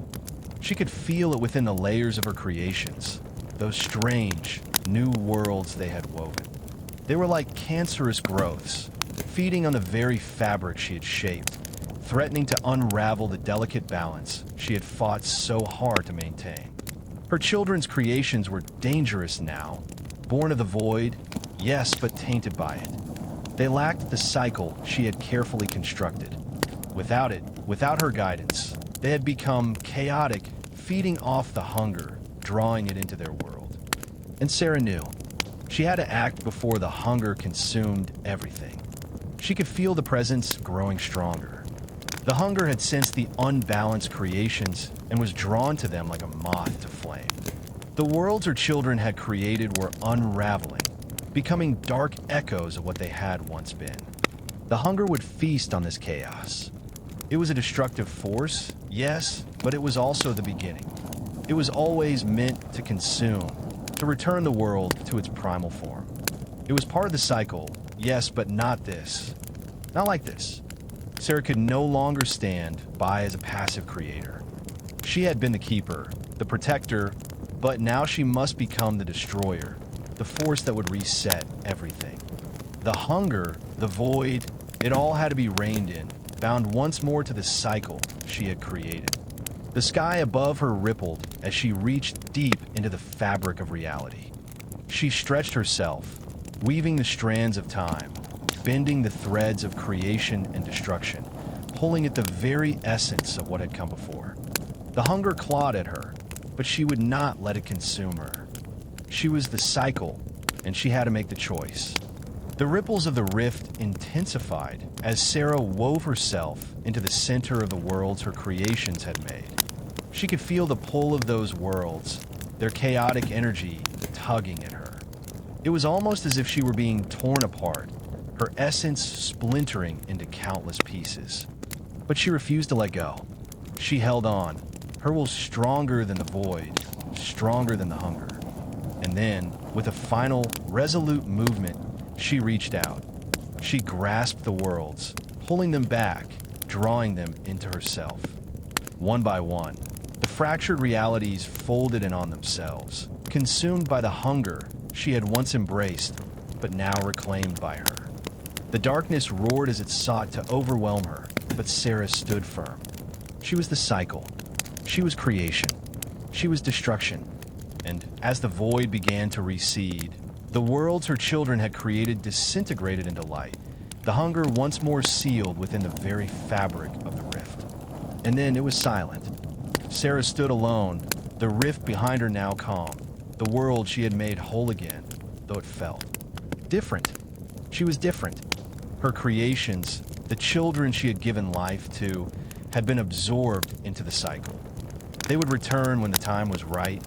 She could feel it within the layers of her creations, those strange, new worlds they had woven. They were like cancerous growths, feeding on the very fabric she had shaped, threatening to unravel the delicate balance she had fought so hard to maintain. Her children's creations were dangerous now, born of the void, yes, but tainted by it. They lacked the cycle she had carefully constructed. Without it, without her guidance, they had become chaotic, feeding off the hunger, drawing it into their world. And Sarah knew. She had to act before the hunger consumed everything. She could feel the presence growing stronger. The hunger had sensed the unbalanced creations and was drawn to them like a moth to flame. The worlds her children had created were unraveling, becoming dark echoes of what they had once been. The hunger would feast on this chaos. It was a destructive force, yes, but it was also the beginning. It was always meant to consume, to return the world to its primal form. It was part of the cycle, yes, but not this. Not like this. Sarah could no longer stand by as a passive creator. She had been the keeper, the protector, but now she must become the destroyer, the force that would reset everything. The hunger, the void, it all had to be reined in, bound once more to the cycle she had created. The sky above her rippled as she reached deep into the fabric of reality. She stretched herself, weaving the strands of time, bending the threads of creation and destruction, pulling at the very essence of what had come before. The hunger clawed at her, but she would not let it consume her. She was the cycle, and she had to make the choice. The ripples of the rift intensified as Sarah wove herself into the center of the worlds her creations had made. She could feel the pull of those worlds, their chaotic energy tugging at her. It was almost as if she were being torn apart, her essence splintering into countless pieces. But she refused to let go. She held on, her will stronger than the void, stronger than the hunger. And then, with a final, resolute movement, she reached out. She grasped the worlds, pulling them back, drawing them into herself. One by one, the fractured realities folded in on themselves, consumed by the hunger she had once embraced, but now reclaimed by her. The darkness roared as it sought to overwhelm her, but Sarah stood firm. She was the cycle. She was creation. She was destruction. And as the void began to recede, the worlds her children had created disintegrated into light, the hunger once more sealed within the very fabric of the rift. And then it was silent. Sarah stood alone, the rift behind her now calm, the world she had made whole again, though it felt different. She was different. Her creations, the children she had given life to, had been absorbed into the cycle. They would return when the time was right,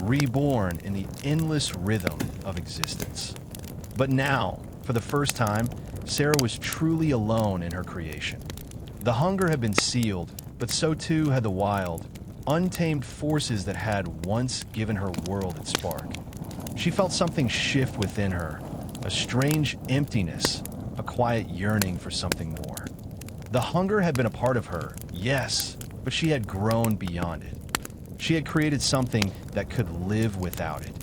reborn in the endless rhythm of existence. But now, for the first time, Sarah was truly alone in her creation. The hunger had been sealed, but so too had the wild, untamed forces that had once given her world its spark. She felt something shift within her, a strange emptiness, a quiet yearning for something more. The hunger had been a part of her, yes, but she had grown beyond it. She had created something that could live without it.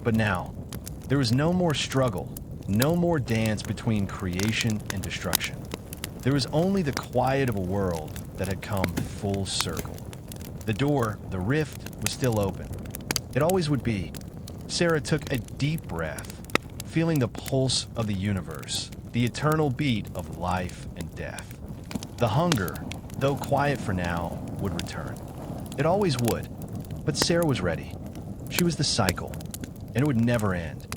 But now, there was no more struggle, no more dance between creation and destruction. There was only the quiet of a world that had come full circle. The door, the rift, was still open. It always would be. Sarah took a deep breath, feeling the pulse of the universe, the eternal beat of life and death. The hunger, though quiet for now, would return. It always would. But Sarah was ready. She was the cycle, and it would never end.